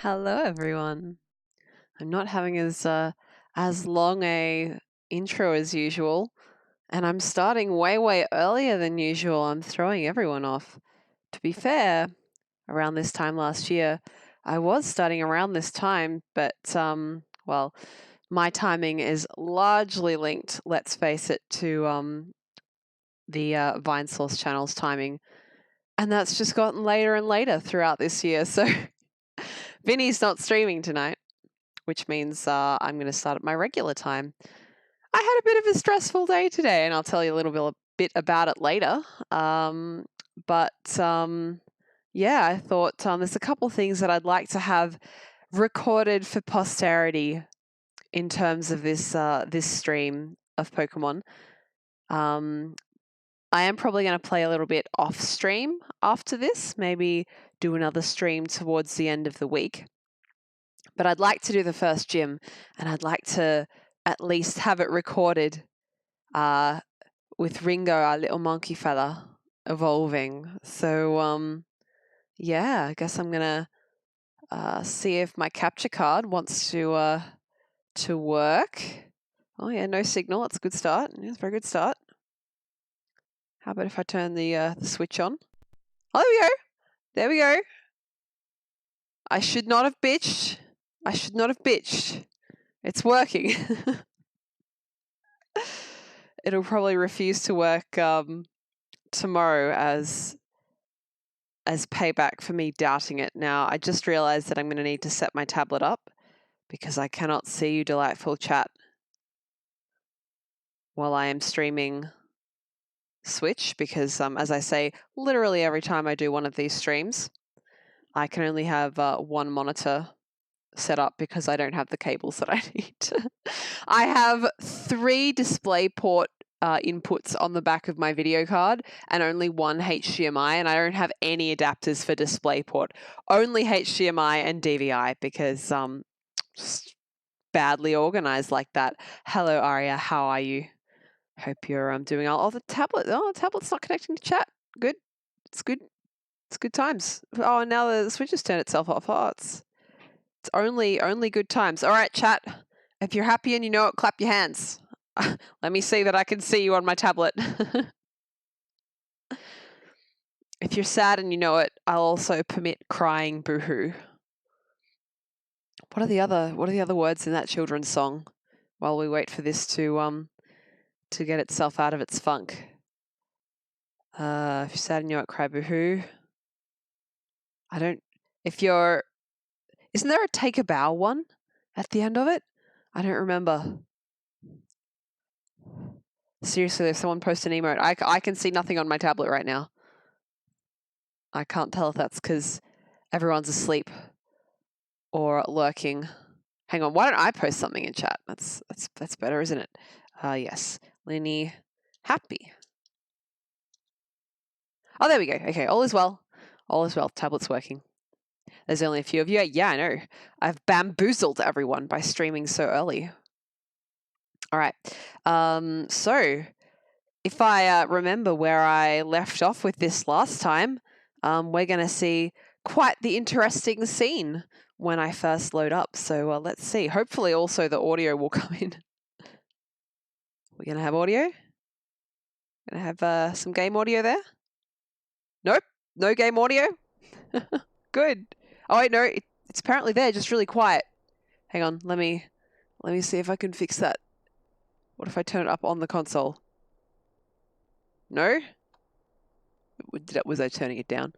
Hello, everyone. I'm not having as long a intro as usual, and I'm starting way earlier than usual. I'm throwing everyone off. To be fair, around this time last year, I was starting around this time, but well, my timing is largely linked, let's face it, to the Vine Source channel's timing, and that's just gotten later and later throughout this year. So Vinny's not streaming tonight, which means I'm going to start at my regular time. I had a bit of a stressful day today, and I'll tell you a little bit about it later. Yeah, I thought there's a couple things that I'd like to have recorded for posterity in terms of this stream of Pokemon. I am probably going to play a little bit off stream after this, maybe do another stream towards the end of the week. But I'd like to do the first gym, and I'd like to at least have it recorded with Ringo, our little monkey fella, evolving. So, yeah, I guess I'm going to see if my capture card wants to work. Oh, yeah, no signal. That's a good start. Yeah, it's a very good start. How about if I turn the switch on? Oh, there we go. There we go. I should not have bitched. I should not have bitched. It's working. It'll probably refuse to work tomorrow as payback for me doubting it. Now, I just realized that I'm going to need to set my tablet up because I cannot see you delightful chat while I am streaming Switch because, as I say, literally every time I do one of these streams, I can only have one monitor set up because I don't have the cables that I need. I have 3 DisplayPort inputs on the back of my video card and only 1 HDMI, and I don't have any adapters for DisplayPort. Only HDMI and DVI because just badly organized like that. Hello, Aria. How are you? Hope you're doing well. Oh, the tablet's not connecting to chat. Good. It's good. It's good times. Oh, and now the switch has turned itself off. Oh, it's only good times. All right, chat. If you're happy and you know it, clap your hands. Let me see that I can see you on my tablet. If you're sad and you know it, I'll also permit crying boohoo. What are the other words in that children's song? While we wait for this to get itself out of its funk. If you're sad and you know it, cry boohoo. Isn't there a take a bow one at the end of it? I don't remember. Seriously, if someone posts an emote, I can see nothing on my tablet right now. I can't tell if that's because everyone's asleep or lurking. Hang on, why don't I post something in chat? That's better, isn't it? Yes, Linnie, happy. Oh, there we go. Okay, all is well. All is well. Tablet's working. There's only a few of you. Yeah, I know. I've bamboozled everyone by streaming so early. All right. So if I remember where I left off with this last time, we're going to see quite the interesting scene when I first load up. So let's see. Hopefully also the audio will come in. We're going to have audio. Going to have some game audio there. Nope. No game audio. Good. Oh, wait, no. It's apparently there, just really quiet. Hang on. Let me see if I can fix that. What if I turn it up on the console? No? Was I turning it down?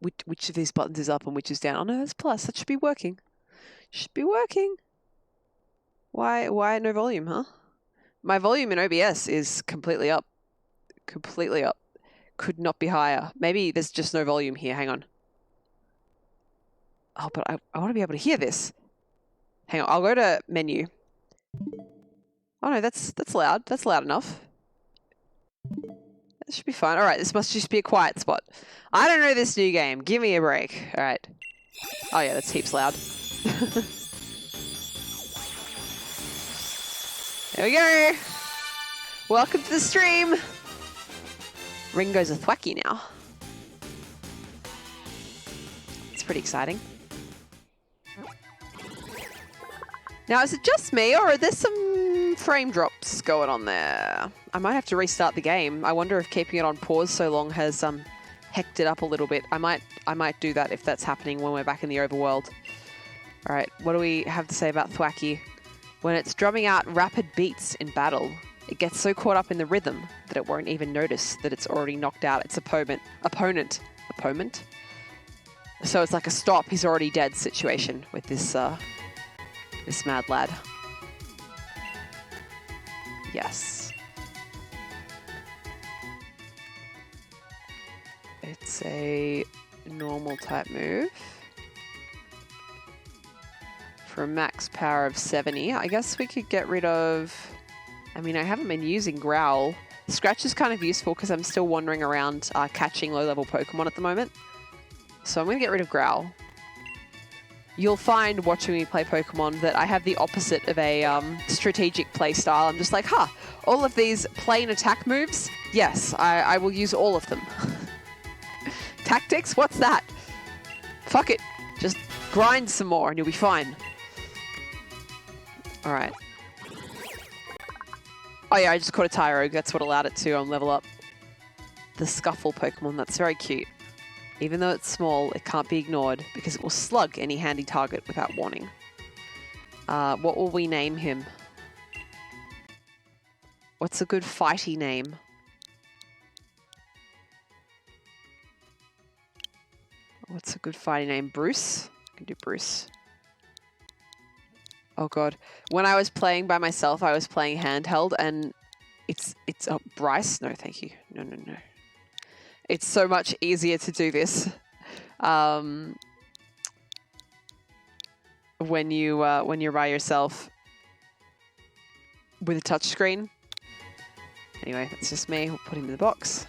Which of these buttons is up and which is down? Oh, no, that's plus. That should be working. Should be working. Why no volume, huh? My volume in OBS is completely up. Completely up. Could not be higher. Maybe there's just no volume here. Hang on. Oh, but I want to be able to hear this. Hang on. I'll go to menu. Oh, no, that's loud. That's loud enough. That should be fine. All right, this must just be a quiet spot. I don't know this new game. Give me a break. All right. Oh, yeah, that's heaps loud. There we go. Welcome to the stream. Ringo's a thwacky now. It's pretty exciting. Now, is it just me, or are there some frame drops going on there? I might have to restart the game. I wonder if keeping it on pause so long has hecked it up a little bit. I might do that if that's happening when we're back in the overworld. All right, what do we have to say about Thwacky? When it's drumming out rapid beats in battle, it gets so caught up in the rhythm that it won't even notice that it's already knocked out its opponent. So it's like a stop, he's already dead situation with this this mad lad. Yes. It's a normal type move. For a max power of 70, I guess we could get rid of... I mean, I haven't been using Growl. Scratch is kind of useful because I'm still wandering around catching low-level Pokemon at the moment. So I'm going to get rid of Growl. You'll find watching me play Pokemon that I have the opposite of a strategic play style. I'm just like, all of these plain attack moves? Yes, I will use all of them. Tactics? What's that? Fuck it. Just grind some more and you'll be fine. All right. Oh yeah, I just caught a Tyrogue. That's what allowed it to level up. The Scuffle Pokemon, that's very cute. Even though it's small, it can't be ignored because it will slug any handy target without warning. What will we name him? What's a good fighty name? What's a good fighting name? Bruce? I can do Bruce. Oh god. When I was playing by myself, I was playing handheld and it's Bryce? No, thank you. No. It's so much easier to do this when you're by yourself with a touchscreen. Anyway, that's just me. We'll put him in the box.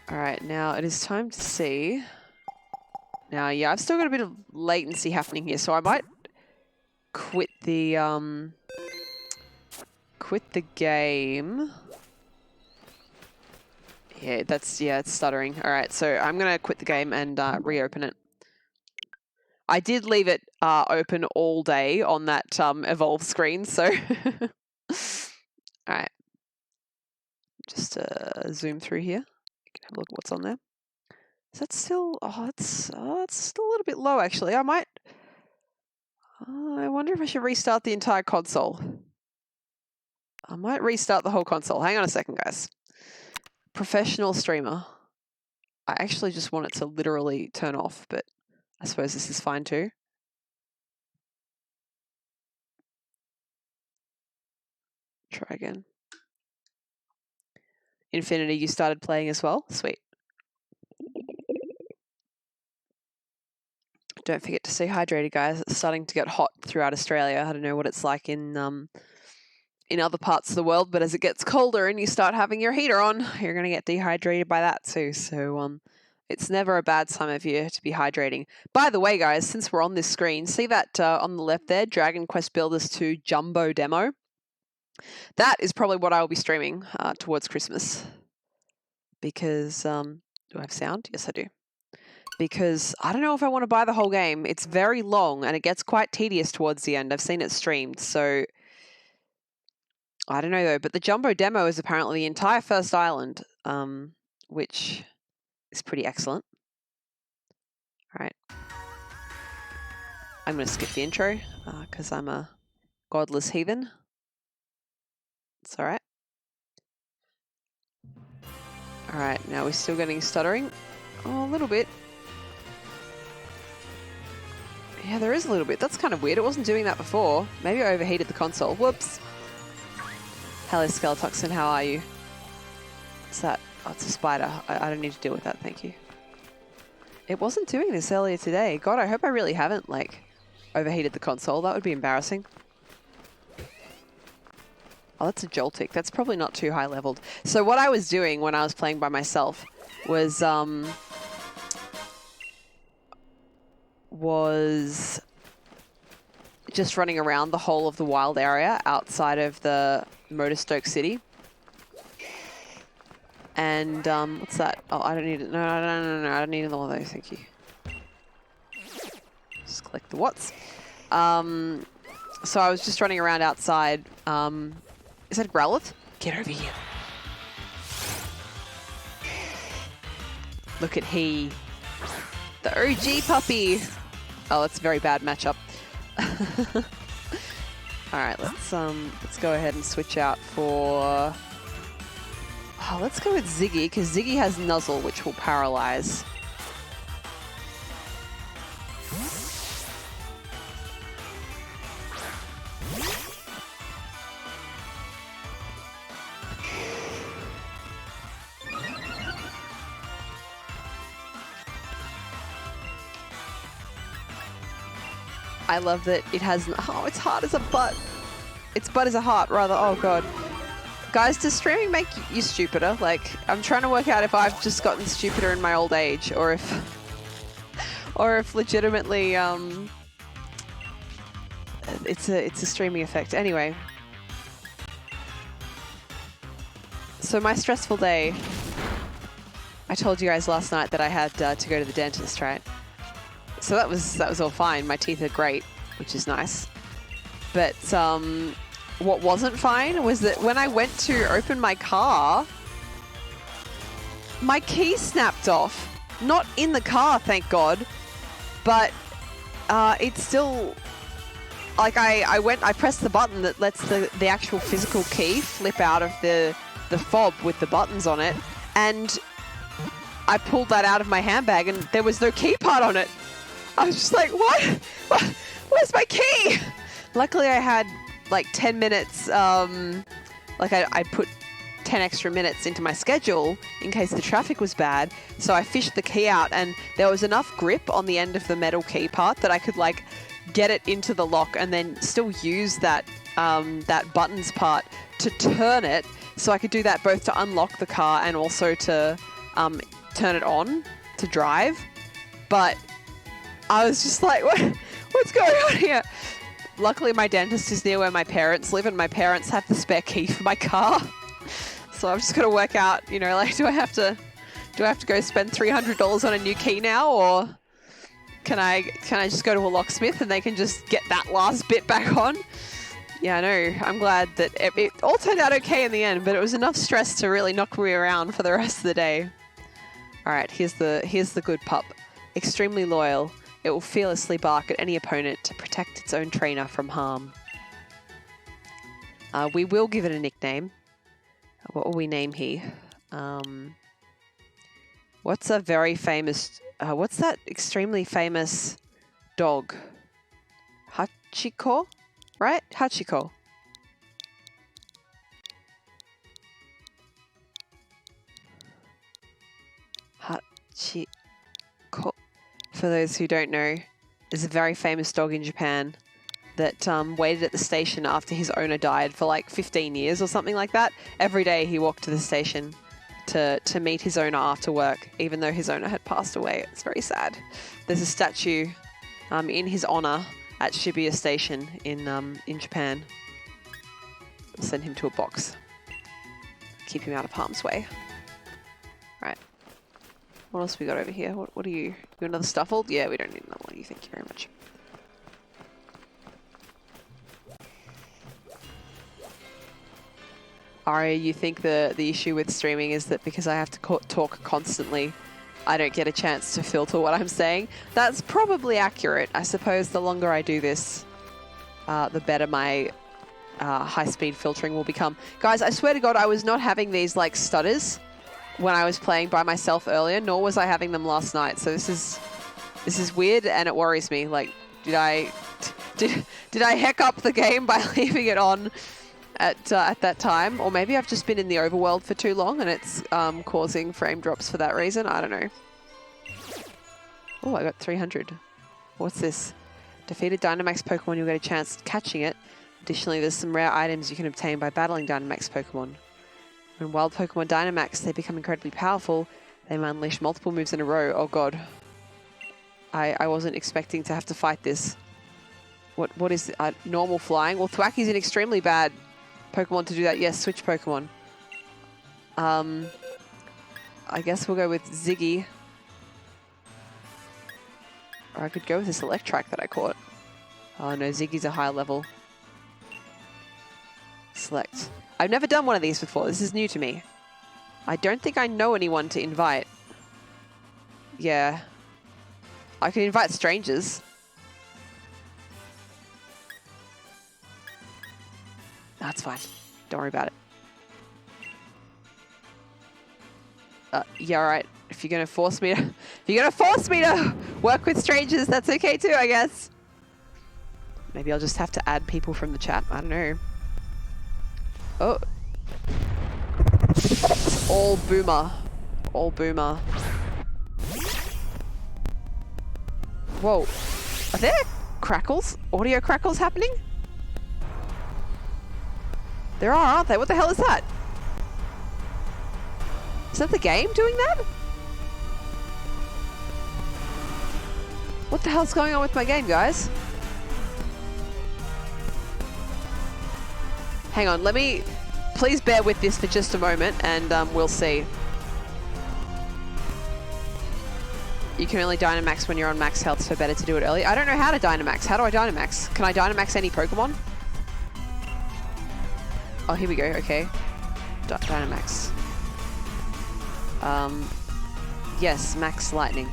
All right, now it is time to see. Now, yeah, I've still got a bit of latency happening here, so I might quit the game. Yeah, it's stuttering. All right, so I'm gonna quit the game and reopen it. I did leave it open all day on that evolve screen, so. All right, just zoom through here. You can have a look at what's on there. Is that still? Oh, it's still a little bit low actually. I might. I wonder if I should restart the entire console. I might restart the whole console. Hang on a second, guys. Professional streamer. I actually just want it to literally turn off, but I suppose this is fine too. Try again. Infinity, you started playing as well? Sweet. Don't forget to stay hydrated, guys. It's starting to get hot throughout Australia. I don't know what it's like in other parts of the world, but as it gets colder and you start having your heater on, you're going to get dehydrated by that too. So it's never a bad time of year to be hydrating. By the way, guys, since we're on this screen, see that on the left there, Dragon Quest Builders 2 Jumbo Demo? That is probably what I will be streaming towards Christmas. Because, do I have sound? Yes, I do. Because I don't know if I want to buy the whole game. It's very long and it gets quite tedious towards the end. I've seen it streamed, so I don't know though. But the Jumbo Demo is apparently the entire first island, which is pretty excellent. All right. I'm going to skip the intro because I'm a godless heathen. It's all right. All right, now we're still getting stuttering. Oh, a little bit. Yeah, there is a little bit. That's kind of weird. It wasn't doing that before. Maybe I overheated the console. Whoops. Hello, Skeletoxin. How are you? What's that? Oh, it's a spider. I don't need to deal with that. Thank you. It wasn't doing this earlier today. God, I hope I really haven't, like, overheated the console. That would be embarrassing. Oh, that's a Joltik. That's probably not too high leveled. So what I was doing when I was playing by myself was just running around the whole of the wild area outside of the Motorstoke City. And what's that? Oh, I don't need it. No, I don't need another one of those. Thank you. Just collect the watts. So I was just running around outside. Is that Growlithe? Get over here. Look at he. The OG puppy. Oh, that's a very bad matchup. All right, let's go ahead and switch out for. Oh, let's go with Ziggy because Ziggy has Nuzzle, which will paralyze. I love that it has, oh, it's hard as a butt. Its butt is a heart, rather. Oh, God. Guys, does streaming make you stupider? Like, I'm trying to work out if I've just gotten stupider in my old age, or if legitimately, it's a streaming effect. Anyway. So my stressful day, I told you guys last night that I had to go to the dentist, right? So that was all fine. My teeth are great, which is nice. But what wasn't fine was that when I went to open my car, my key snapped off. Not in the car, thank God, but it's still like I pressed the button that lets the actual physical key flip out of the fob with the buttons on it, and I pulled that out of my handbag and there was no key part on it. I was just like, what? Where's my key? Luckily, I had like 10 minutes. Like I put 10 extra minutes into my schedule in case the traffic was bad. So I fished the key out, and there was enough grip on the end of the metal key part that I could like get it into the lock and then still use that buttons part to turn it. So I could do that both to unlock the car and also to turn it on to drive. But I was just like, what's going on here? Luckily, my dentist is near where my parents live, and my parents have the spare key for my car. So I'm just going to work out, you know, like, do I have to go spend $300 on a new key now, or can I just go to a locksmith and they can just get that last bit back on? Yeah, I know. I'm glad that it all turned out okay in the end, but it was enough stress to really knock me around for the rest of the day. All right, here's the good pup. Extremely loyal. It will fearlessly bark at any opponent to protect its own trainer from harm. We will give it a nickname. What will we name he? What's a very famous... what's that extremely famous dog? Hachiko? Right? Hachiko. Hachiko. For those who don't know, there's a very famous dog in Japan that waited at the station after his owner died for like 15 years or something like that. Every day he walked to the station to meet his owner after work, even though his owner had passed away. It's very sad. There's a statue in his honor at Shibuya Station in Japan. I'll send him to a box. Keep him out of harm's way. Right. What else we got over here? What are you? You another Stuffled? Yeah, we don't need another one. Thank you very much. Aria, you think the issue with streaming is that because I have to talk constantly, I don't get a chance to filter what I'm saying? That's probably accurate. I suppose the longer I do this, the better my high-speed filtering will become. Guys, I swear to God, I was not having these like stutters when I was playing by myself earlier, nor was I having them last night. So this is weird, and it worries me. Like, did I heck up the game by leaving it on at that time? Or maybe I've just been in the overworld for too long and it's causing frame drops for that reason. I don't know. Oh, I got 300. What's this? Defeated Dynamax Pokemon, you'll get a chance at catching it. Additionally, there's some rare items you can obtain by battling Dynamax Pokemon. When wild Pokemon Dynamax, they become incredibly powerful. They may unleash multiple moves in a row. Oh god. I wasn't expecting to have to fight this. What is normal flying? Well, Thwacky's an extremely bad Pokemon to do that. Yes, switch Pokemon. I guess we'll go with Ziggy. Or I could go with this Electrack that I caught. Oh no, Ziggy's a high level. Select. I've never done one of these before. This is new to me. I don't think I know anyone to invite. Yeah. I can invite strangers. That's fine. Don't worry about it. Yeah, all right. If you're gonna force me to, work with strangers, that's okay too, I guess. Maybe I'll just have to add people from the chat. I don't know. Oh. It's all boomer. All boomer. Whoa. Are there crackles? Audio crackles happening? There are, aren't they? What the hell is that? Is that the game doing that? What the hell's going on with my game, guys? Hang on, please bear with this for just a moment and we'll see. You can only Dynamax when you're on max health, so better to do it early. I don't know how to Dynamax. How do I Dynamax? Can I Dynamax any Pokemon? Oh, here we go, okay. Dynamax. Yes, Max Lightning.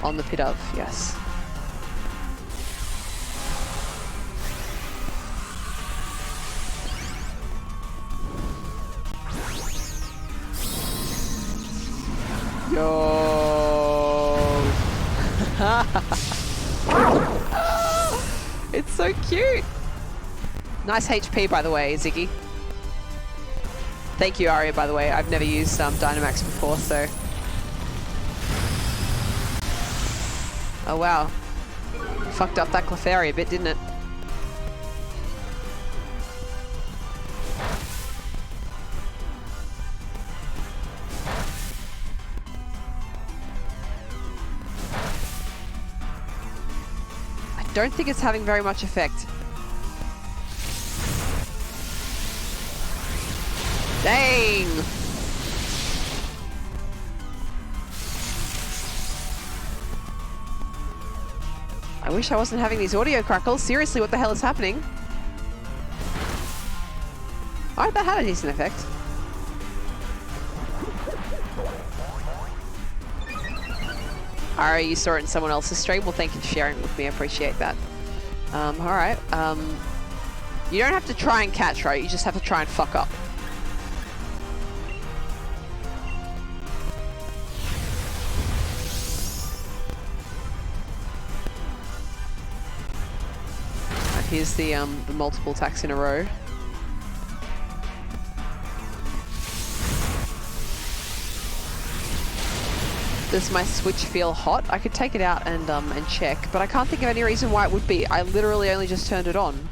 On the Pidove, yes. Yo! It's so cute! Nice HP, by the way, Ziggy. Thank you, Aria, by the way. I've never used Dynamax before, so... Oh, wow. Fucked up that Clefairy a bit, didn't it? I don't think it's having very much effect. Dang! I wish I wasn't having these audio crackles. Seriously, what the hell is happening? Alright, that had a decent effect. Alright, you saw it in someone else's stream. Well, thank you for sharing it with me. I appreciate that. Alright. You don't have to try and catch, right? You just have to try and fuck up. Here's the multiple attacks in a row. Does my Switch feel hot? I could take it out and check, but I can't think of any reason why it would be. I literally only just turned it on.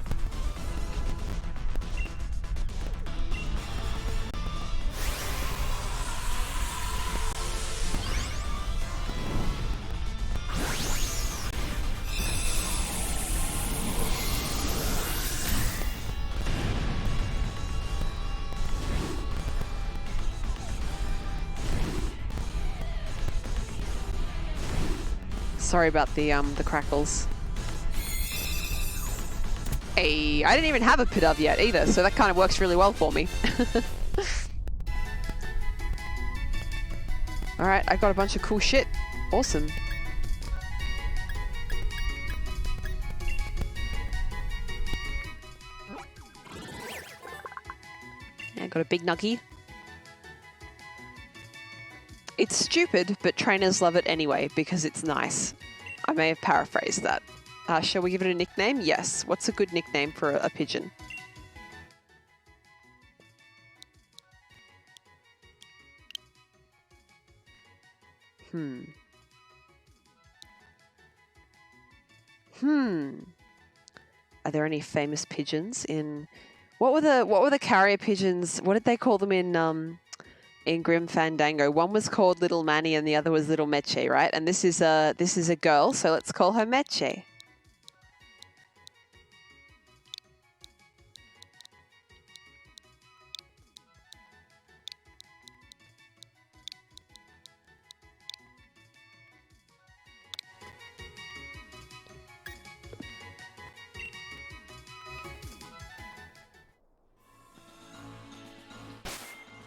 Sorry about the crackles. Hey, I didn't even have a Pidove yet either, so that kind of works really well for me. Alright, I got a bunch of cool shit. Awesome. Yeah, got a big nuggie. It's stupid, but trainers love it anyway because it's nice. I may have paraphrased that. Shall we give it a nickname? Yes. What's a good nickname for a pigeon? Are there any famous pigeons in... What were the carrier pigeons? What did they call them in Grim Fandango? One was called Little Manny and the other was Little Meche, right? And this is a girl, so let's call her Meche.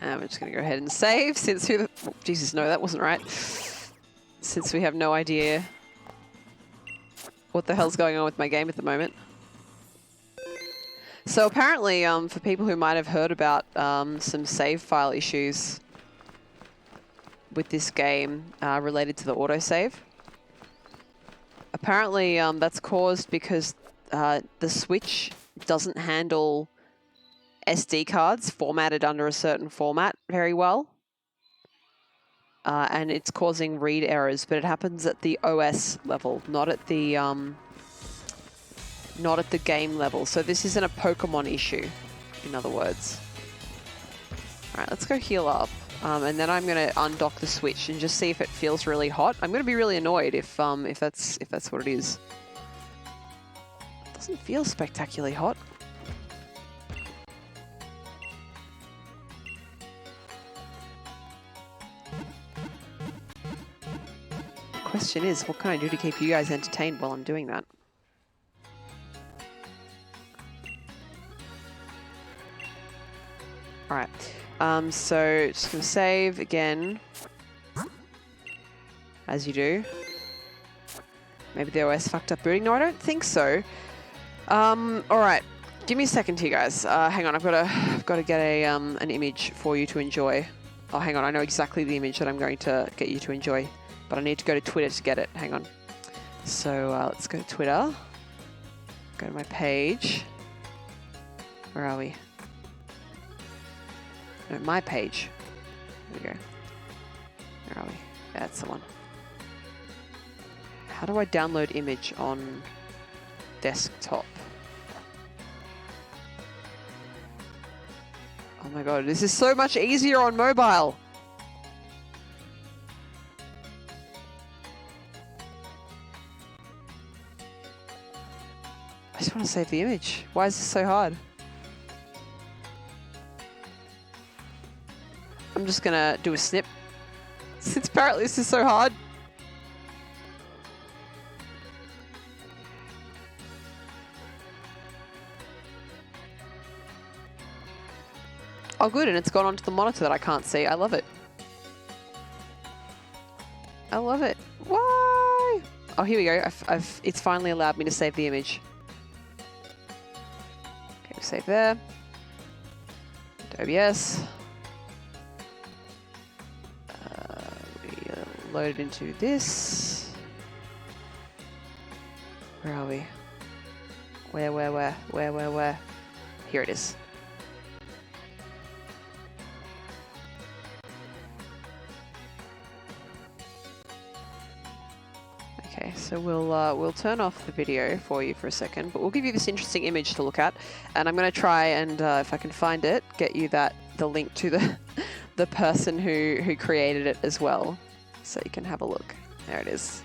And we're just going to go ahead and save since oh, Jesus, no, that wasn't right. Since we have no idea what the hell's going on with my game at the moment. So apparently, for people who might have heard about some save file issues with this game related to the autosave, apparently that's caused because the Switch doesn't handle SD cards formatted under a certain format very well. And it's causing read errors, but it happens at the OS level, not at the game level. So this isn't a Pokemon issue, in other words. All right, let's go heal up, and then I'm going to undock the Switch and just see if it feels really hot. I'm going to be really annoyed if that's what it is. It doesn't feel spectacularly hot. Question is, what can I do to keep you guys entertained while I'm doing that? All right, so just gonna save again, as you do. Maybe the OS fucked up booting. No, I don't think so. All right, give me a second here, guys. Hang on, I've got to get an image for you to enjoy. Oh, hang on, I know exactly the image that I'm going to get you to enjoy. But I need to go to Twitter to get it. Hang on. So let's go to Twitter. Go to my page. Where are we? No, my page. There we go. Where are we? That's the one. How do I download image on desktop? Oh my god, this is so much easier on mobile. I just want to save the image. Why is this so hard? I'm just going to do a snip. Since apparently this is so hard. Oh good, and it's gone onto the monitor that I can't see. I love it. I love it. Why? Oh, here we go. It's finally allowed me to save the image. Save there. OBS. We load it into this. Where are we? Where? Here it is. Okay, so we'll turn off the video for you for a second, but we'll give you this interesting image to look at, and I'm going to try and if I can find it, get you the link to the person who created it as well, so you can have a look. There it is.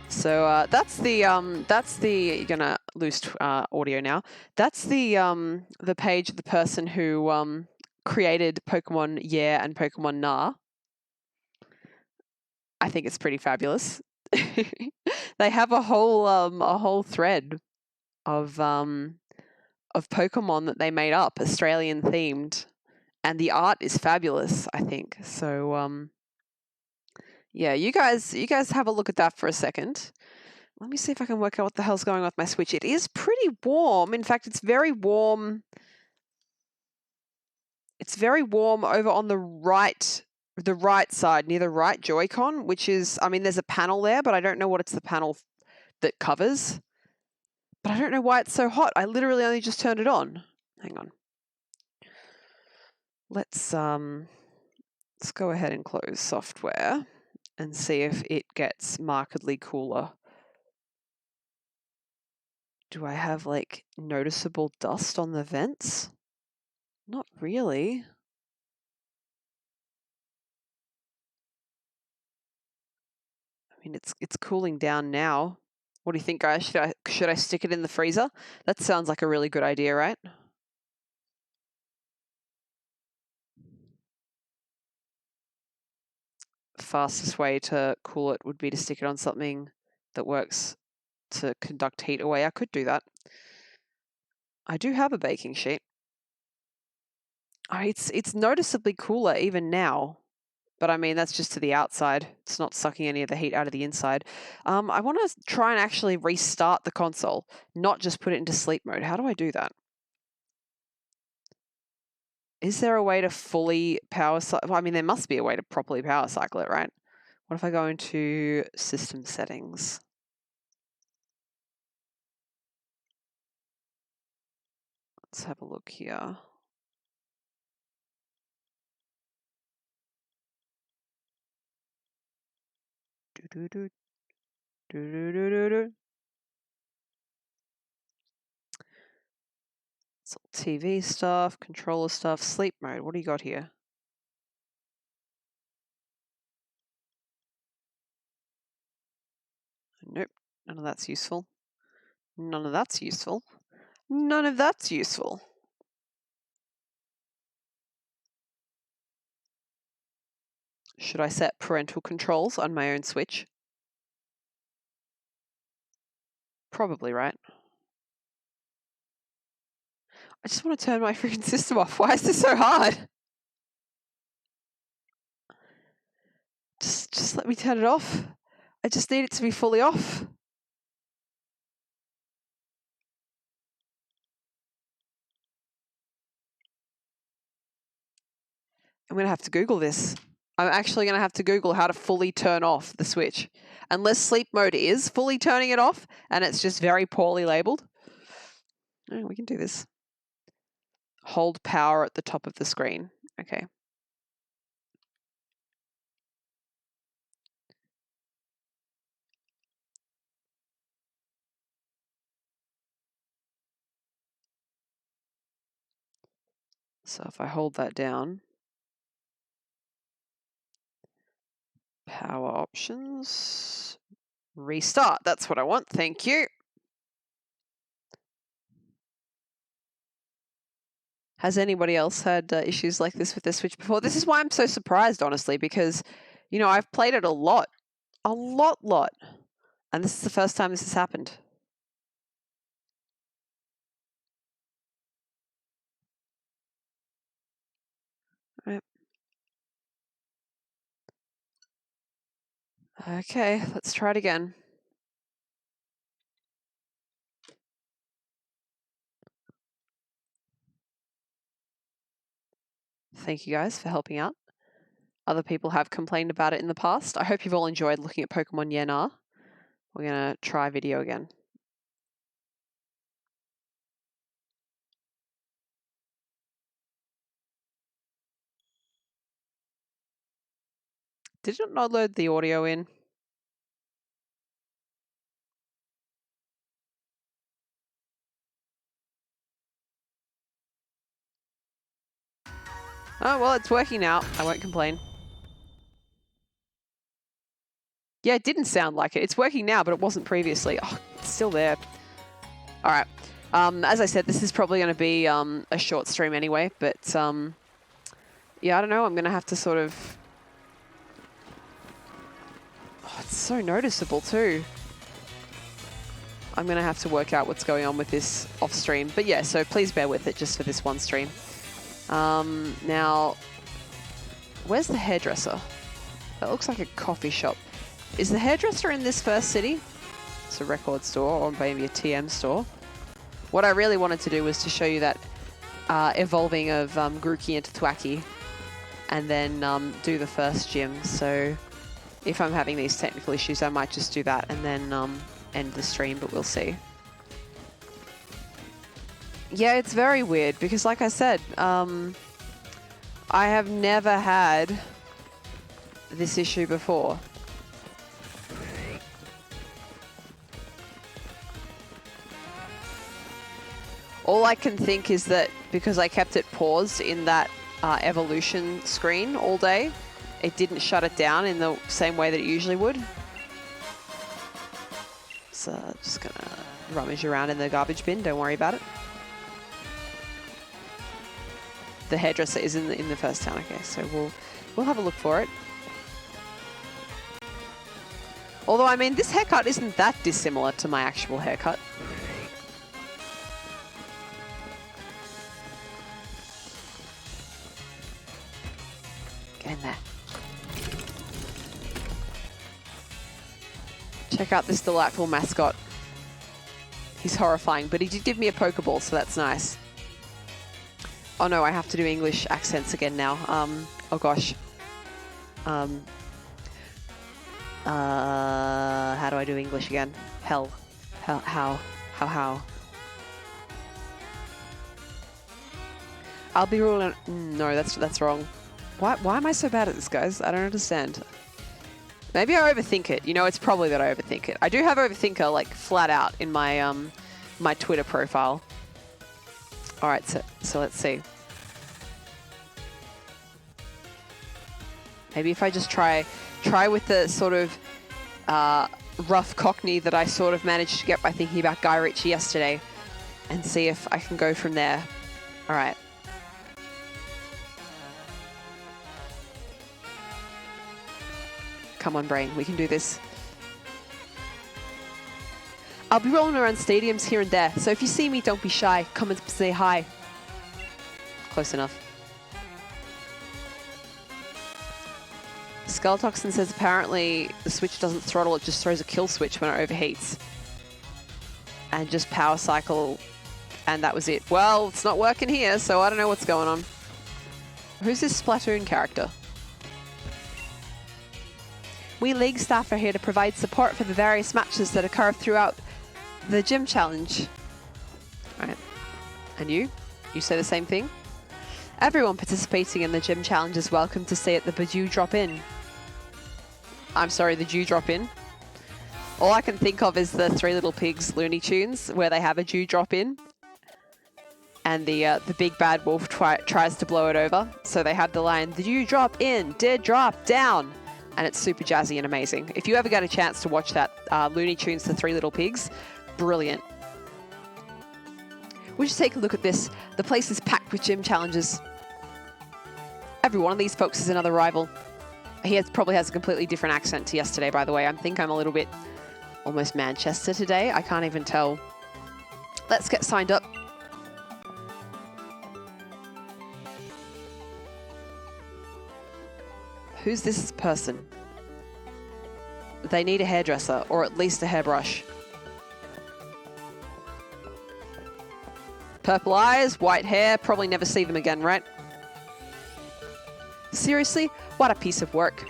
So that's the you're gonna lose audio now. That's the page of the person who created Pokemon Yeah and Pokemon Nah. I think it's pretty fabulous. They have a whole thread of Pokemon that they made up, Australian themed, and the art is fabulous, I think. So yeah, you guys have a look at that for a second. Let me see if I can work out what the hell's going on with my Switch. It is pretty warm. In fact, it's very warm. It's very warm over on the right side, near the right Joy-Con, which is, I mean, there's a panel there, but I don't know what it's the panel that covers. But I don't know why it's so hot. I literally only just turned it on. Hang on. Let's go ahead and close software and see if it gets markedly cooler. Do I have like noticeable dust on the vents? Not really. I mean, it's cooling down now. What do you think, guys? Should I stick it in the freezer? That sounds like a really good idea, right? Fastest way to cool it would be to stick it on something that works to conduct heat away. I could do that. I do have a baking sheet. It's noticeably cooler even now. But I mean, that's just to the outside. It's not sucking any of the heat out of the inside. I want to try and actually restart the console, not just put it into sleep mode. How do I do that? Is there a way to fully power cycle? Well, I mean, there must be a way to properly power cycle it, right? What if I go into system settings? Let's have a look here. It's all TV stuff, controller stuff, sleep mode. What do you got here? Nope, none of that's useful. None of that's useful. None of that's useful. Should I set parental controls on my own Switch? Probably, right? I just want to turn my freaking system off. Why is this so hard? Just let me turn it off. I just need it to be fully off. I'm going to have to Google this. I'm actually going to have to Google how to fully turn off the Switch. Unless sleep mode is fully turning it off and it's just very poorly labeled. Oh, we can do this. Hold power at the top of the screen. Okay. So if I hold that down, power options, restart. That's what I want. Thank you. Has anybody else had issues like this with their Switch before? This is why I'm so surprised, honestly, because, you know, I've played it a lot. And this is the first time this has happened. Right. Okay, let's try it again. Thank you guys for helping out. Other people have complained about it in the past. I hope you've all enjoyed looking at Pokemon Yenar. We're going to try video again. Did it not load the audio in? Oh, well, it's working now. I won't complain. Yeah, it didn't sound like it. It's working now, but it wasn't previously. Oh, it's still there. All right. As I said, this is probably going to be a short stream anyway, but yeah, I don't know. I'm going to have to sort of... Oh, it's so noticeable too. I'm going to have to work out what's going on with this off stream. But yeah, so please bear with it just for this one stream. Now, where's the hairdresser? That looks like a coffee shop. Is the hairdresser in this first city? It's a record store or maybe a TM store. What I really wanted to do was to show you that evolving of Grookey into Thwacky and then do the first gym. So if I'm having these technical issues, I might just do that and then end the stream, but we'll see. Yeah, it's very weird because like I said, I have never had this issue before. All I can think is that because I kept it paused in that evolution screen all day, it didn't shut it down in the same way that it usually would. So just gonna rummage around in the garbage bin, don't worry about it. The hairdresser is in the first town, okay, so we'll have a look for it. Although, I mean, this haircut isn't that dissimilar to my actual haircut. Check out this delightful mascot. He's horrifying, but he did give me a Pokeball, so that's nice. Oh no, I have to do English accents again now. Oh gosh. How do I do English again? How? I'll be ruling. No, that's wrong. Why am I so bad at this, guys? I don't understand. Maybe I overthink it. You know, it's probably that I overthink it. I do have Overthinker, like, flat out in my my Twitter profile. All right, so let's see. Maybe if I just try with the sort of rough Cockney that I sort of managed to get by thinking about Guy Ritchie yesterday, and see if I can go from there. All right. Come on, brain. We can do this. I'll be rolling around stadiums here and there, so if you see me, don't be shy. Come and say hi. Close enough. Skulltoxin says apparently the Switch doesn't throttle, it just throws a kill switch when it overheats. And just power cycle, and that was it. Well, it's not working here, so I don't know what's going on. Who's this Splatoon character? We League staff are here to provide support for the various matches that occur throughout the gym challenge. All right. And you? You say the same thing? Everyone participating in the gym challenge is welcome to stay at the Bajou Drop-In. I'm sorry, the Dew Drop-In? All I can think of is the Three Little Pigs Looney Tunes, where they have a Dew Drop-In. And the big bad wolf tries to blow it over. So they have the line, the Dew Drop In, did drop down. And it's super jazzy and amazing. If you ever get a chance to watch that Looney Tunes, The Three Little Pigs, brilliant. We should take a look at this. The place is packed with gym challenges. Every one of these folks is another rival. He probably has a completely different accent to yesterday, by the way. I think I'm a little bit almost Manchester today. I can't even tell. Let's get signed up. Who's this person? They need a hairdresser, or at least a hairbrush. Purple eyes, white hair, probably never see them again, right? Seriously? What a piece of work.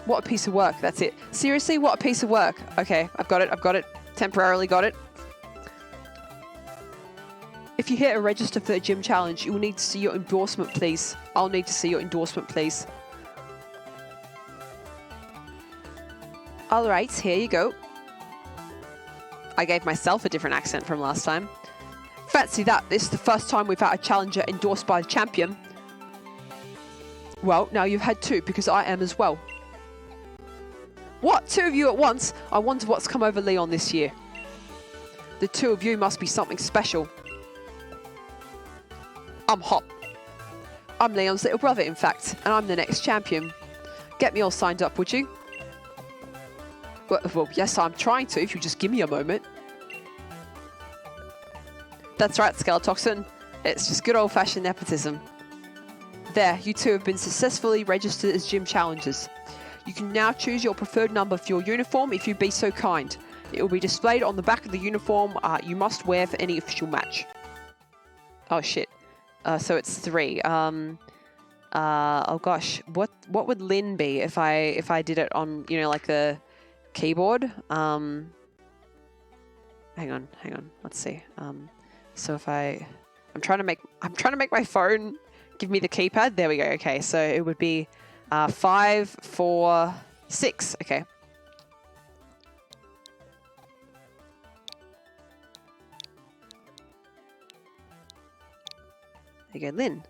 What a piece of work, that's it. Seriously, what a piece of work. Okay, I've got it. Temporarily got it. If you hit a register for the gym challenge, you will need to see your endorsement, please. I'll need to see your endorsement, please. All right, here you go. I gave myself a different accent from last time. Fancy that. This is the first time we've had a challenger endorsed by the champion. Well, now you've had two, because I am as well. What? Two of you at once? I wonder what's come over Leon this year. The two of you must be something special. I'm hot. I'm Leon's little brother, in fact, and I'm the next champion. Get me all signed up, would you? Well, yes, I'm trying to, if you just give me a moment. That's right, Skulltoxin. It's just good old-fashioned nepotism. There, you two have been successfully registered as gym challengers. You can now choose your preferred number for your uniform if you'd be so kind. It will be displayed on the back of the uniform you must wear for any official match. Oh, shit. So it's 3. Oh gosh, what would Lynn be if I did it on, you know, like the keyboard? Hang on. Let's see. So if I'm trying to make my phone give me the keypad. There we go. Okay, so it would be 5, 4, 6. Okay. There you go, Lynn.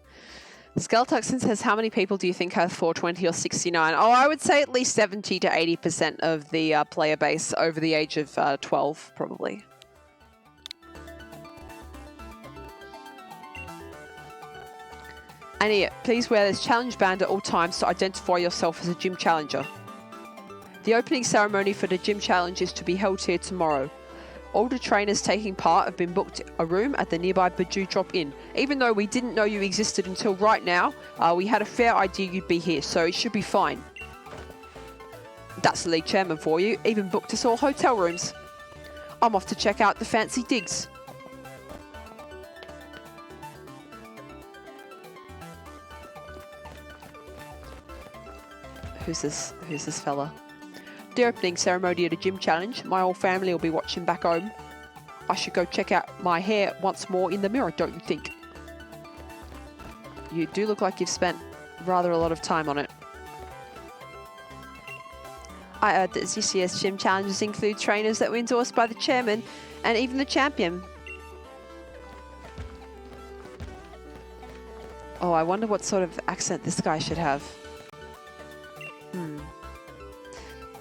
Skulltoxin says, how many people do you think have 420 or 69? Oh, I would say at least 70 to 80% of the player base over the age of 12, probably. And here, please wear this challenge band at all times to identify yourself as a gym challenger. The opening ceremony for the gym challenge is to be held here tomorrow. All the trainers taking part have been booked a room at the nearby Bajou Drop-In. Even though we didn't know you existed until right now, we had a fair idea you'd be here, so it should be fine. That's the league chairman for you. Even booked us all hotel rooms. I'm off to check out the fancy digs. Who's this fella? The opening ceremony at a gym challenge. My whole family will be watching back home. I should go check out my hair once more in the mirror, don't you think? You do look like you've spent rather a lot of time on it. I heard that this year's gym challenges include trainers that were endorsed by the chairman and even the champion. Oh, I wonder what sort of accent this guy should have.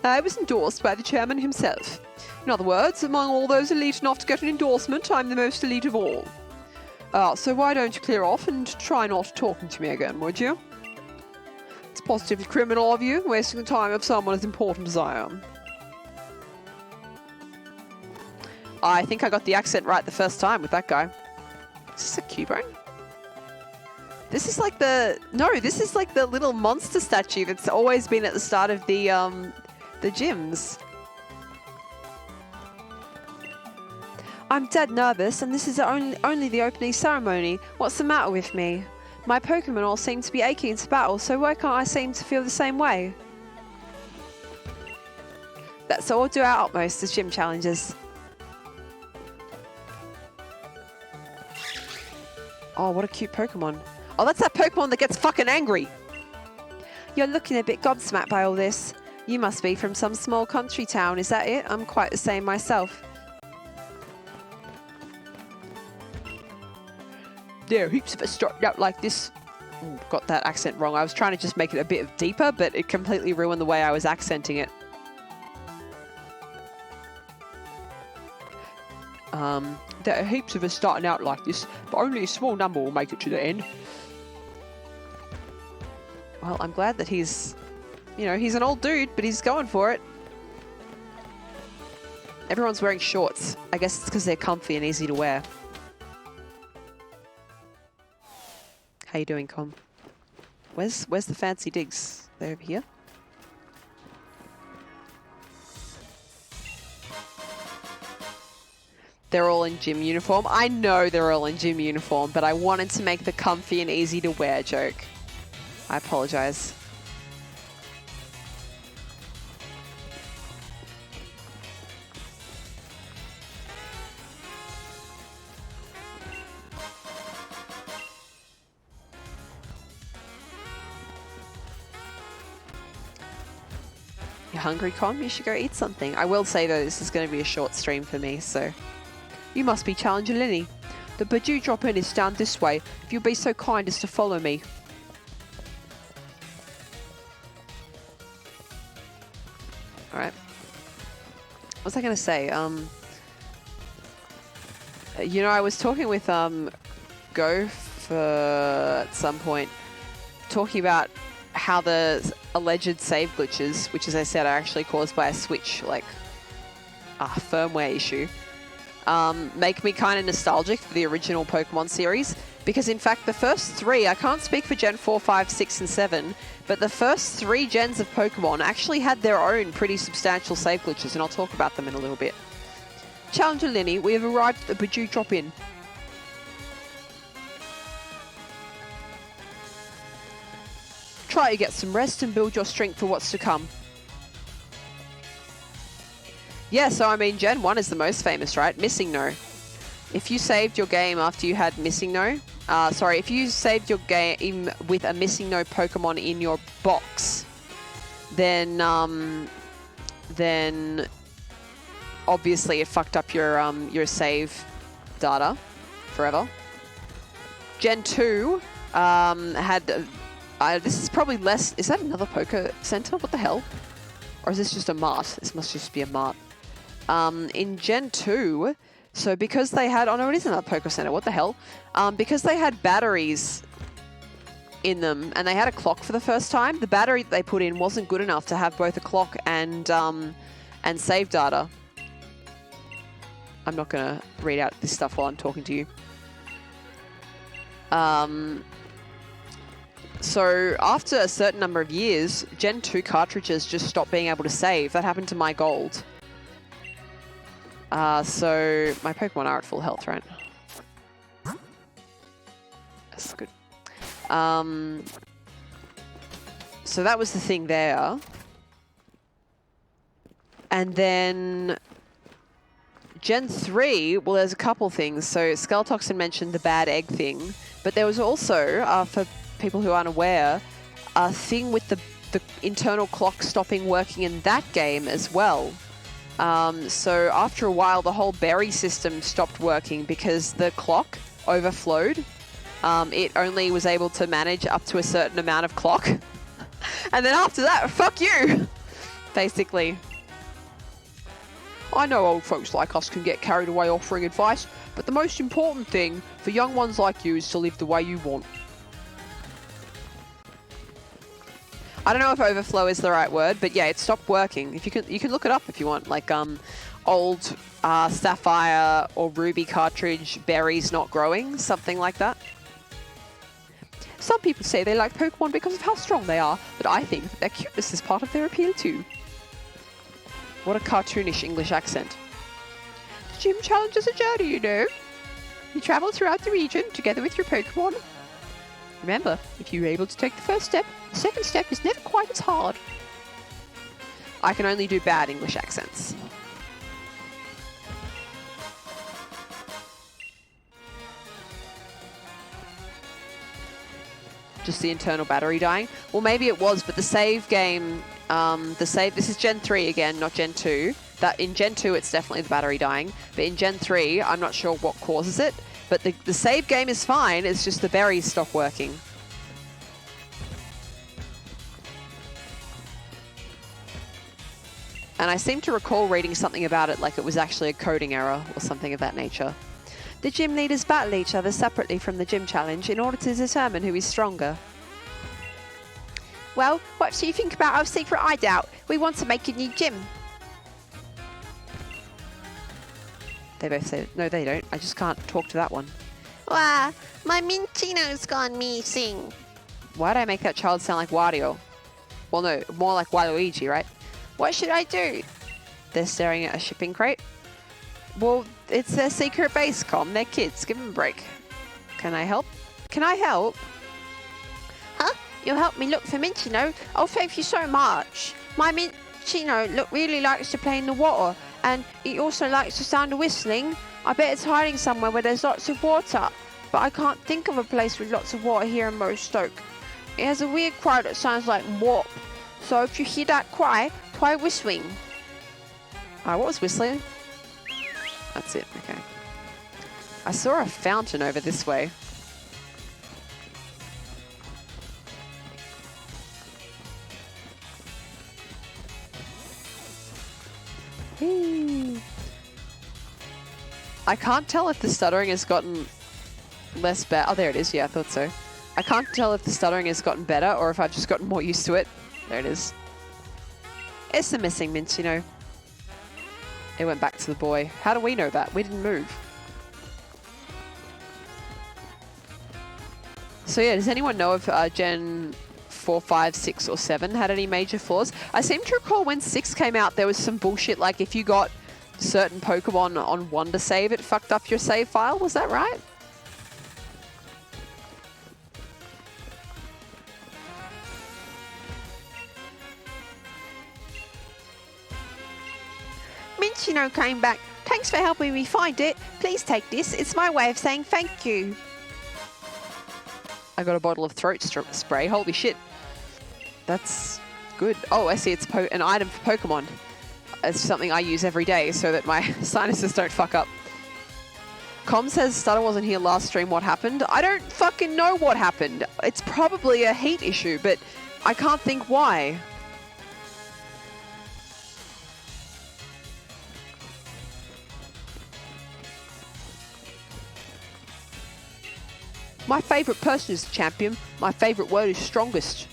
I was endorsed by the chairman himself. In other words, among all those elite enough to get an endorsement, I'm the most elite of all. So why don't you clear off and try not talking to me again, would you? It's positively criminal of you, wasting the time of someone as important as I am. I think I got the accent right the first time with that guy. Is this a Cubone? This is like the... No, this is like the little monster statue that's always been at the start of the gyms. I'm dead nervous, and this is only the opening ceremony. What's the matter with me? My Pokemon all seem to be aching to battle, so why can't I seem to feel the same way? Let's all do our utmost as gym challenges. Oh, what a cute Pokemon. Oh, that's that Pokemon that gets fucking angry. You're looking a bit gobsmacked by all this. You must be from some small country town, is that it? I'm quite the same myself. There are heaps of us starting out like this. Ooh, got that accent wrong. I was trying to just make it a bit deeper, but it completely ruined the way I was accenting it. There are heaps of us starting out like this, but only a small number will make it to the end. Well, I'm glad that he's, you know, he's an old dude, but he's going for it. Everyone's wearing shorts. I guess it's because they're comfy and easy to wear. How you doing, Com? Where's the fancy digs? They're over here? They're all in gym uniform. I know they're all in gym uniform, but I wanted to make the comfy and easy to wear joke. I apologize. You hungry, Con? You should go eat something. I will say, though, this is going to be a short stream for me, so... You must be Challenger Linnie. The Bidoof drop-in is down this way, if you'll be so kind as to follow me. Alright. What was I going to say? You know, I was talking with Goph at some point, talking about how the alleged save glitches, which as I said are actually caused by a Switch, like, firmware issue, make me kind of nostalgic for the original Pokemon series. Because in fact, the first three, I can't speak for Gen 4, 5, 6, and 7, but the first three gens of Pokemon actually had their own pretty substantial save glitches, and I'll talk about them in a little bit. Challenger Linnie, we have arrived at the Bidoof drop-in. Try to get some rest and build your strength for what's to come. Yeah, so I mean, Gen 1 is the most famous, right? Missing No. If you saved your game after you had Missing No, if you saved your game with a Missing No Pokemon in your box, then obviously it fucked up your save data forever. Gen 2 had, this is probably less, is that another Poké Center? What the hell? Or is this just a mart? This must just be a mart. In Gen 2, so because they had, oh no, it isn't a Poké Center, what the hell? Because they had batteries in them and they had a clock for the first time, the battery that they put in wasn't good enough to have both a clock and save data. I'm not gonna read out this stuff while I'm talking to you. So after a certain number of years, Gen 2 cartridges just stopped being able to save. That happened to my gold. So my Pokemon are at full health, right? That's good. So that was the thing there. And then Gen 3, well, there's a couple things. So Skeletoxin mentioned the bad egg thing, but there was also, for people who aren't aware, a thing with the internal clock stopping working in that game as well. So after a while, the whole berry system stopped working because the clock overflowed. It only was able to manage up to a certain amount of clock. And then after that, fuck you, basically. I know old folks like us can get carried away offering advice, but the most important thing for young ones like you is to live the way you want. I don't know if overflow is the right word, but yeah, it stopped working. If you can look it up if you want, like old Sapphire or Ruby cartridge berries not growing, something like that. Some people say they like Pokemon because of how strong they are, but I think that their cuteness is part of their appeal too. What a cartoonish English accent. The gym challenge is a journey, you know. You travel throughout the region together with your Pokemon. Remember, if you're able to take the first step, the second step is never quite as hard. I can only do bad English accents. Just the internal battery dying. Well, maybe it was, but the save game, this is Gen 3 again, not Gen 2. That in Gen 2, it's definitely the battery dying. But in Gen 3, I'm not sure what causes it. But the save game is fine, it's just the berries stop working. And I seem to recall reading something about it like it was actually a coding error or something of that nature. The gym leaders battle each other separately from the gym challenge in order to determine who is stronger. Well, what do you think about our secret hideout? We want to make a new gym. They both say, no, they don't. I just can't talk to that one. Wow, my Minccino's gone missing. Why did I make that child sound like Wario? Well, no, more like Waluigi, right? What should I do? They're staring at a shipping crate. Well, it's their secret base, Com. They're kids. Give them a break. Can I help? Can I help? Huh? You'll help me look for Minccino? Oh, thank you so much. My Minccino really likes to play in the water, and he also likes the sound of whistling. I bet it's hiding somewhere where there's lots of water, but I can't think of a place with lots of water here in Mostoke. It has a weird cry that sounds like warp. So if you hear that cry, try whistling. What was whistling? That's it, okay. I saw a fountain over this way. I can't tell if the stuttering has gotten less bad. Oh, there it is. Yeah, I thought so. I can't tell if the stuttering has gotten better or if I've just gotten more used to it. There it is. It's the missing Minccino. It went back to the boy. How do we know that? We didn't move. So yeah, does anyone know if Gen 4, 5, 6, or 7 had any major flaws? I seem to recall when 6 came out, there was some bullshit, like if you got certain Pokemon on Wonder Save, it fucked up your save file. Was that right? Minccino came back. Thanks for helping me find it. Please take this. It's my way of saying thank you. I got a bottle of throat spray. Holy shit. That's good. Oh, I see. It's an item for Pokemon. It's something I use every day so that my sinuses don't fuck up. Com says Stutter wasn't here last stream. What happened? I don't fucking know what happened. It's probably a heat issue, but I can't think why. My favourite person is champion. My favourite word is strongest.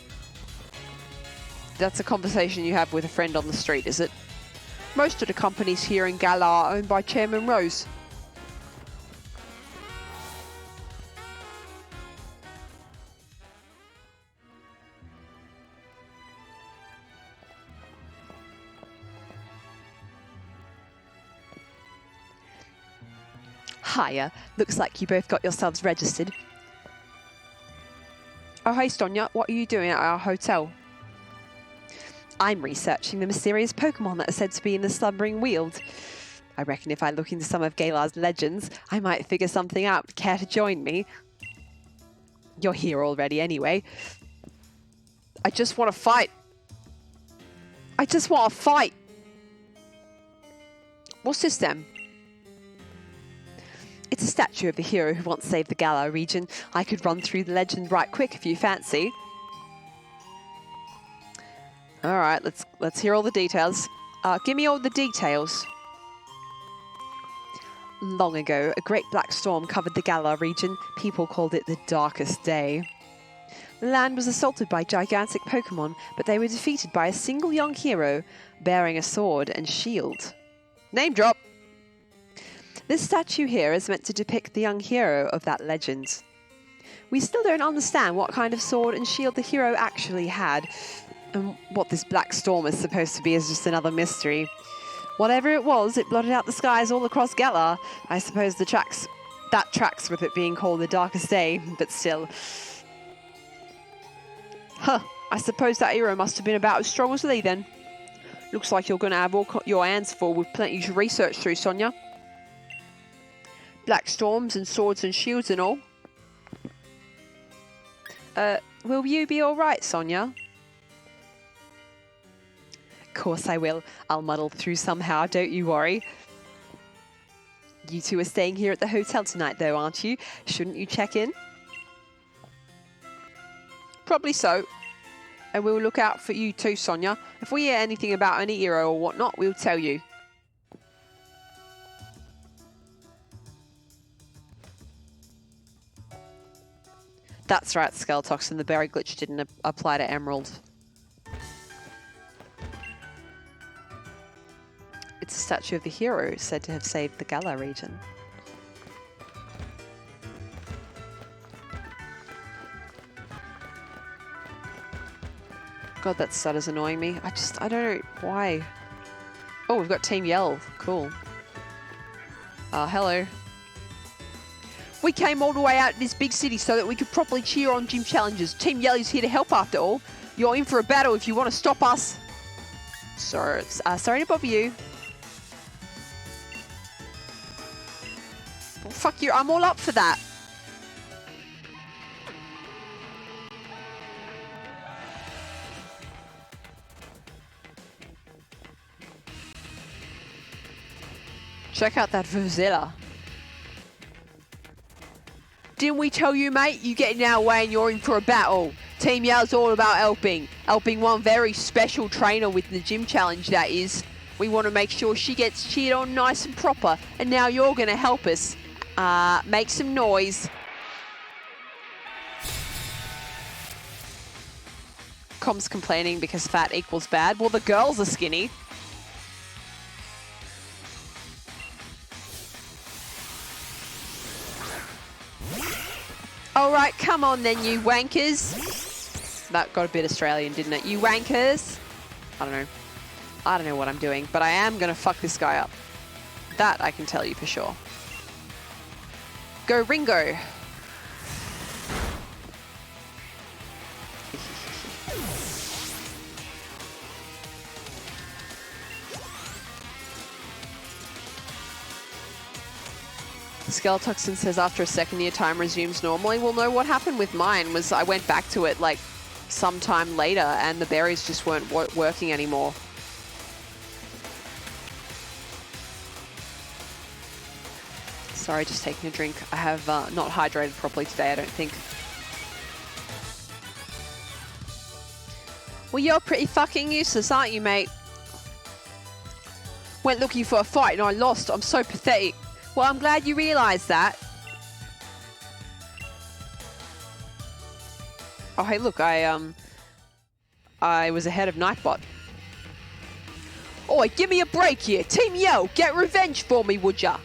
That's a conversation you have with a friend on the street, is it? Most of the companies here in Galar are owned by Chairman Rose. Hiya. Looks like you both got yourselves registered. Oh, hey, Sonia. What are you doing at our hotel? I'm researching the mysterious Pokemon that are said to be in the Slumbering Weald. I reckon if I look into some of Galar's legends, I might figure something out. Care to join me? You're here already anyway. I just want to fight. I just want to fight. What's this then? It's a statue of the hero who once saved the Galar region. I could run through the legend right quick if you fancy. All right, let's hear all the details. Give me all the details. Long ago, a great black storm covered the Galar region. People called it the Darkest Day. The land was assaulted by gigantic Pokemon, but they were defeated by a single young hero bearing a sword and shield. Name drop. This statue here is meant to depict the young hero of that legend. We still don't understand what kind of sword and shield the hero actually had, and what this black storm is supposed to be is just another mystery. Whatever it was, it blotted out the skies all across Galar. I suppose that tracks with it being called the Darkest Day, but still. Huh, I suppose that hero must have been about as strong as Lee then. Looks like you're going to have all your hands full with plenty to research through, Sonia. Black storms and swords and shields and all. Will you be all right, Sonia? Of course I will. I'll muddle through somehow, don't you worry. You two are staying here at the hotel tonight, though, aren't you? Shouldn't you check in? Probably so. And we'll look out for you too, Sonia. If we hear anything about any hero or whatnot, we'll tell you. That's right, Skeletoxin. The berry glitch didn't apply to Emerald. It's a statue of the hero said to have saved the Galar region. God, that stutter's annoying me. I don't know why. Oh, we've got Team Yell. Cool. Hello. We came all the way out to this big city so that we could properly cheer on gym challengers. Team Yell is here to help after all. You're in for a battle if you want to stop us. Sorry to bother you. Well, fuck you, I'm all up for that. Check out that Vuzela. Didn't we tell you, mate? You get in our way and you're in for a battle. Team Yell's all about helping. Helping one very special trainer with the gym challenge, that is. We want to make sure she gets cheered on nice and proper. And now you're going to help us. Make some noise. Com's complaining because fat equals bad. Well, the girls are skinny. All right, come on then, you wankers. That got a bit Australian, didn't it? You wankers. I don't know. I don't know what I'm doing, but I am going to fuck this guy up. That I can tell you for sure. Go Ringo. Skeletoxin says after a second your time resumes normally. We'll know what happened with mine was I went back to it like sometime later and the berries just weren't working anymore. Sorry, just taking a drink. I have not hydrated properly today, I don't think. Well, you're pretty fucking useless, aren't you, mate? Went looking for a fight and I lost. I'm so pathetic. Well, I'm glad you realised that. Oh, hey, look, I was ahead of Nightbot. Oi, give me a break here. Team Yell, get revenge for me, would ya?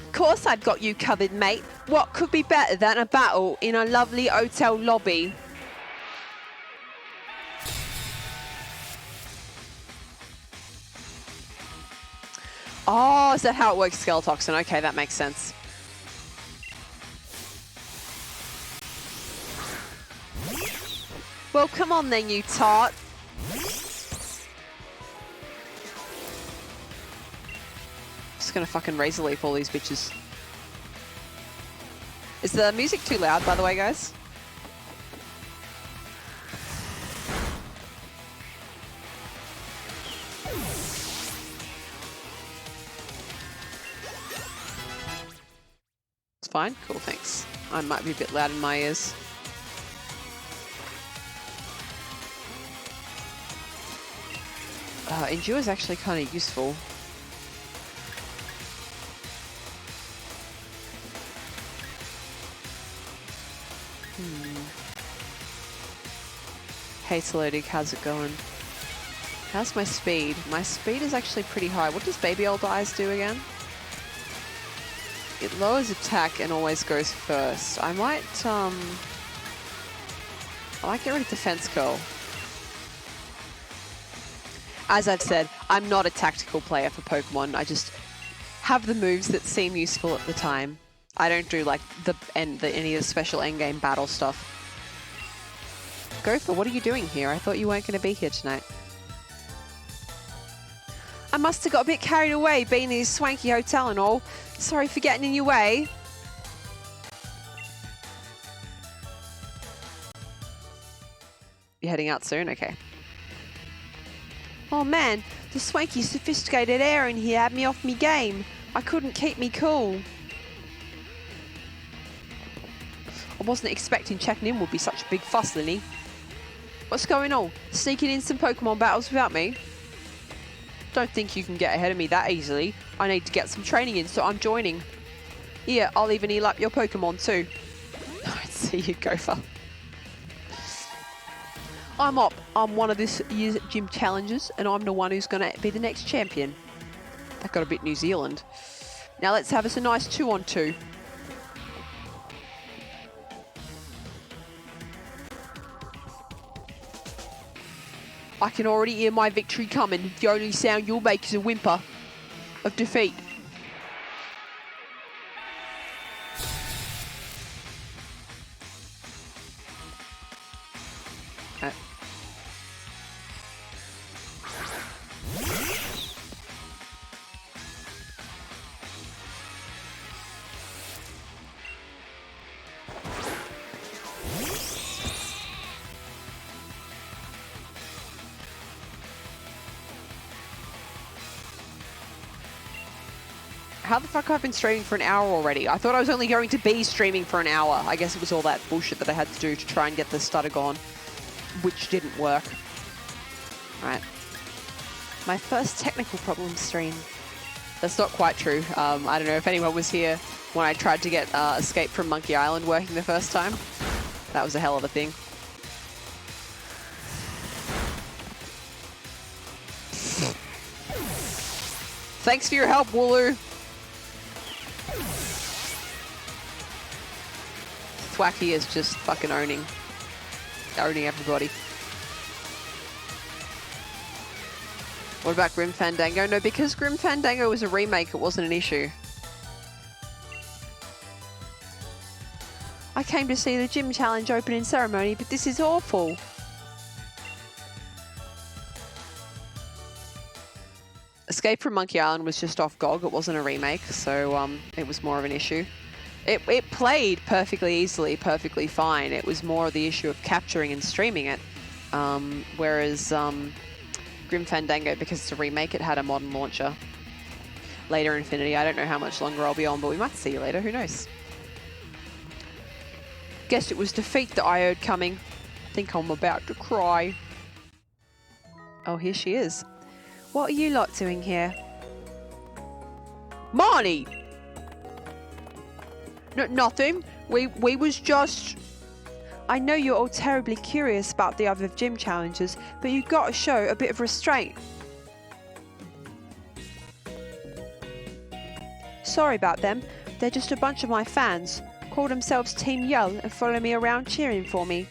Of course I've got you covered, mate. What could be better than a battle in a lovely hotel lobby? Oh, is that how it works, Skeletoxin? Okay, that makes sense. Well, come on then, you tart. Just gonna fucking razor leaf all these bitches. Is the music too loud, by the way, guys? It's fine? Cool, thanks. I might be a bit loud in my ears. Endure is actually kind of useful. Hey Celodic, how's it going? How's my speed? My speed is actually pretty high. What does Baby Old Eyes do again? It lowers attack and always goes first. I might get rid of Defense Curl. As I've said, I'm not a tactical player for Pokemon. I just have the moves that seem useful at the time. I don't do like any of the special endgame battle stuff. Gopher, what are you doing here? I thought you weren't going to be here tonight. I must have got a bit carried away being in this swanky hotel and all. Sorry for getting in your way. You're heading out soon? Okay. Oh man, the swanky sophisticated air in here had me off me game. I couldn't keep me cool. I wasn't expecting checking in would be such a big fuss, Linnie. What's going on? Sneaking in some Pokemon battles without me? Don't think you can get ahead of me that easily. I need to get some training in, so I'm joining. Yeah, I'll even heal up your Pokemon too. I see you, Gopher. I'm up. I'm one of this year's gym challengers, and I'm the one who's going to be the next champion. That got a bit New Zealand. Now let's have us a nice 2-on-2. I can already hear my victory coming. The only sound you'll make is a whimper of defeat. How the fuck have I been streaming for an hour already? I thought I was only going to be streaming for an hour. I guess it was all that bullshit that I had to do to try and get the stutter gone, which didn't work. Right. My first technical problem stream. That's not quite true. I don't know if anyone was here when I tried to get Escape from Monkey Island working the first time. That was a hell of a thing. Thanks for your help, Wooloo. Thwacky is just fucking owning everybody. What about Grim Fandango? No, because Grim Fandango was a remake, it wasn't an issue. I came to see the gym challenge opening ceremony, but this is awful. Escape from Monkey Island was just off GOG, it wasn't a remake, so it was more of an issue. It played perfectly easily, perfectly fine. It was more the issue of capturing and streaming it. Whereas Grim Fandango, because it's a remake, it had a modern launcher. Later Infinity, I don't know how much longer I'll be on, but we might see you later, who knows. Guess it was defeat that I heard coming. I think I'm about to cry. Oh, here she is. What are you lot doing here? Marnie! Nothing. We was just... I know you're all terribly curious about the other gym challenges, but you've got to show a bit of restraint. Sorry about them. They're just a bunch of my fans. Call themselves Team Yell and follow me around cheering for me.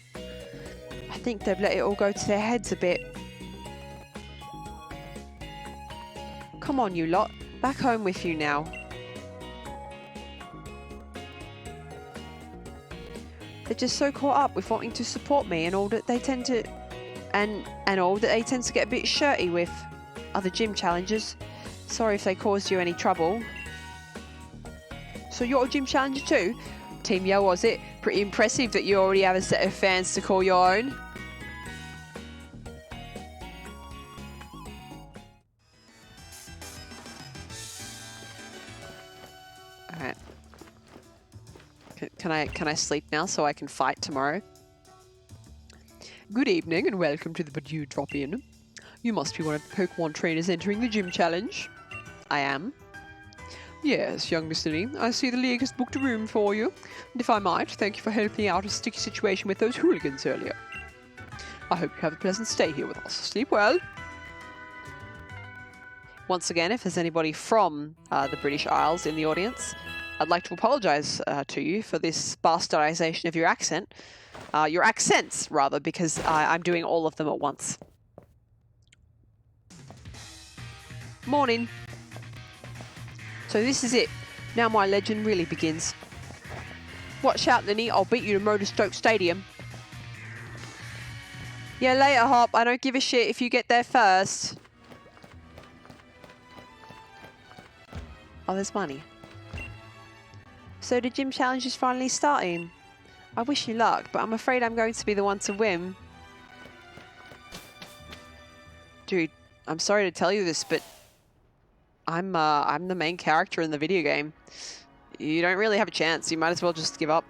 I think they've let it all go to their heads a bit. Come on, you lot. Back home with you now. They're just so caught up with wanting to support me and all that they tend to get a bit shirty with other gym challengers. Sorry if they caused you any trouble. So you're a gym challenger too? Team Yo, was it? Pretty impressive that you already have a set of fans to call your own. Alright. Can I sleep now so I can fight tomorrow? Good evening and welcome to the Badoo drop-in. You must be one of the Pokemon trainers entering the gym challenge. I am. Yes, young Miss Linnie, I see the League has booked a room for you. And if I might, thank you for helping out a sticky situation with those hooligans earlier. I hope you have a pleasant stay here with us. Sleep well. Once again, if there's anybody from the British Isles in the audience, I'd like to apologise to you for this bastardisation of your accent. Your accents, rather, because I'm doing all of them at once. Morning. So this is it. Now my legend really begins. Watch out, Linnie. I'll beat you to Motorstoke Stadium. Yeah, later, Hop. I don't give a shit if you get there first. Oh, there's money. So the gym challenge is finally starting. I wish you luck, but I'm afraid I'm going to be the one to win. Dude, I'm sorry to tell you this, but I'm the main character in the video game. You don't really have a chance. You might as well just give up.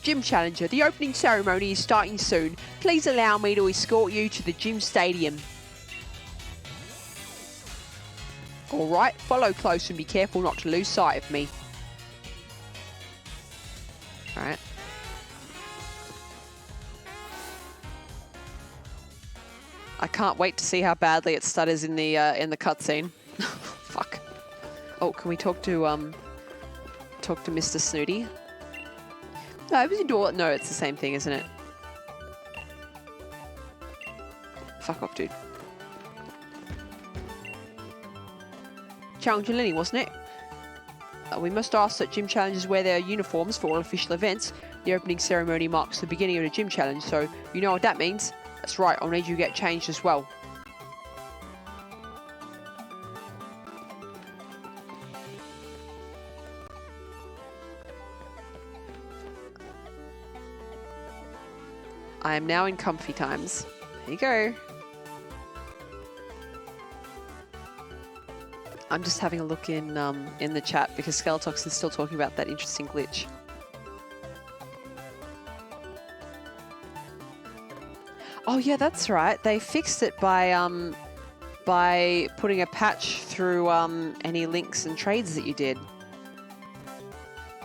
Gym Challenger, the opening ceremony is starting soon. Please allow me to escort you to the gym stadium. Alright, follow close and be careful not to lose sight of me. Alright. I can't wait to see how badly it stutters in the cutscene. Fuck. Oh, can we talk to Mr. Snooty? No, it was indoor. No, it's the same thing, isn't it? Fuck off, dude. Challenger Linnie, wasn't it? We must ask that gym challengers wear their uniforms for all official events. The opening ceremony marks the beginning of the gym challenge, so you know what that means. That's right, I'll need you to get changed as well. I am now in comfy times. There you go. I'm just having a look in the chat because Skeletox is still talking about that interesting glitch. Oh yeah, that's right. They fixed it by putting a patch through any links and trades that you did.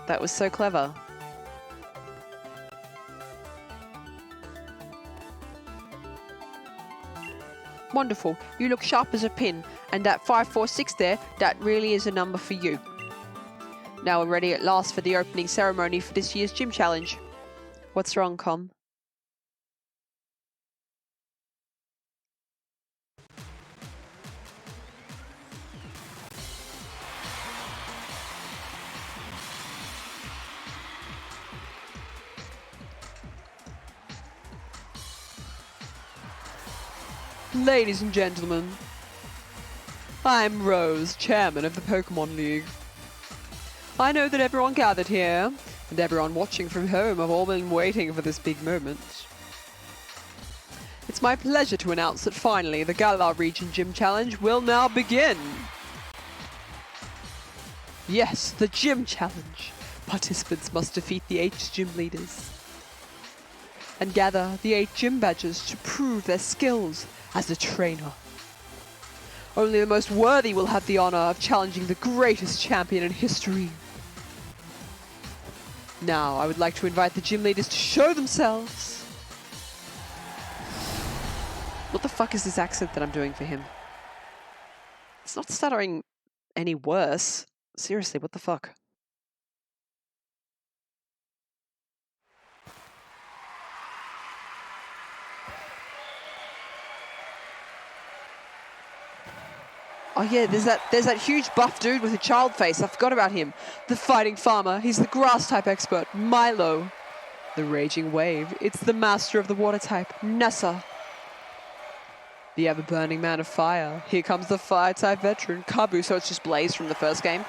That was so clever. Wonderful. You look sharp as a pin. And that 546 there, that really is a number for you. Now we're ready at last for the opening ceremony for this year's gym challenge. What's wrong, Com? Ladies and gentlemen, I'm Rose, chairman of the Pokemon League. I know that everyone gathered here, and everyone watching from home have all been waiting for this big moment. It's my pleasure to announce that finally the Galar Region Gym Challenge will now begin. Yes, the Gym Challenge. Participants must defeat the 8 gym leaders and gather the 8 gym badges to prove their skills as a trainer. Only the most worthy will have the honor of challenging the greatest champion in history. Now, I would like to invite the gym leaders to show themselves. What the fuck is this accent that I'm doing for him? It's not stuttering any worse. Seriously, what the fuck? Oh yeah, there's that huge buff dude with a child face. I forgot about him. The fighting farmer. He's the grass type expert, Milo. The raging wave. It's the master of the water type, Nessa. The ever-burning man of fire. Here comes the fire type veteran, Kabu. So it's just Blaze from the first game.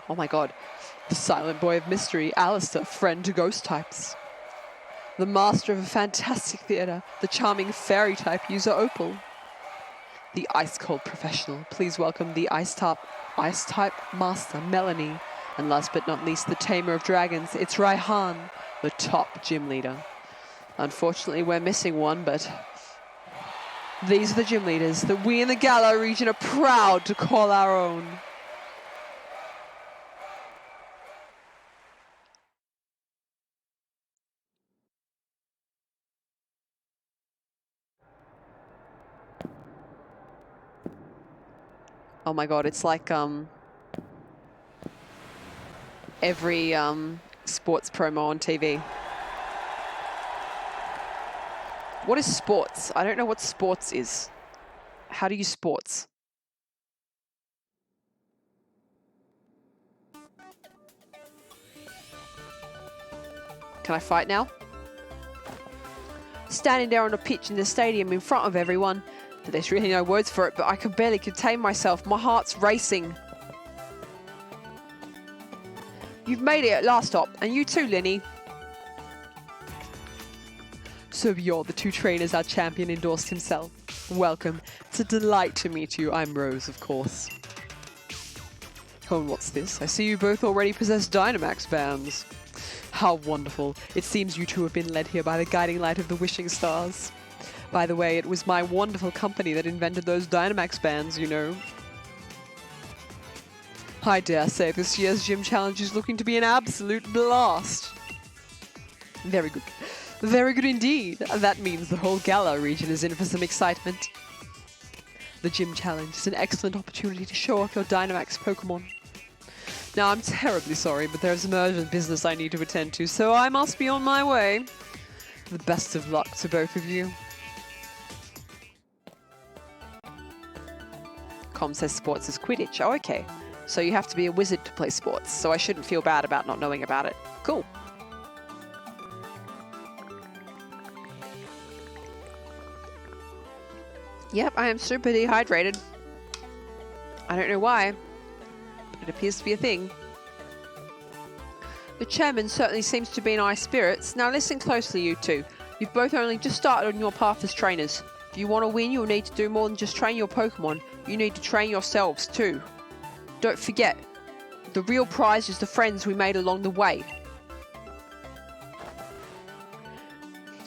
Oh my god. The silent boy of mystery, Alistair, friend to ghost types. The master of a fantastic theatre, the charming fairy type user Opal. The ice-cold professional. Please welcome the ice-type master, Melanie. And last but not least, the tamer of dragons, it's Raihan, the top gym leader. Unfortunately, we're missing one, but these are the gym leaders that we in the Galar region are proud to call our own. Oh my god, it's like every sports promo on TV. What is sports? I don't know what sports is. How do you sports? Can I fight now? Standing there on a pitch in the stadium in front of everyone. There's really no words for it, but I can barely contain myself. My heart's racing. You've made it at last stop, and you too, Linnie. So you're the two trainers our champion endorsed himself. Welcome. It's a delight to meet you. I'm Rose, of course. Oh, and what's this? I see you both already possess Dynamax bands. How wonderful. It seems you two have been led here by the guiding light of the wishing stars. By the way, it was my wonderful company that invented those Dynamax bands, you know. I dare say this year's gym challenge is looking to be an absolute blast. Very good. Very good indeed. That means the whole Galar region is in for some excitement. The gym challenge is an excellent opportunity to show off your Dynamax Pokemon. Now, I'm terribly sorry, but there's some urgent business I need to attend to, so I must be on my way. The best of luck to both of you. Com says sports is Quidditch. Oh, okay. So you have to be a wizard to play sports, so I shouldn't feel bad about not knowing about it. Cool. Yep, I am super dehydrated. I don't know why, but it appears to be a thing. The chairman certainly seems to be in high spirits. Now listen closely, you two. You've both only just started on your path as trainers. If you want to win, you'll need to do more than just train your Pokemon. You need to train yourselves too. Don't forget, the real prize is the friends we made along the way.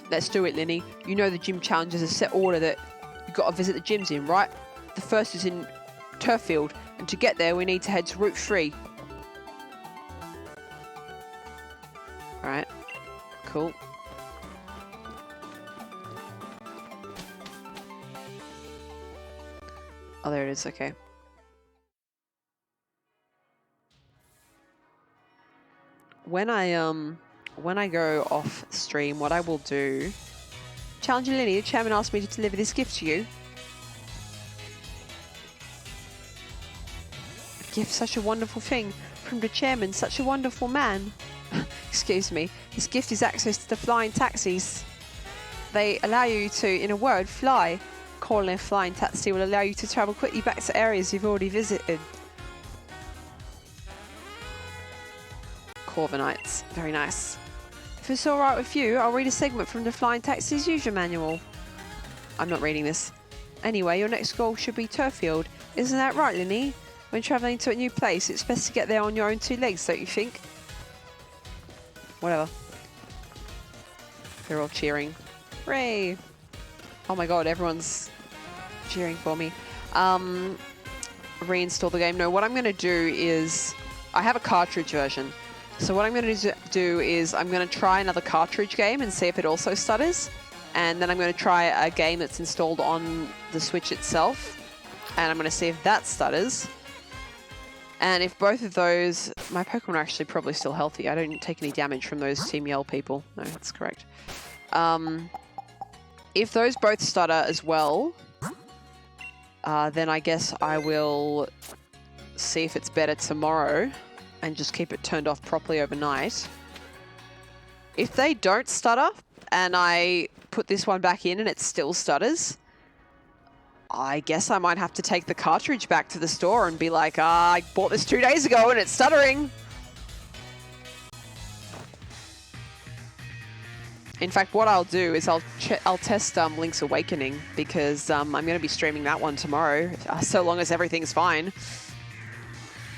Let's do it, Linnie. You know the gym challenge is a set order that you've got to visit the gyms in, right? The first is in Turffield, and to get there we need to head to Route 3. Alright, cool. Oh, there it is, okay. When I go off stream, what I will do... Challenger Linnie, the chairman asked me to deliver this gift to you. A gift, such a wonderful thing. From the chairman, such a wonderful man. Excuse me. His gift is access to the flying taxis. They allow you to, in a word, fly. Calling a flying taxi will allow you to travel quickly back to areas you've already visited. Corviknights. Very nice. If it's alright with you, I'll read a segment from the Flying Taxi's user manual. I'm not reading this. Anyway, your next goal should be Turffield. Isn't that right, Linnie? When travelling to a new place, it's best to get there on your own two legs, don't you think? Whatever. They're all cheering. Hooray! Oh my god, everyone's cheering for me. Reinstall the game. No, what I'm going to do is... I have a cartridge version. So what I'm going to do is I'm going to try another cartridge game and see if it also stutters. And then I'm going to try a game that's installed on the Switch itself. And I'm going to see if that stutters. And if both of those... My Pokemon are actually probably still healthy. I don't take any damage from those Team Yell people. No, that's correct. If those both stutter as well... then I guess I will see if it's better tomorrow and just keep it turned off properly overnight. If they don't stutter and I put this one back in and it still stutters, I guess I might have to take the cartridge back to the store and be like, I bought this 2 days ago and it's stuttering. In fact, what I'll do is I'll test Link's Awakening, because I'm going to be streaming that one tomorrow, so long as everything's fine.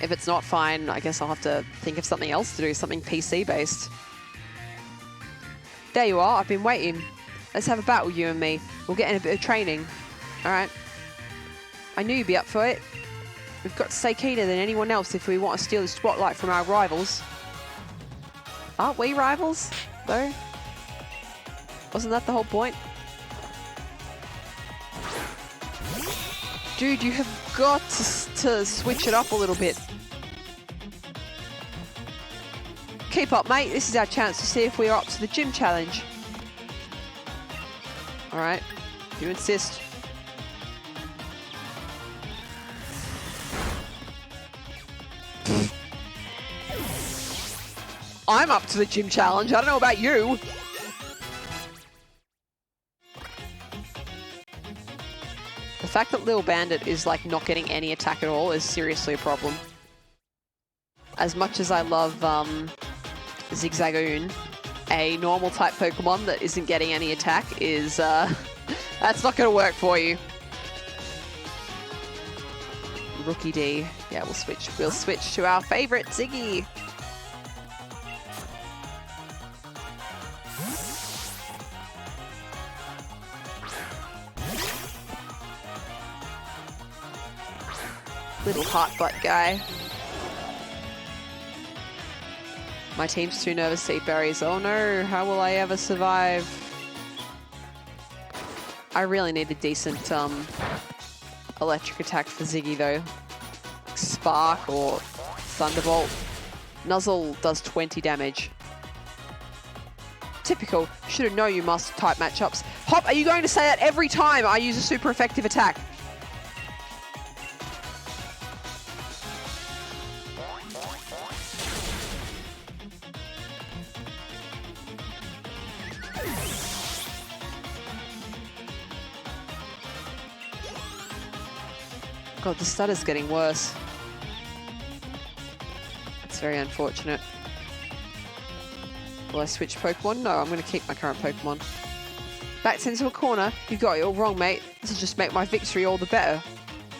If it's not fine, I guess I'll have to think of something else to do, something PC-based. There you are, I've been waiting. Let's have a battle, you and me. We'll get in a bit of training. All right. I knew you'd be up for it. We've got to stay keener than anyone else if we want to steal the spotlight from our rivals. Aren't we rivals, though? Wasn't that the whole point? Dude, you have got to switch it up a little bit. Keep up, mate. This is our chance to see if we are up to the gym challenge. All right, you insist. I'm up to the gym challenge. I don't know about you. The fact that Lil Bandit is like not getting any attack at all is seriously a problem. As much as I love Zigzagoon, a normal type Pokemon that isn't getting any attack is that's not going to work for you. Rookie D. Yeah, we'll switch. We'll switch to our favorite Ziggy. Little heart butt guy. My team's too nervous to eat berries. Oh no, how will I ever survive? I really need a decent electric attack for Ziggy though. Spark or Thunderbolt. Nuzzle does 20 damage. Typical. Should have known you master type matchups. Hop, are you going to say that every time I use a super effective attack? God, the stutter's getting worse. It's very unfortunate. Will I switch Pokemon? No, I'm going to keep my current Pokemon. Backed into a corner. You got it all wrong, mate. This will just make my victory all the better.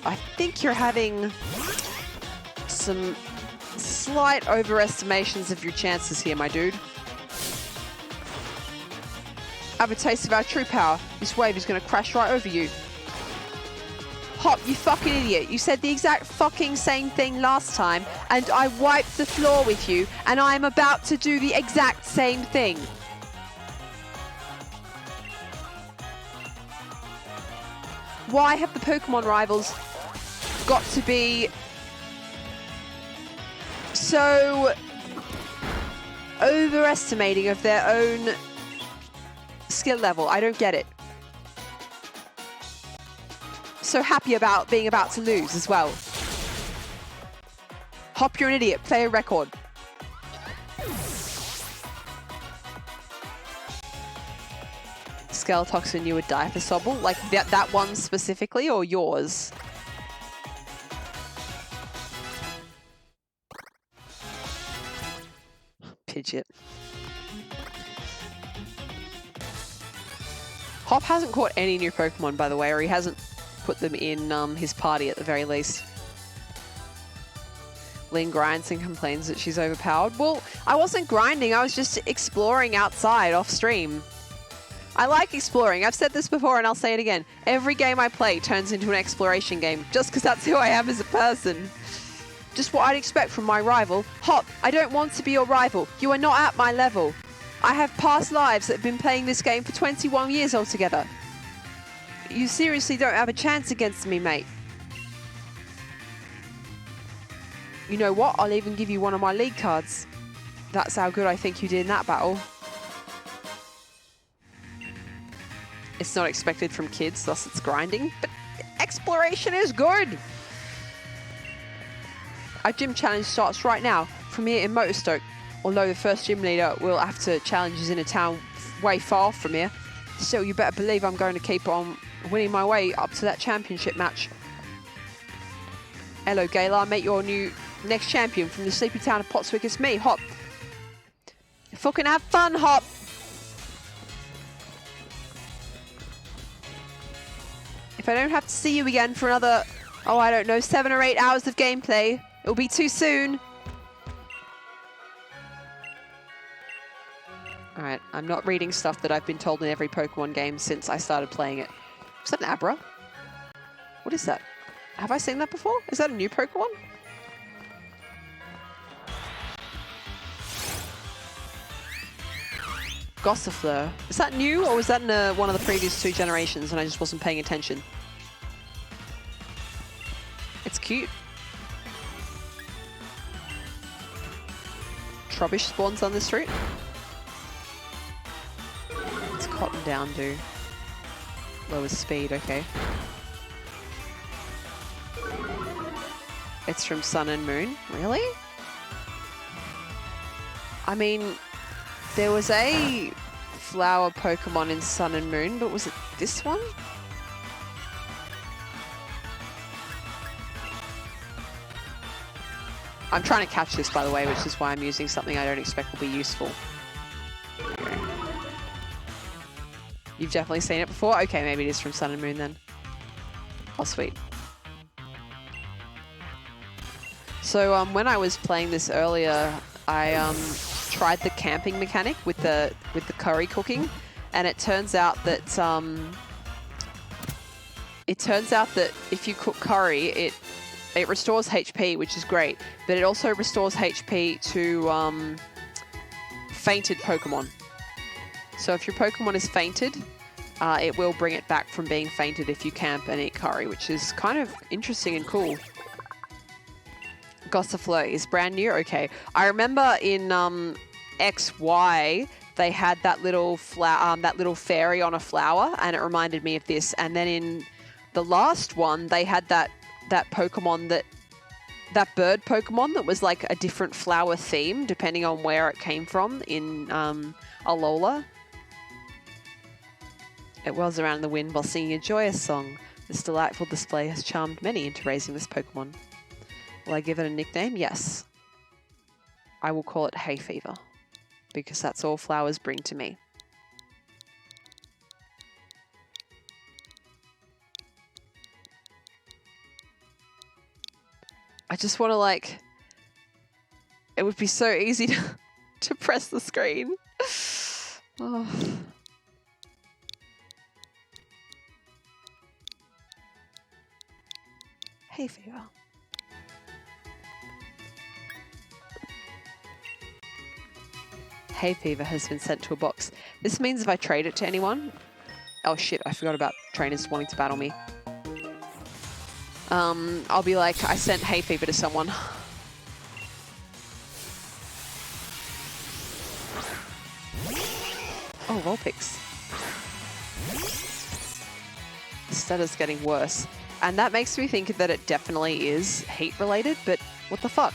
I think you're having some slight overestimations of your chances here, my dude. Have a taste of our true power. This wave is going to crash right over you. Hop, you fucking idiot. You said the exact fucking same thing last time, and I wiped the floor with you, and I am about to do the exact same thing. Why have the Pokemon rivals got to be so overestimating of their own skill level? I don't get it. So happy about being about to lose as well. Hop, you're an idiot. Play a record. Skeletoxin, you would die for Sobble? Like that one specifically, or yours? Pidgeot. Hop hasn't caught any new Pokemon, by the way, or he hasn't put them in his party at the very least. Lynn grinds and complains that she's overpowered. Well, I wasn't grinding. I was just exploring outside off stream. I like exploring. I've said this before and I'll say it again. Every game I play turns into an exploration game just because that's who I am as a person. Just what I'd expect from my rival. Hop, I don't want to be your rival. You are not at my level. I have past lives that have been playing this game for 21 years altogether. You seriously don't have a chance against me, mate. You know what? I'll even give you one of my league cards. That's how good I think you did in that battle. It's not expected from kids, thus it's grinding. But Exploration is good. Our gym challenge starts right now from here in Motorstoke. Although the first gym leader will have to challenge is in a town way far from here. Still, you better believe I'm going to keep on winning my way up to that championship match. Hello, Galar. Mate, your new next champion from the sleepy town of Potswick. It's me, Hop. Fucking have fun, Hop. If I don't have to see you again for another, oh, I don't know, 7 or 8 hours of gameplay, it'll be too soon. All right, I'm not reading stuff that I've been told in every Pokemon game since I started playing it. Is that an Abra? What is that? Have I seen that before? Is that a new Pokemon? Gossifleur. Is that new, or was that in one of the previous 2 generations and I just wasn't paying attention? It's cute. Trubbish spawns on this route. It's Cotton Down do. Lowest speed, okay. It's from Sun and Moon. Really? I mean, there was a flower Pokemon in Sun and Moon, but was it this one? I'm trying to catch this, by the way, which is why I'm using something I don't expect will be useful. Okay. You've definitely seen it before? Okay, maybe it is from Sun and Moon then. Oh, sweet. So when I was playing this earlier, I tried the camping mechanic with the curry cooking, and it turns out that if you cook curry, it restores HP, which is great, but it also restores HP to fainted Pokemon. So if your Pokemon is fainted, it will bring it back from being fainted if you camp and eat curry, which is kind of interesting and cool. Gossifleur is brand new. Okay, I remember in XY they had that little fairy on a flower, and it reminded me of this. And then in the last one, they had that Pokemon that bird Pokemon that was like a different flower theme depending on where it came from in Alola. It whirls around in the wind while singing a joyous song. This delightful display has charmed many into raising this Pokemon. Will I give it a nickname? Yes. I will call it Hay Fever, because that's all flowers bring to me. I just want to, like, it would be so easy to press the screen. Oh. Hay Fever. Hay Fever has been sent to a box. This means if I trade it to anyone... Oh shit, I forgot about trainers wanting to battle me. I'll be like, I sent Hay Fever to someone. Oh, Vulpix. The stutter's getting worse. And that makes me think that it definitely is heat related, but what the fuck?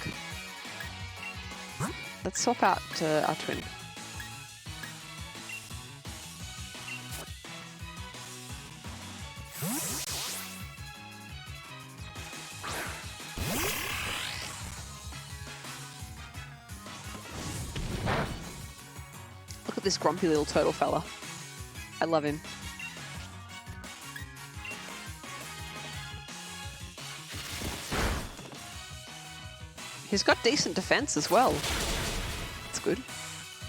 Let's swap out to our twin. Look at this grumpy little turtle fella. I love him. He's got decent defense as well. That's good.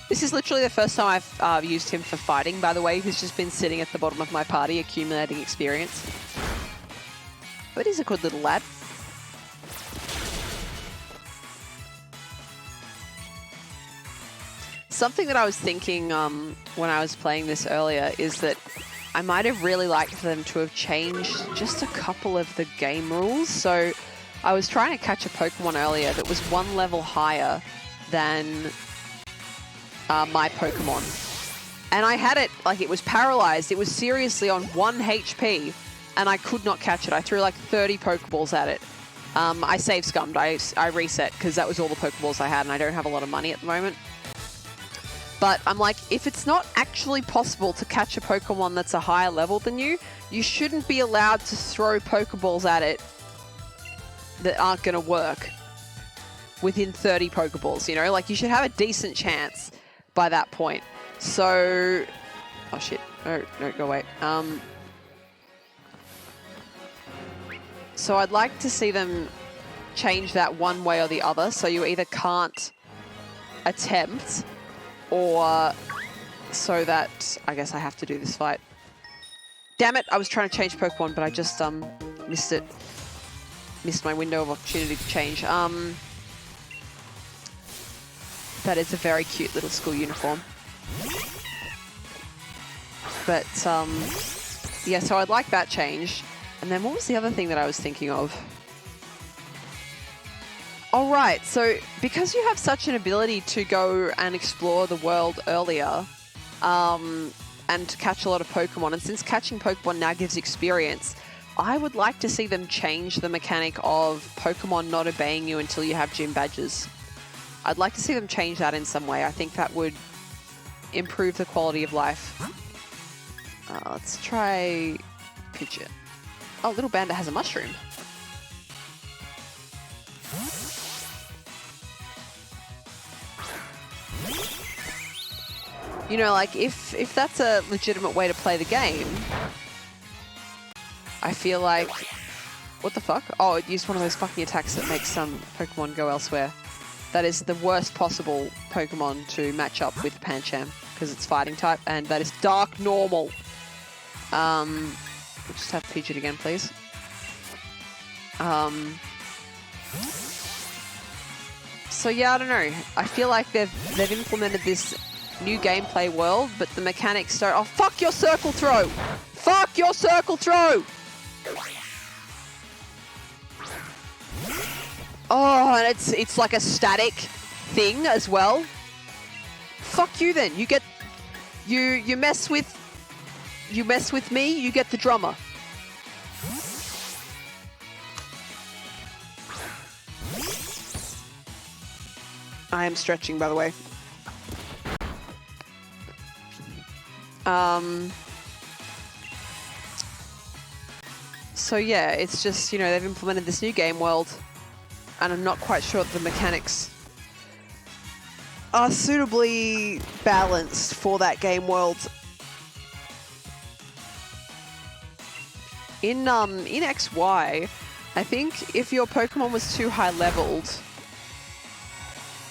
This is literally the first time I've used him for fighting, by the way. He's just been sitting at the bottom of my party, accumulating experience. But he's a good little lad. Something that I was thinking when I was playing this earlier is that I might have really liked for them to have changed just a couple of the game rules. So I was trying to catch a Pokemon earlier that was 1 level higher than my Pokemon. And I had it, like, it was paralyzed. It was seriously on 1 HP. and I could not catch it. I threw like 30 Pokeballs at it. I save scummed. I reset because that was all the Pokeballs I had, and I don't have a lot of money at the moment. But I'm like, if it's not actually possible to catch a Pokemon that's a higher level than you, you shouldn't be allowed to throw Pokeballs at it that aren't going to work within 30 Pokeballs, you know? Like, you should have a decent chance by that point. So... Oh, shit. No, go away. So I'd like to see them change that one way or the other. So you either can't attempt, or so that... I guess I have to do this fight. Damn it! I was trying to change Pokemon, but I just missed it. Missed my window of opportunity to change. That is a very cute little school uniform. But, yeah, so I'd like that change. And then what was the other thing that I was thinking of? All right, so because you have such an ability to go and explore the world earlier, and to catch a lot of Pokemon, and since catching Pokemon now gives experience, I would like to see them change the mechanic of Pokemon not obeying you until you have gym badges. I'd like to see them change that in some way. I think that would improve the quality of life. Let's try Pidgeot. Oh, Little Bandit has a mushroom. You know, like, if that's a legitimate way to play the game, I feel like... What the fuck? Oh, it used one of those fucking attacks that makes some Pokemon go elsewhere. That is the worst possible Pokemon to match up with Pancham, because it's fighting type, and that is Dark Normal. We'll just have Pidgeot again, please. So yeah, I don't know. I feel like they've implemented this new gameplay world, but the mechanics don't... Oh, fuck your circle throw! Fuck your circle throw! Oh, and it's like a static thing as well. Fuck you then. You get... You mess with... You mess with me, you get the drummer. I am stretching, by the way. So yeah, it's just, you know, they've implemented this new game world, and I'm not quite sure that the mechanics are suitably balanced for that game world. In XY, I think if your Pokemon was too high leveled,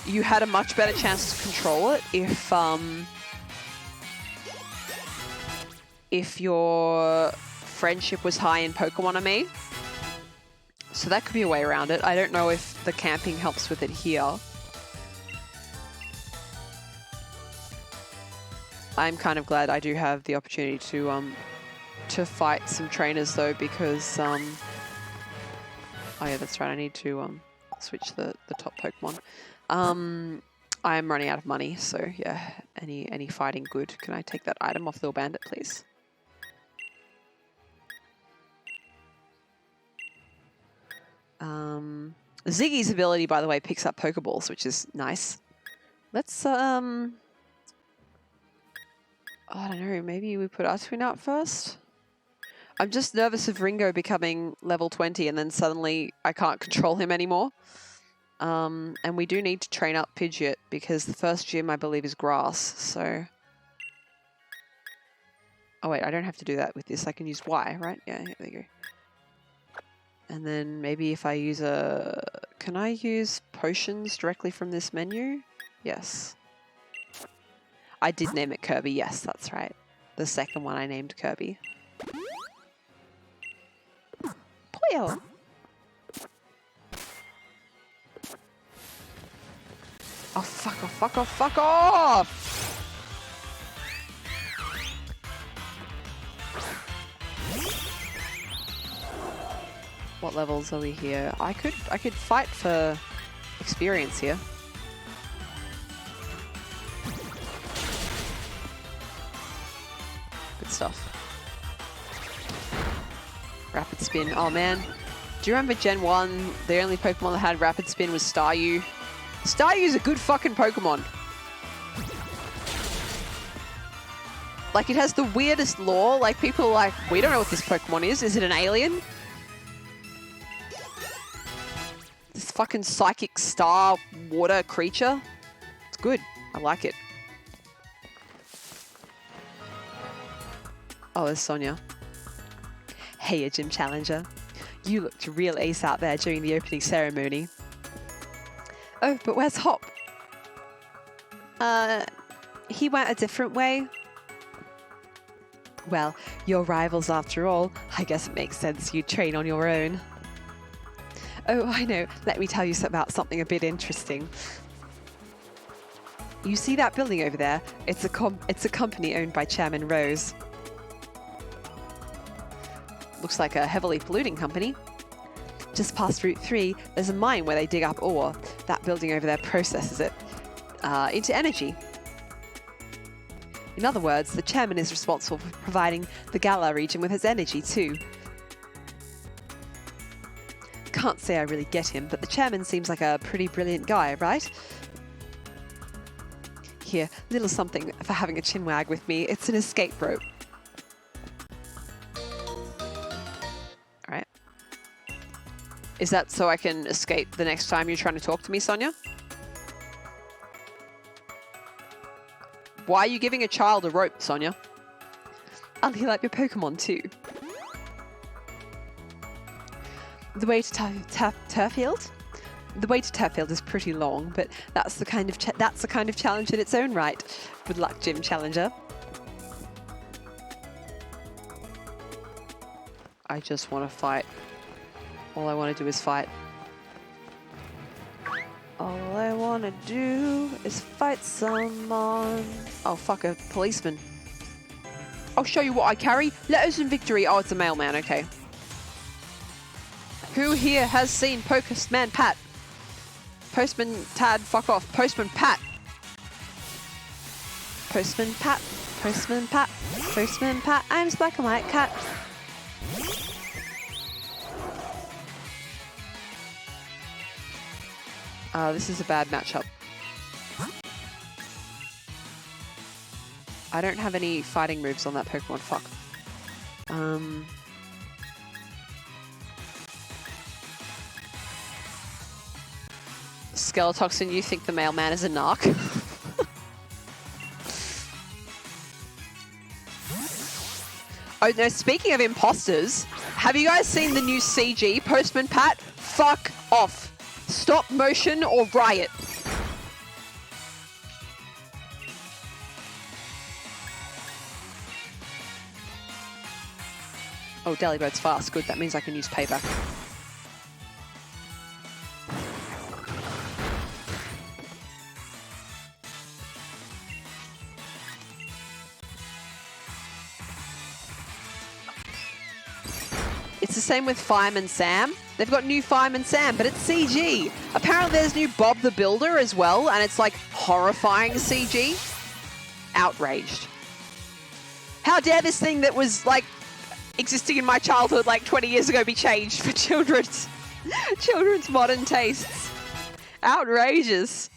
you had a much better chance to control it if your friendship was high in Pokemon, I mean. So that could be a way around it. I don't know if the camping helps with it here. I'm kind of glad I do have the opportunity to fight some trainers though, because oh yeah, that's right, I need to switch the top Pokemon. I'm running out of money, so yeah, any fighting good. Can I take that item off Little Bandit, please? Ziggy's ability, by the way, picks up Pokeballs, which is nice. Let's I don't know, maybe we put Artuin out first? I'm just nervous of Ringo becoming level 20 and then suddenly I can't control him anymore. And we do need to train up Pidgeot because the first gym, I believe, is grass, so... Oh wait, I don't have to do that with this. I can use Y, right? Yeah, there you go. And then maybe if I use a... Can I use potions directly from this menu? Yes. I did name it Kirby, yes, that's right. The second one I named Kirby. Poyo! Oh, fuck off, fuck off, fuck off! What levels are we here? I could fight for experience here. Good stuff. Rapid Spin. Oh, man. Do you remember Gen 1? The only Pokemon that had Rapid Spin was Staryu. Staryu's a good fucking Pokemon. Like, it has the weirdest lore. Like, people are like, we don't know what this Pokemon is. Is it an alien? This fucking psychic star water creature. It's good. I like it. Oh, there's Sonia. Hey, Gym Challenger. You looked real ace out there during the opening ceremony. Oh, but where's Hop? He went a different way. Well, you're rivals after all. I guess it makes sense you'd train on your own. Oh, I know. Let me tell you about something a bit interesting. You see that building over there? It's a company owned by Chairman Rose. Looks like a heavily polluting company. Just past Route 3, there's a mine where they dig up ore. That building over there processes it into energy. In other words, the chairman is responsible for providing the Galar region with his energy too. Can't say I really get him, but the chairman seems like a pretty brilliant guy, right? Here, little something for having a chinwag with me. It's an escape rope. Alright. Is that so I can escape the next time you're trying to talk to me, Sonia? Why are you giving a child a rope, Sonia? I'll heal up your Pokemon too. The way to Turffield? The way to Turffield is pretty long, but that's the kind of challenge in its own right. Good luck, Gym Challenger. I just want to fight. All I want to do is fight. All I want to do is fight someone. Oh, fuck, a policeman. I'll show you what I carry. Letters and victory. Oh, it's a mailman. Okay. Who here has seen Postman Pat? Postman Tad, fuck off. Postman Pat. Postman Pat. Postman Pat. Postman Pat. I'm his black and white cat. This is a bad matchup. I don't have any fighting moves on that Pokemon. Fuck. Skeletoxin, you think the mailman is a narc? Oh no, speaking of imposters, have you guys seen the new CG, Postman Pat? Fuck off. Stop motion or riot. Oh, Delibird's fast. Good, that means I can use payback. It's the same with Fireman Sam. They've got new Fireman Sam, but it's CG. Apparently there's new Bob the Builder as well, and it's like horrifying CG. Outraged. How dare this thing that was like existing in my childhood like 20 years ago be changed for children's modern tastes. Outrageous.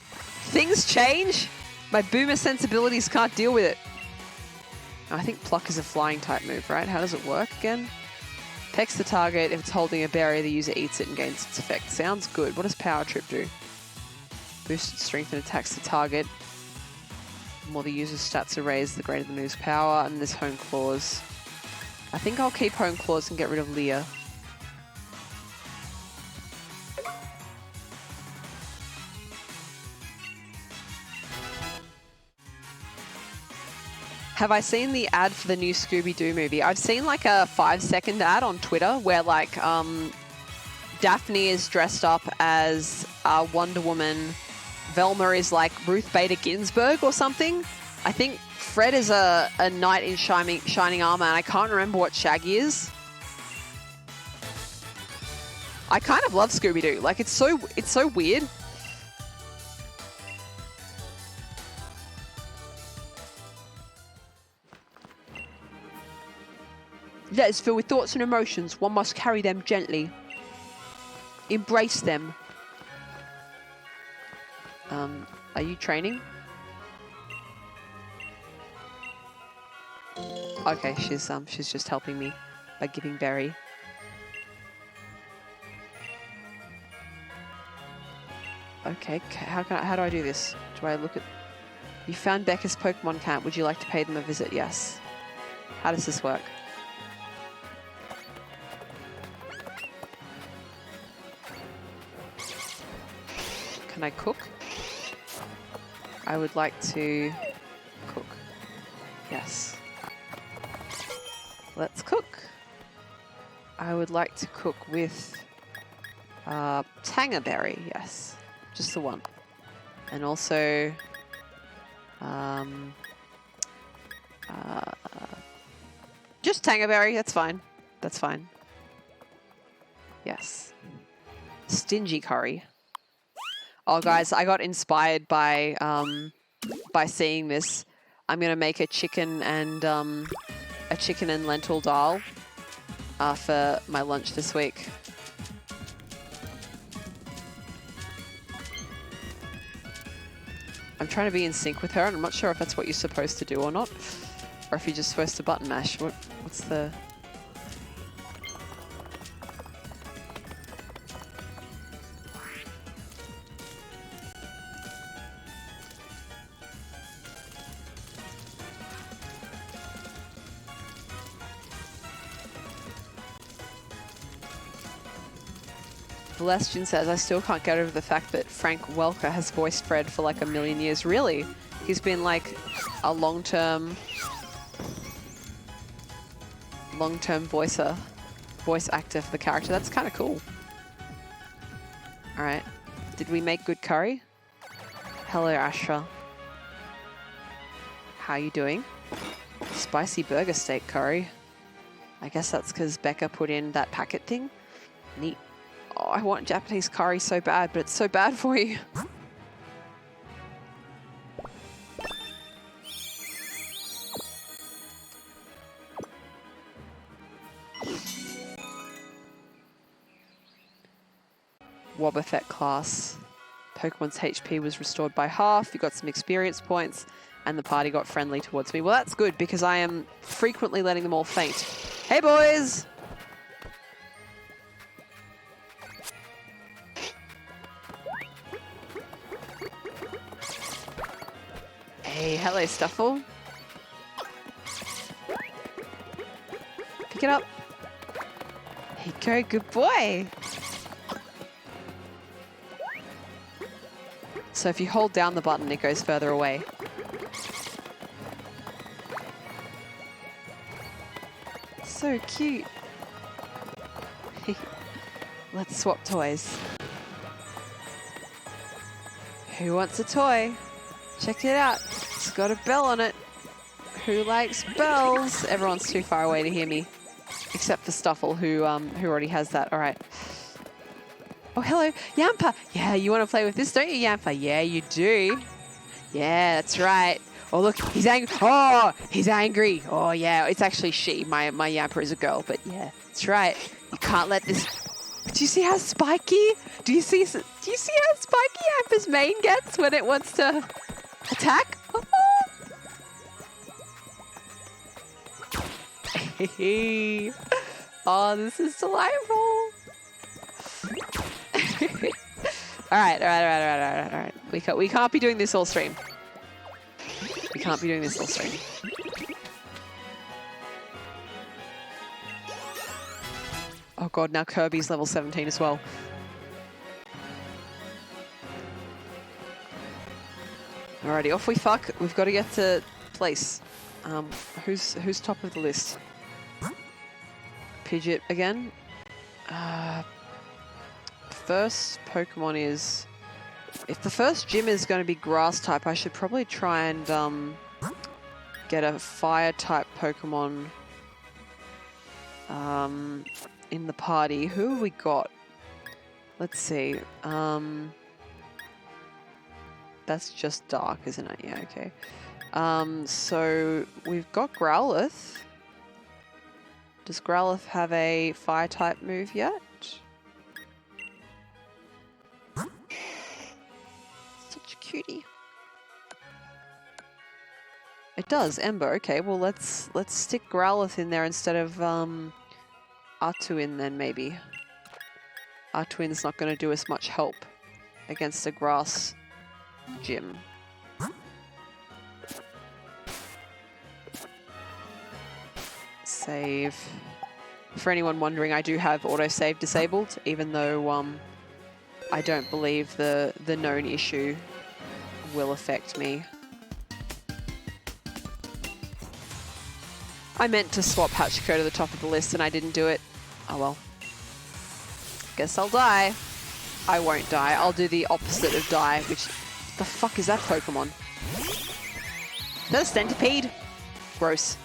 Things change. My boomer sensibilities can't deal with it. I think Pluck is a flying type move, right? How does it work again? Pecks the target. If it's holding a berry, the user eats it and gains its effect. Sounds good. What does Power Trip do? Boosted strength and attacks the target. The more the user's stats are raised, the greater the move's power. And this Hone Claws. I think I'll keep Hone Claws and get rid of Leah. Have I seen the ad for the new Scooby-Doo movie? I've seen like a 5-second ad on Twitter where like Daphne is dressed up as Wonder Woman. Velma is like Ruth Bader Ginsburg or something. I think Fred is a knight in shining armor, and I can't remember what Shaggy is. I kind of love Scooby-Doo. Like it's so weird. Letters filled with thoughts and emotions. One must carry them gently. Embrace them. Are you training? Okay, she's just helping me by giving berry. Okay, how do I do this? Do I look at... You found Becca's Pokemon camp. Would you like to pay them a visit? Yes. How does this work? Can I cook? I would like to cook. Yes. Let's cook. I would like to cook with Tangerberry. Yes. Just the one. And also just Tangerberry. That's fine. That's fine. Yes. Stingy curry. Oh, guys, I got inspired by seeing this. I'm gonna make a chicken and lentil dal for my lunch this week. I'm trying to be in sync with her, and I'm not sure if that's what you're supposed to do or not, or if you're just supposed to button mash. What's the... Celestian says, I still can't get over the fact that Frank Welker has voiced Fred for like 1,000,000 years. Really? He's been like a long-term voice actor for the character. That's kind of cool. All right. Did we make good curry? Hello, Ashra. How you doing? Spicy burger steak curry. I guess that's because Becca put in that packet thing. Neat. Oh, I want Japanese curry so bad, but it's so bad for you. Wobbuffet class. Pokemon's HP was restored by half. You got some experience points, and the party got friendly towards me. Well, that's good because I am frequently letting them all faint. Hey, boys! Hey, hello, Stuffle. Pick it up. There you go, good boy. So if you hold down the button, it goes further away. So cute. Let's swap toys. Who wants a toy? Check it out. It's got a bell on it. Who likes bells? Everyone's too far away to hear me. Except for Stuffle, who already has that. All right. Oh, hello, Yampa. Yeah, you want to play with this, don't you, Yampa? Yeah, you do. Yeah, that's right. Oh, look, he's angry. Oh, he's angry. Oh, yeah, it's actually she. My Yampa is a girl, but yeah, that's right. You can't let this... Do you see how spiky? Do you see how spiky Yampa's mane gets when it wants to attack? Oh, this is delightful. All right. We can't be doing this all stream. We can't be doing this all stream. Oh god, now Kirby's level 17 as well. Alrighty, off we fuck. We've got to get to place. Who's top of the list? Pidgeot again. First Pokemon is... If the first gym is going to be grass type, I should probably try and get a fire type Pokemon in the party. Who have we got? Let's see. That's just dark, isn't it? Yeah, okay. So we've got Growlithe. Does Growlithe have a fire type move yet? Such a cutie. It does, Ember. Okay, well let's stick Growlithe in there instead of Artuin then maybe. Artuin's not going to do us much help against a grass gym. Save. For anyone wondering, I do have autosave disabled, even though I don't believe the known issue will affect me. I meant to swap Hachiko to the top of the list and I didn't do it. Oh well. Guess I'll die. I won't die. I'll do the opposite of die, which... The fuck is that Pokemon? Is that a centipede? Gross.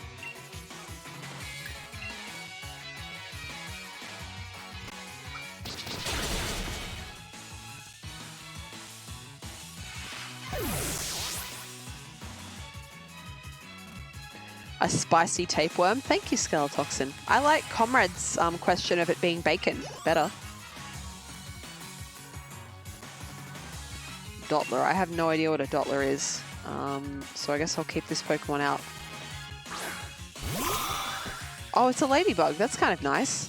A spicy tapeworm. Thank you, Skeletoxin. I like Comrade's question of it being bacon better. Dottler. I have no idea what a Dottler is. So I guess I'll keep this Pokemon out. Oh, it's a ladybug. That's kind of nice.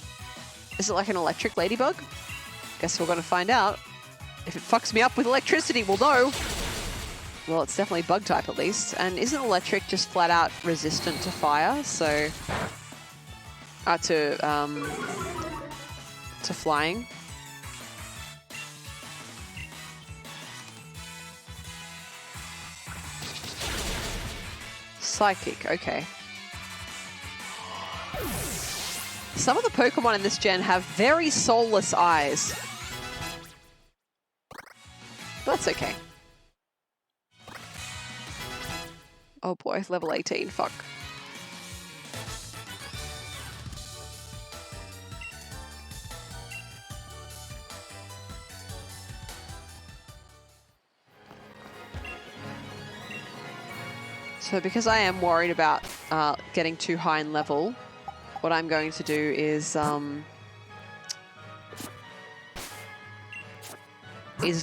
Is it like an electric ladybug? Guess we're going to find out. If it fucks me up with electricity, we'll know. Well, it's definitely bug type at least. And isn't electric just flat out resistant to fire? So, to flying. Psychic, okay. Some of the Pokemon in this gen have very soulless eyes. But that's okay. Oh boy, level 18, fuck. So because I am worried about getting too high in level, what I'm going to do is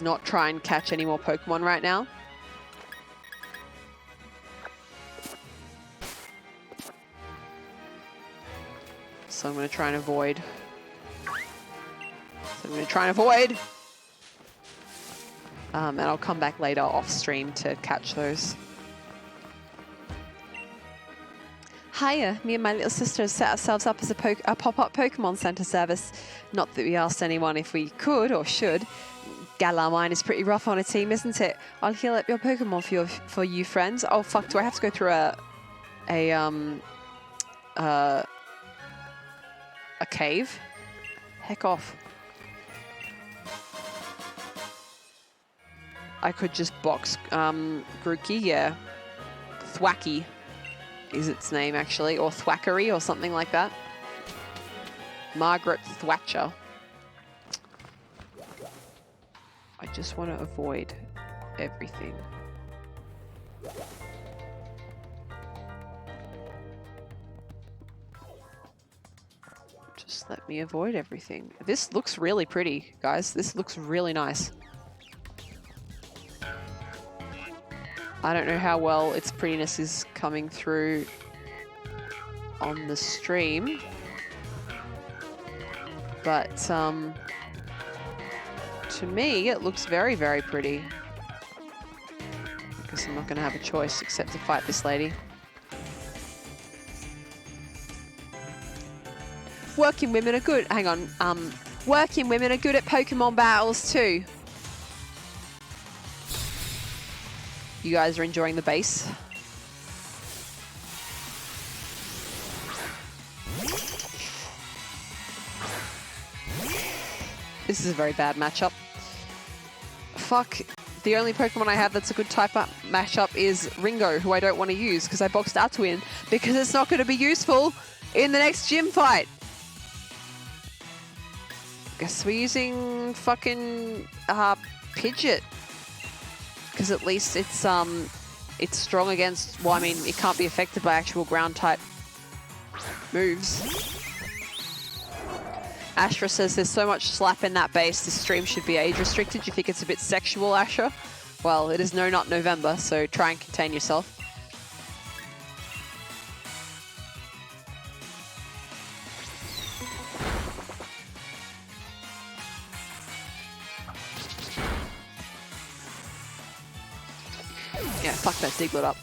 not try and catch any more Pokemon right now. So I'm going to try and avoid. And I'll come back later off stream to catch those. Hiya, me and my little sister set ourselves up as a pop-up Pokemon Center service. Not that we asked anyone if we could or should. Galar mine is pretty rough on a team, isn't it? I'll heal up your Pokemon for you friends. Oh fuck, do I have to go through a cave? Heck off. I could just box Grookey, yeah. Thwacky is its name actually, or Thwackery or something like that. Margaret Thwatcher. I just want to avoid everything. Just let me avoid everything. This looks really pretty, guys. This looks really nice. I don't know how well its prettiness is coming through on the stream, but to me it looks very, very pretty. I guess I'm not going to have a choice except to fight this lady. Working women are good. Hang on. Working women are good at Pokemon battles too. You guys are enjoying the base. This is a very bad matchup. Fuck. The only Pokemon I have that's a good type up matchup is Ringo, who I don't want to use because I boxed Artuin because it's not going to be useful in the next gym fight. Guess we're using fucking Pidgeot. Because at least it's strong against, well, I mean, it can't be affected by actual ground type moves. Ashra says there's so much slap in that bass, this stream should be age restricted. Do you think it's a bit sexual, Ashra? Well, it is not November, so try and contain yourself. Yeah, fuck that Diglett up.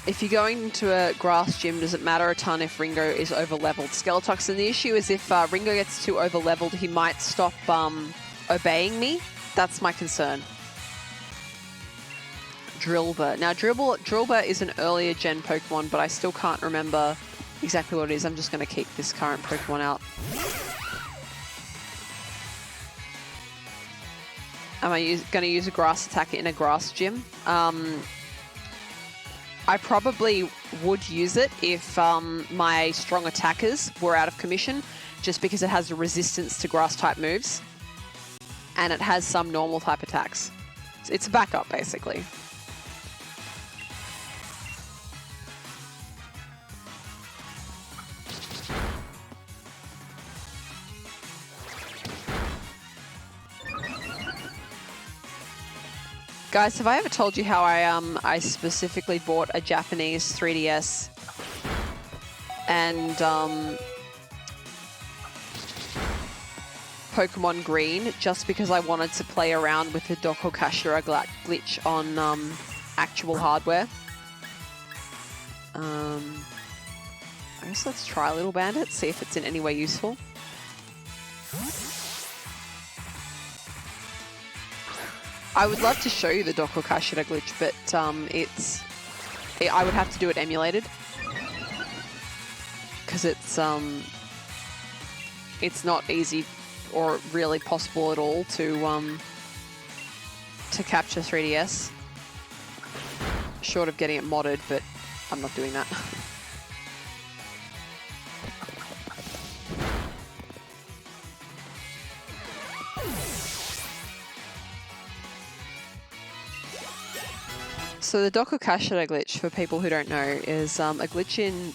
If you're going into a grass gym, does it matter a ton if Ringo is over-leveled? Skeletoxin, the issue is if Ringo gets too over-leveled, he might stop obeying me. That's my concern. Drillbur. Now, Drillbur is an earlier gen Pokemon, but I still can't remember exactly what it is. I'm just going to keep this current Pokemon out. Am I going to use a grass attack in a grass gym? I probably would use it if my strong attackers were out of commission, just because it has a resistance to grass type moves and it has some normal type attacks. It's a backup basically. Guys, have I ever told you how I specifically bought a Japanese 3DS and Pokemon Green just because I wanted to play around with the Dokokashira glitch on actual hardware? I guess let's try Little Bandit, see if it's in any way useful. I would love to show you the Dokokashira glitch, but I would have to do it emulated because it's not easy or really possible at all to capture 3DS. Short of getting it modded, but I'm not doing that. So the Dokokashira glitch, for people who don't know, is a glitch in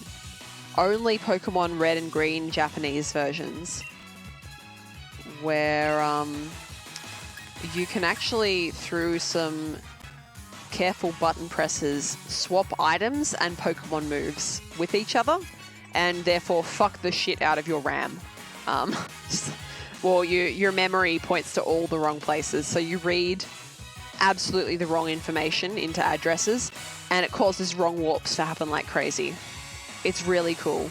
only Pokemon Red and Green Japanese versions, where you can actually, through some careful button presses, swap items and Pokemon moves with each other, and therefore fuck the shit out of your RAM. Well, your memory points to all the wrong places, so you read absolutely the wrong information into addresses, and it causes wrong warps to happen like crazy. It's really cool.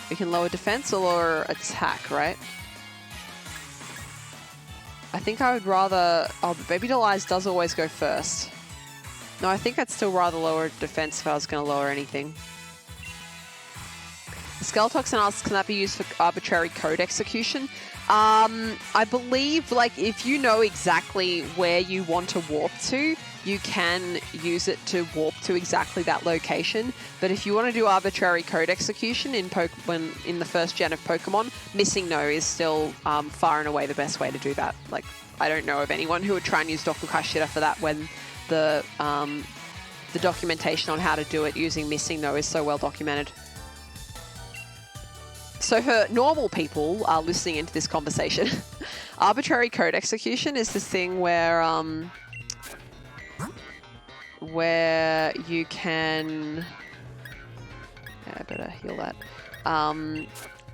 We can lower defense or lower attack, right? I think I would rather... Oh, but Baby Doll Eyes does always go first. No, I think I'd still rather lower defense if I was going to lower anything. Skeletoxin asks, can that be used for arbitrary code execution? I believe, like, if you know exactly where you want to warp to, you can use it to warp to exactly that location. But if you want to do arbitrary code execution in the first gen of Pokemon, Missing No is still far and away the best way to do that. Like, I don't know of anyone who would try and use Dokokashira for that when the documentation on how to do it using Missing No is so well documented. So for normal people listening into this conversation, arbitrary code execution is this thing where you can... Yeah, I better heal that.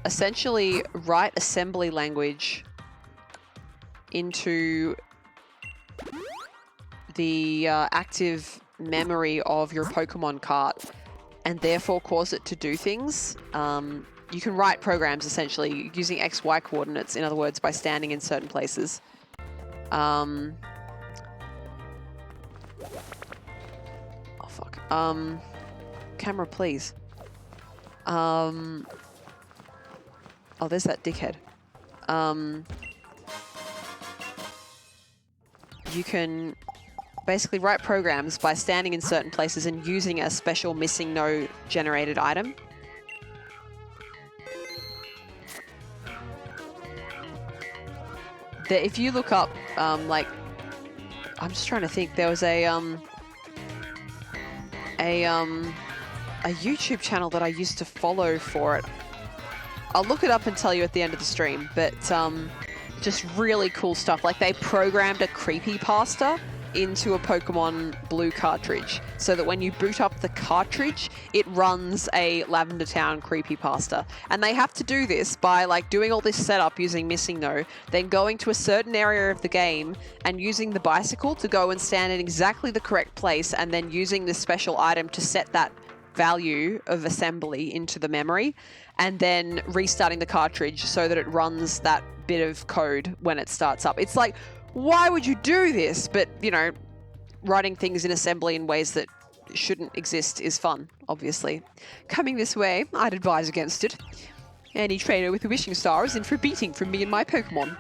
Essentially write assembly language into the active memory of your Pokemon cart and therefore cause it to do things. You can write programs, essentially, using XY coordinates, in other words, by standing in certain places. Oh, fuck. Camera, please. Oh, there's that dickhead. You can basically write programs by standing in certain places and using a special Missing No generated item. If you look up, like, I'm just trying to think. There was a YouTube channel that I used to follow for it. I'll look it up and tell you at the end of the stream, but just really cool stuff. Like they programmed a creepypasta into a Pokemon Blue cartridge so that when you boot up the cartridge, it runs a Lavender Town creepypasta. And they have to do this by like doing all this setup using Missing No, then going to a certain area of the game and using the bicycle to go and stand in exactly the correct place, and then using this special item to set that value of assembly into the memory, and then restarting the cartridge so that it runs that bit of code when it starts up. It's like, why would you do this? But, you know, writing things in assembly in ways that shouldn't exist is fun, obviously. Coming this way, I'd advise against it. Any trainer with a wishing star is in for a beating from me and my Pokemon.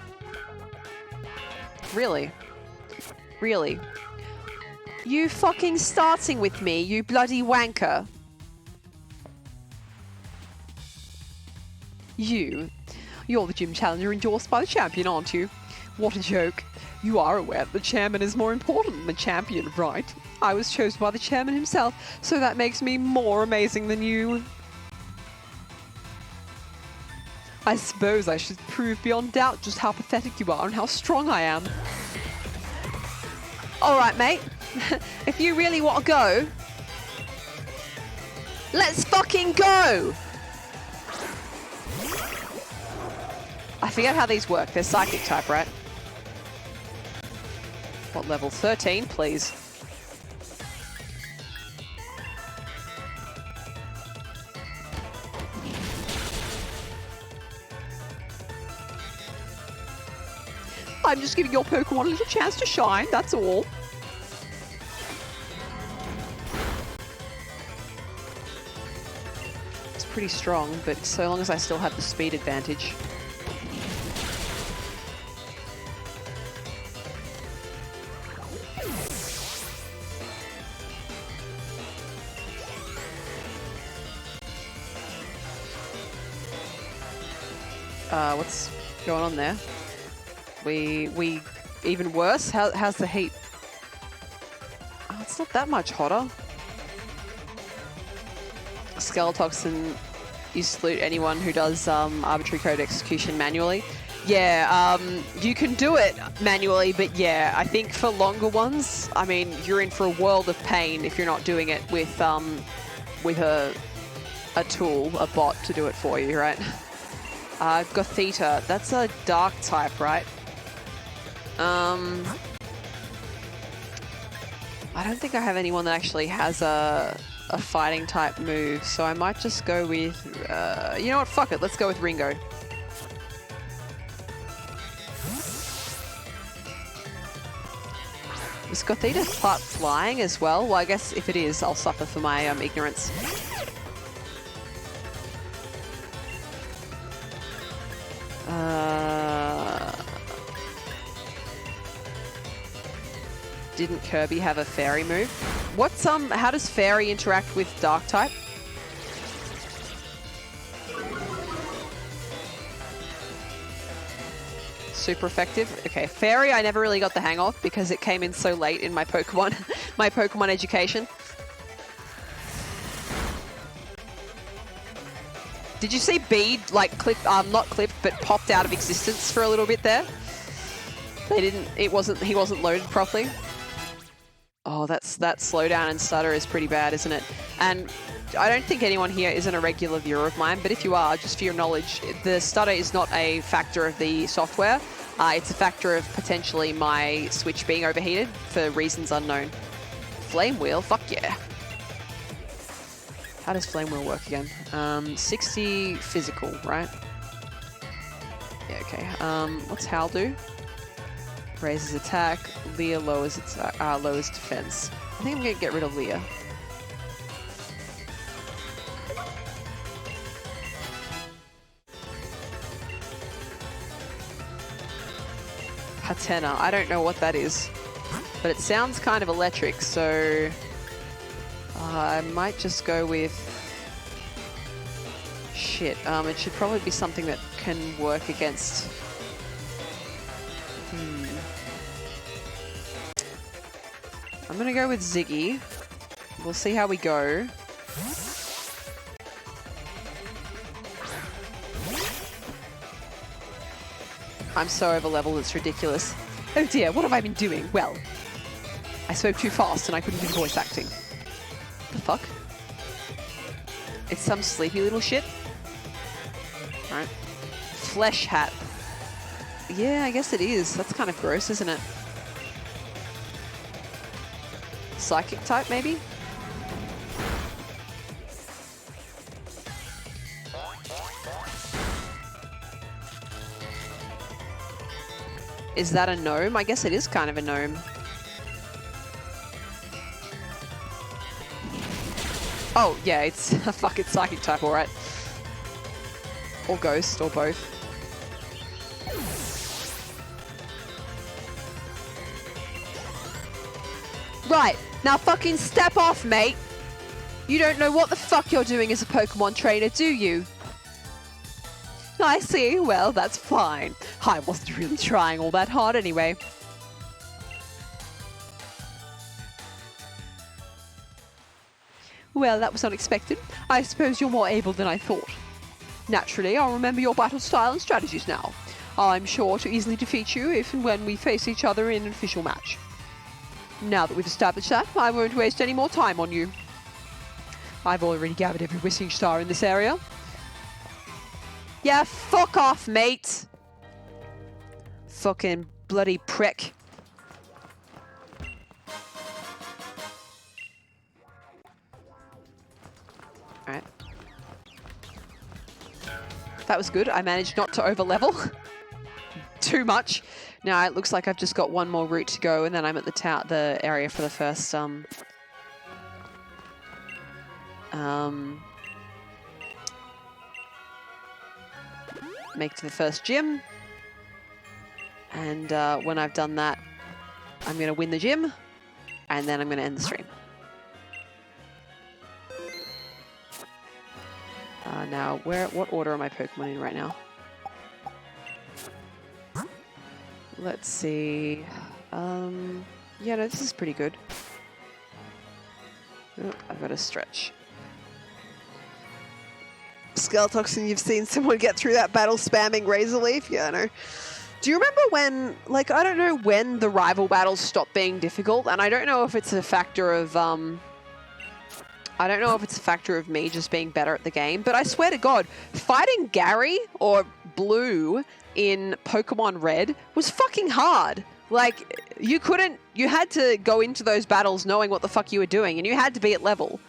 Really? Really? You fucking starting with me, you bloody wanker. You're the gym challenger endorsed by the champion, aren't you? What a joke. You are aware that the chairman is more important than the champion, right? I was chosen by the chairman himself, so that makes me more amazing than you. I suppose I should prove beyond doubt just how pathetic you are and how strong I am. Alright, mate. If you really want to go, let's fucking go! I forget how these work. They're psychic type, right? What level? 13, please. I'm just giving your Pokemon a little chance to shine, that's all. It's pretty strong, but so long as I still have the speed advantage. What's going on there? We even worse? How's the heat? Oh, it's not that much hotter. Skeletoxin, you salute anyone who does arbitrary code execution manually. Yeah, you can do it manually, but yeah, I think for longer ones, I mean, you're in for a world of pain if you're not doing it with a tool, a bot to do it for you, right? Gothita, that's a dark type, right? I don't think I have anyone that actually has a fighting type move, so I might just go with, you know what, fuck it, let's go with Ringo. Is Gothita part flying as well? Well, I guess if it is, I'll suffer for my ignorance. Didn't Kirby have a fairy move? What's how does fairy interact with dark type? Super effective. Okay, fairy I never really got the hang of because it came in so late in my Pokemon my Pokemon education. Did you see Bead like not clipped but popped out of existence for a little bit there? He wasn't loaded properly. Oh, that slowdown and stutter is pretty bad, isn't it? And I don't think anyone here isn't a regular viewer of mine, but if you are, just for your knowledge, the stutter is not a factor of the software. It's a factor of potentially my Switch being overheated for reasons unknown. Flame Wheel? Fuck yeah. How does Flame Wheel work again? 60 physical, right? Yeah, okay. What's Howl do? Raises attack. Leah lowers defense. I think I'm going to get rid of Leah. Hatena. I don't know what that is, but it sounds kind of electric, so I might just go with... Shit. It should probably be something that can work against... I'm going to go with Ziggy. We'll see how we go. I'm so over leveled, it's ridiculous. Oh dear, what have I been doing? Well, I spoke too fast and I couldn't do voice acting. What the fuck? It's some sleepy little shit. Alright. Flesh hat. Yeah, I guess it is. That's kind of gross, isn't it? Psychic type, maybe? Is that a gnome? I guess it is kind of a gnome. Oh, yeah, it's a fucking psychic type, alright. Or ghost, or both. Right, now fucking step off, mate. You don't know what the fuck you're doing as a Pokemon trainer, do you? I see, well, that's fine. I wasn't really trying all that hard anyway. Well, that was unexpected. I suppose you're more able than I thought. Naturally, I'll remember your battle style and strategies now. I'm sure to easily defeat you if and when we face each other in an official match. Now that we've established that, I won't waste any more time on you. I've already gathered every wishing star in this area. Yeah, fuck off, mate. Fucking bloody prick. Alright. That was good. I managed not to over-level too much. Now it looks like I've just got one more route to go, and then I'm at the area for the first make to the first gym. And when I've done that, I'm going to win the gym, and then I'm going to end the stream. Now, what order are my Pokemon in right now? Let's see. Yeah, no, this is pretty good. Oh, I've got to stretch. Skeletoxin, you've seen someone get through that battle spamming Razor Leaf? Yeah, I know. Do you remember when, like, I don't know when the rival battles stopped being difficult, and I don't know if it's a factor of, I don't know if it's a factor of me just being better at the game, but I swear to God, fighting Gary or Blue in Pokemon Red was fucking hard. Like, you had to go into those battles knowing what the fuck you were doing, and you had to be at level.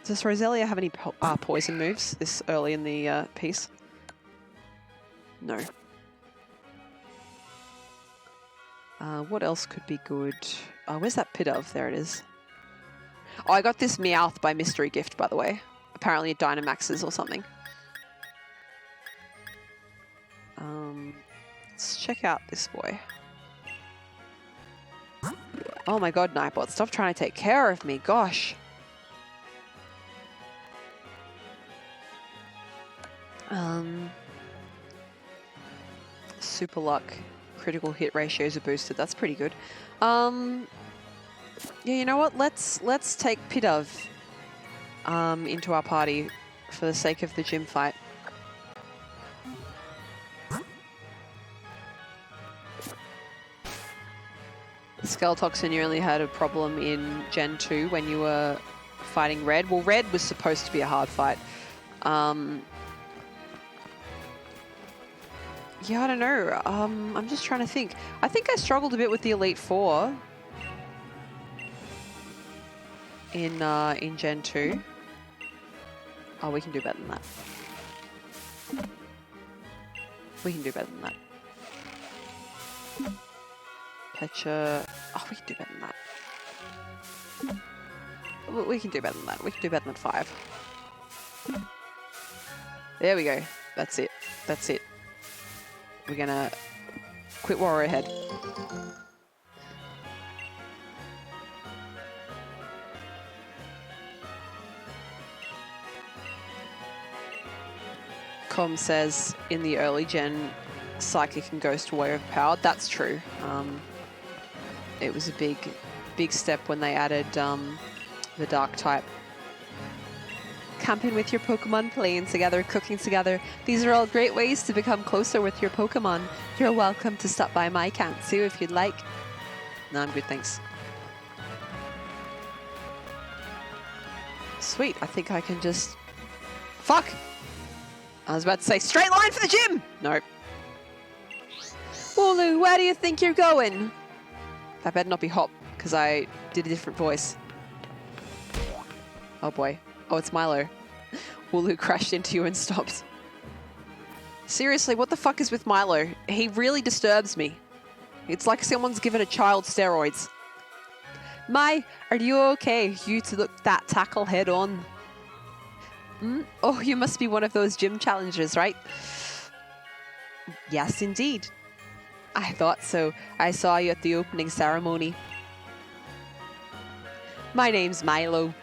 Does Roselia have any poison moves this early in the piece? No. What else could be good? Where's that Pidove? There it is. Oh, I got this Meowth by mystery gift, by the way. Apparently it Dynamaxes or something. Let's check out this boy. Oh my God, Nightbot, stop trying to take care of me, gosh. Super luck. Critical hit ratios are boosted. That's pretty good. Yeah, you know what? Let's take Pidove into our party for the sake of the gym fight. Skeletoxin, you only had a problem in Gen 2 when you were fighting Red. Well, Red was supposed to be a hard fight. Yeah, I don't know. I'm just trying to think. I think I struggled a bit with the Elite Four in Gen 2. Oh, we can do better than that. We can do better than that. Pecha. Oh, we can do better than that. We can do better than that. We can do better than 5. There we go. That's it. That's it. We're gonna quit while we're ahead. Com says in the early gen, Psychic and Ghost were overpowered. That's true. it was a big step when they added the dark type. Camping with your Pokemon, playing together, cooking together. These are all great ways to become closer with your Pokemon. You're welcome to stop by my camp too if you'd like. No, I'm good, thanks. Sweet, I think I can just... Fuck! I was about to say, straight line for the gym! Nope. Wooloo, where do you think you're going? That better not be Hop, because I did a different voice. Oh boy. Oh, it's Milo. Wooloo crashed into you and stopped. Seriously, what the fuck is with Milo? He really disturbs me. It's like someone's given a child steroids. Mai, are you okay? You to look that tackle head on. Oh, you must be one of those gym challengers, right? Yes, indeed. I thought so. I saw you at the opening ceremony. My name's Milo.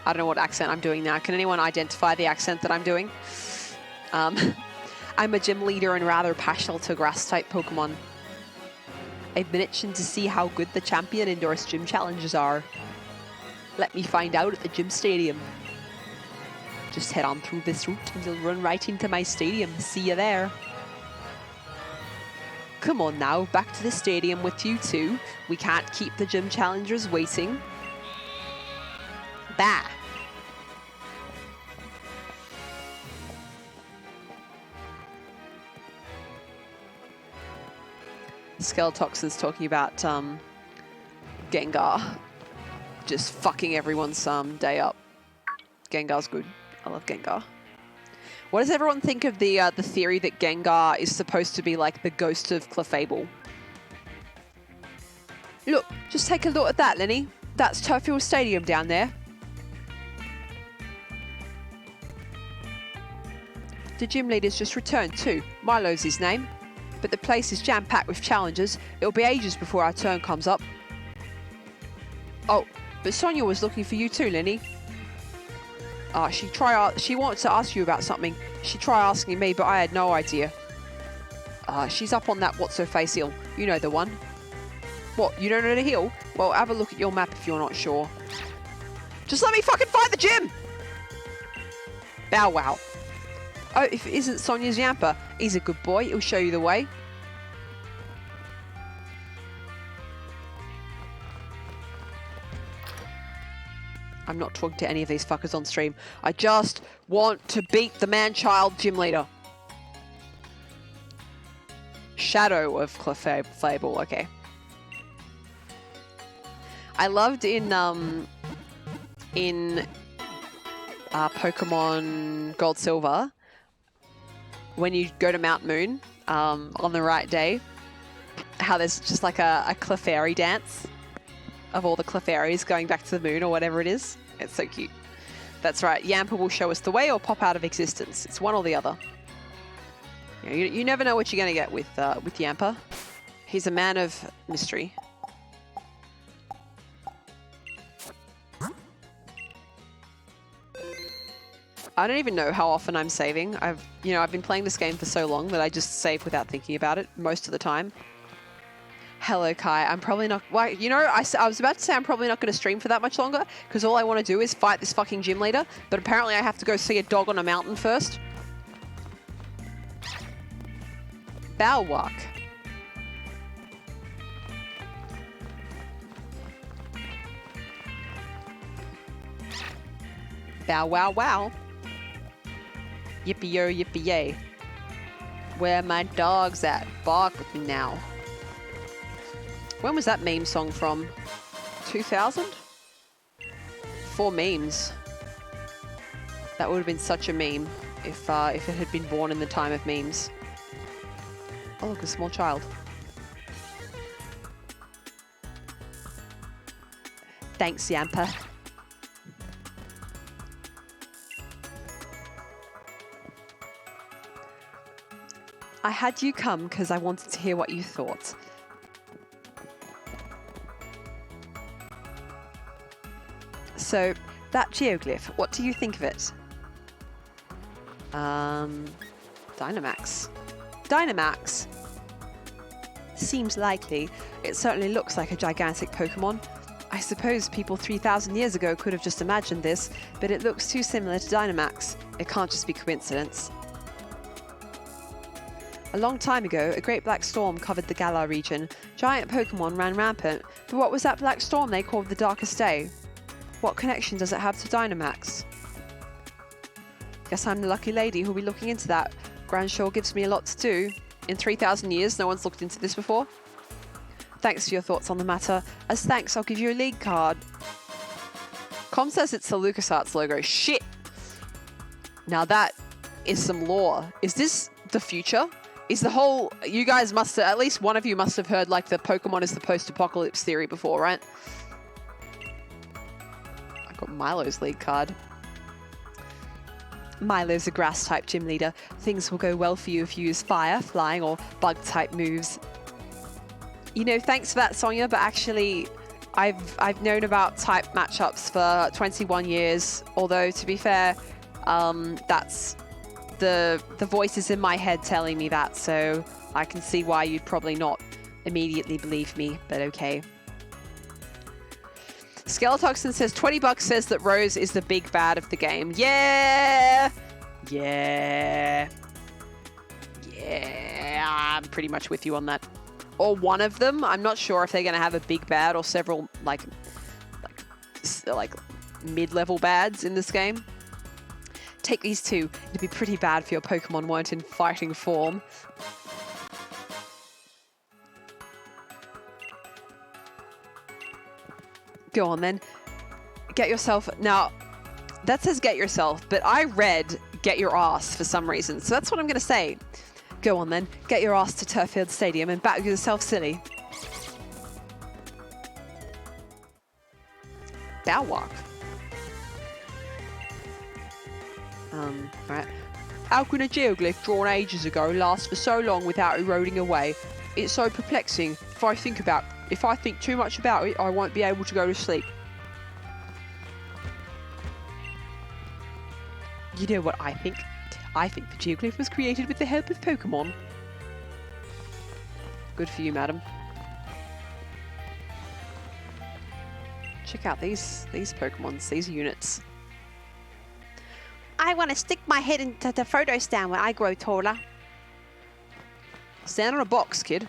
I don't know what accent I'm doing now. Can anyone identify the accent that I'm doing? I'm a gym leader and rather partial to grass-type Pokemon. I've been itching to see how good the champion endorsed gym challenges are. Let me find out at the gym stadium. Just head on through this route and you'll run right into my stadium. See you there. Come on now, back to the stadium with you two. We can't keep the gym challengers waiting. Bah! Skeletoxin's talking about Gengar just fucking everyone's day up. Gengar's good. I love Gengar. What does everyone think of the theory that Gengar is supposed to be like the ghost of Clefable? Look, just take a look at that, Lenny. That's Turffield Stadium down there. The gym leader's just returned too. Milo's his name. But the place is jam-packed with challengers. It'll be ages before our turn comes up. Oh, but Sonia was looking for you too, Lenny. She wanted to ask you about something. She tried asking me, but I had no idea. She's up on that what's-her-face hill. You know the one. What, you don't know the hill? Well, have a look at your map if you're not sure. Just let me fucking find the gym! Bow wow. Oh, if it isn't Sonia's Yamper, he's a good boy. He'll show you the way. I'm not talking to any of these fuckers on stream. I just want to beat the man-child gym leader. Shadow of Clefable, okay. I loved in Pokemon Gold Silver, when you go to Mount Moon on the right day, how there's just like a Clefairy dance of all the Clefairies going back to the moon or whatever it is. It's so cute. That's right. Yamper will show us the way or pop out of existence. It's one or the other. You never know what you're going to get with Yamper. He's a man of mystery. I don't even know how often I'm saving. I've been playing this game for so long that I just save without thinking about it most of the time. Hello, Kai. I'm probably not... Well, I was about to say I'm probably not going to stream for that much longer because all I want to do is fight this fucking gym leader, but apparently I have to go see a dog on a mountain first. Bowwalk. Bow wow wow. Yippee yo, yippee yay. Where my dog's at? Bark with me now. When was that meme song from? 2000? 4 memes. That would have been such a meme if it had been born in the time of memes. Oh look, a small child. Thanks, Yamper. I had you come because I wanted to hear what you thought. So, that geoglyph, what do you think of it? Dynamax. Dynamax? Seems likely. It certainly looks like a gigantic Pokemon. I suppose people 3,000 years ago could have just imagined this, but it looks too similar to Dynamax. It can't just be coincidence. A long time ago, a great black storm covered the Galar region. Giant Pokemon ran rampant, but what was that black storm they called the Darkest Day? What connection does it have to Dynamax? Guess I'm the lucky lady who'll be looking into that. Granshaw gives me a lot to do. In 3,000 years, no one's looked into this before. Thanks for your thoughts on the matter. As thanks, I'll give you a league card. Com says it's the LucasArts logo. Shit! Now that is some lore. Is this the future? Is the whole... You guys must have... At least one of you must have heard, like, the Pokemon is the post-apocalypse theory before, right? I got Milo's league card. Milo's a grass-type gym leader. Things will go well for you if you use fire, flying, or bug-type moves. You know, thanks for that, Sonia, but actually, I've known about type matchups for 21 years. Although, to be fair, that's the voices in my head telling me that, so I can see why you'd probably not immediately believe me, but okay. Skeletoxin says 20 bucks says that Rose is the big bad of the game. Yeah! Yeah. Yeah, I'm pretty much with you on that. Or one of them. I'm not sure if they're going to have a big bad or several like mid-level bads in this game. Take these two. It'd be pretty bad if your Pokemon weren't in fighting form. Go on then. Get yourself... Now, that says get yourself, but I read get your ass for some reason. So that's what I'm going to say. Go on then. Get your ass to Turffield Stadium and battle yourself silly. Bow walk. Right. How can a geoglyph drawn ages ago last for so long without eroding away? It's so perplexing. If I think too much about it, I won't be able to go to sleep. You know what I think? I think the geoglyph was created with the help of Pokemon. Good for you, madam. Check out these Pokemons, these units. I want to stick my head into the photo stand when I grow taller. Stand on a box, kid.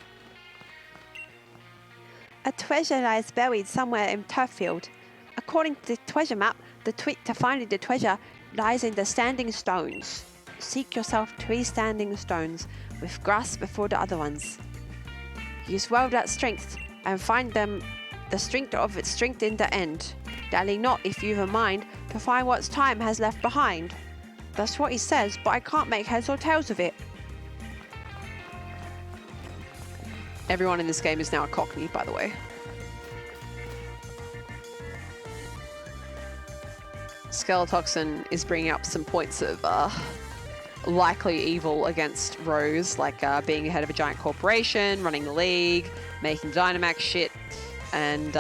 A treasure lies buried somewhere in Turffield. According to the treasure map, the trick to finding the treasure lies in the standing stones. Seek yourself 3 standing stones with grass before the other ones. Use well that strength and find them the strength of its strength in the end. Dally not if you've a mind to find what time has left behind. That's what he says, but I can't make heads or tails of it. Everyone in this game is now a Cockney, by the way. Skeletoxin is bringing up some points of likely evil against Rose, like being head of a giant corporation, running the league, making Dynamax shit, and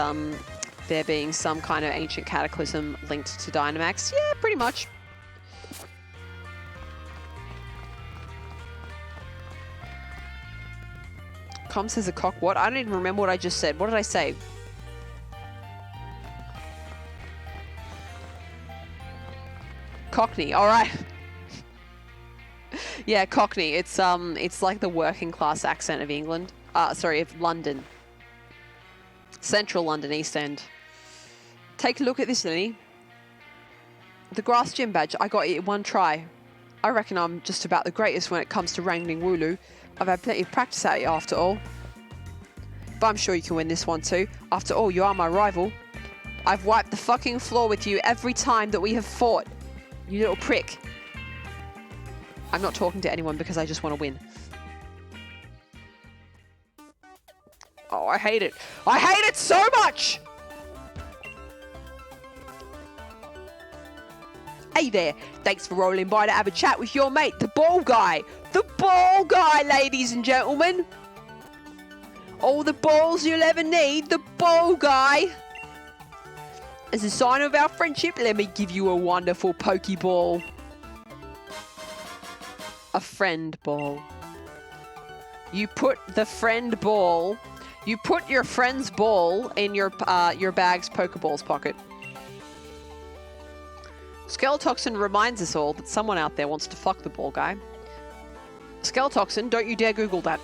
there being some kind of ancient cataclysm linked to Dynamax. Yeah, pretty much. Com says a cock what? I don't even remember what I just said. What did I say? Cockney, all right. Yeah, Cockney. It's like the working class accent of England. Sorry, of London. Central London, East End. Take a look at this, Linny. The grass gym badge. I got it in one try. I reckon I'm just about the greatest when it comes to wrangling Wooloo. I've had plenty of practice at it after all. But I'm sure you can win this one too. After all, you are my rival. I've wiped the fucking floor with you every time that we have fought. You little prick. I'm not talking to anyone because I just want to win. Oh, I hate it. I hate it so much! Hey there, thanks for rolling by to have a chat with your mate, the ball guy. The ball guy, ladies and gentlemen. All the balls you'll ever need, the ball guy. As a sign of our friendship, let me give you a wonderful Pokeball. A friend ball. You put the friend ball. You put your friend's ball in your bag's Pokeballs pocket. Skeletoxin reminds us all that someone out there wants to fuck the ball guy. Skeletoxin, don't you dare Google that.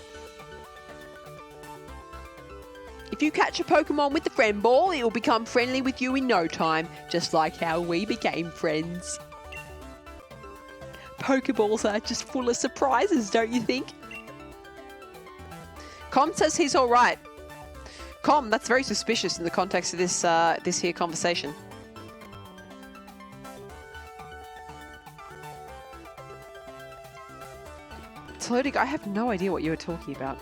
If you catch a Pokemon with the friend ball, it will become friendly with you in no time, just like how we became friends. Pokeballs are just full of surprises, don't you think? Com says he's all right. Com, that's very suspicious in the context of this here conversation. It's loading. I have no idea what you were talking about.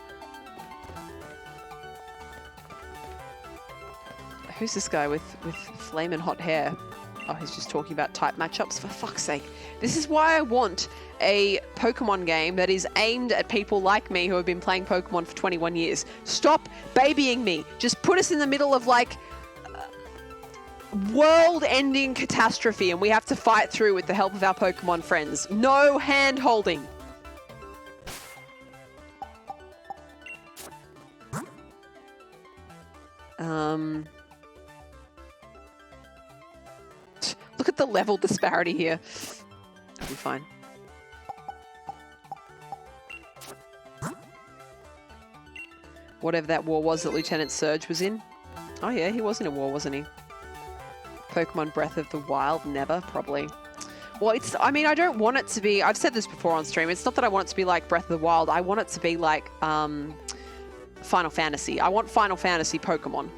Who's this guy with flaming hot hair? Oh, he's just talking about type matchups. For fuck's sake. This is why I want a Pokemon game that is aimed at people like me who have been playing Pokemon for 21 years. Stop babying me. Just put us in the middle of like world-ending catastrophe and we have to fight through with the help of our Pokemon friends. No hand-holding. Look at the level disparity here. I'll be fine. Whatever that war was that Lieutenant Surge was in. Oh yeah, he was in a war, wasn't he? Pokemon Breath of the Wild? Never, probably. Well, I mean, I don't want it to be... I've said this before on stream. It's not that I want it to be like Breath of the Wild. I want it to be like Final Fantasy. I want Final Fantasy Pokemon.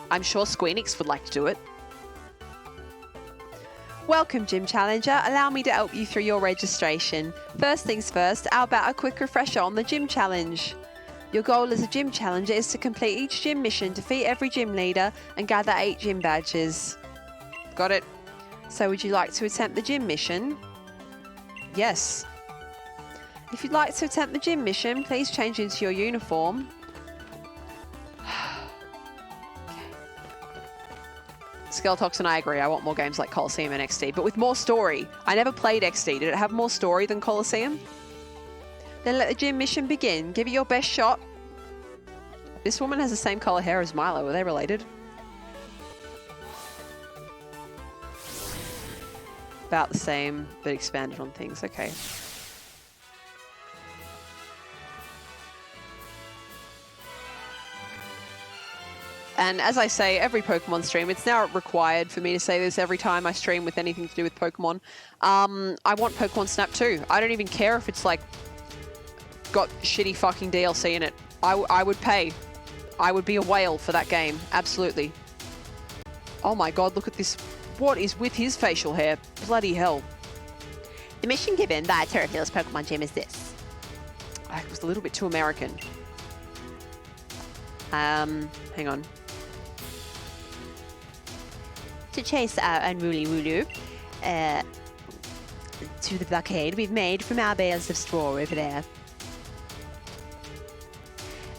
I'm sure Squeenix would like to do it. Welcome, Gym Challenger. Allow me to help you through your registration. First things first, how about a quick refresher on the Gym Challenge? Your goal as a Gym Challenger is to complete each gym mission, defeat every gym leader, and gather 8 gym badges. Got it. So would you like to attempt the gym mission? Yes. If you'd like to attempt the gym mission, please change into your uniform. Skeletoxin, I agree. I want more games like Colosseum and XD, but with more story. I never played XD. Did it have more story than Colosseum? Then let the gym mission begin. Give it your best shot. This woman has the same color hair as Milo. Are they related? About the same, but expanded on things. Okay. And as I say, every Pokemon stream, it's now required for me to say this every time I stream with anything to do with Pokemon. I want Pokemon Snap too. I don't even care if it's like got shitty fucking DLC in it. I would pay. I would be a whale for that game. Absolutely. Oh my god, look at this. What is with his facial hair? Bloody hell. The mission given by Turf Hills Pokemon Gym is this. I was a little bit too American. Hang on. To chase our unruly Wooloo to the blockade we've made from our bales of straw over there.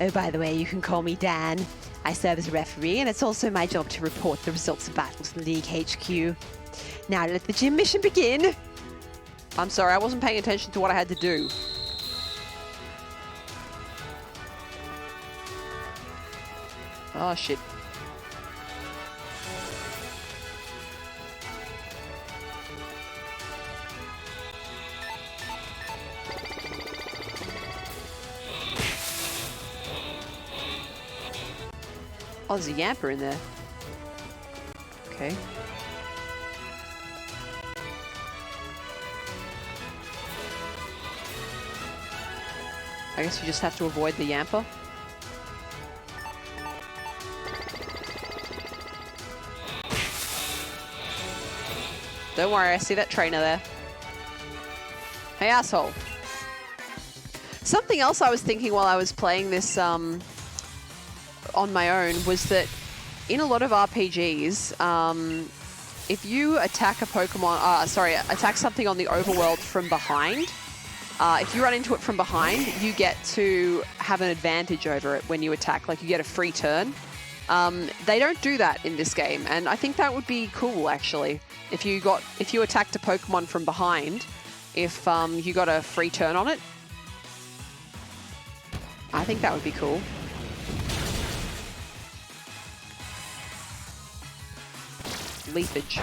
Oh, by the way, you can call me Dan. I serve as a referee, and it's also my job to report the results of battles in League HQ. Now let the gym mission begin. I'm sorry, I wasn't paying attention to what I had to do. Oh, shit. Oh, there's a Yamper in there. Okay. I guess you just have to avoid the Yamper. Don't worry, I see that trainer there. Hey, asshole. Something else I was thinking while I was playing this on my own was that in a lot of RPGs, if you attack a Pokemon, attack something on the overworld from behind, if you run into it from behind, you get to have an advantage over it when you attack, like you get a free turn. They don't do that in this game, and I think that would be cool actually. If you attacked a Pokemon from behind, if you got a free turn on it. I think that would be cool. Leafage.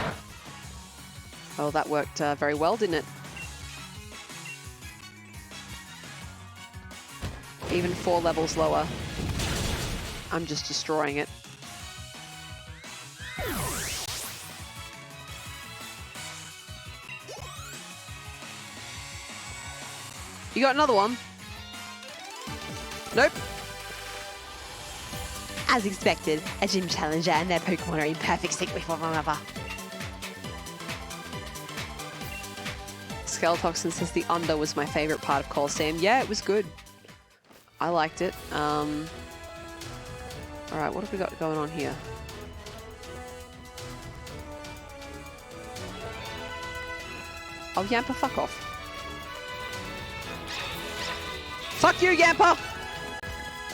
Oh, that worked very well, didn't it? Even 4 levels lower. I'm just destroying it. You got another one? Nope. As expected, a gym challenger and their Pokemon are in perfect sync with one another. Skeletoxin says the under was my favorite part of Coliseum. Yeah, it was good. I liked it. All right, what have we got going on here? Oh, Yamper, fuck off. Fuck you, Yamper!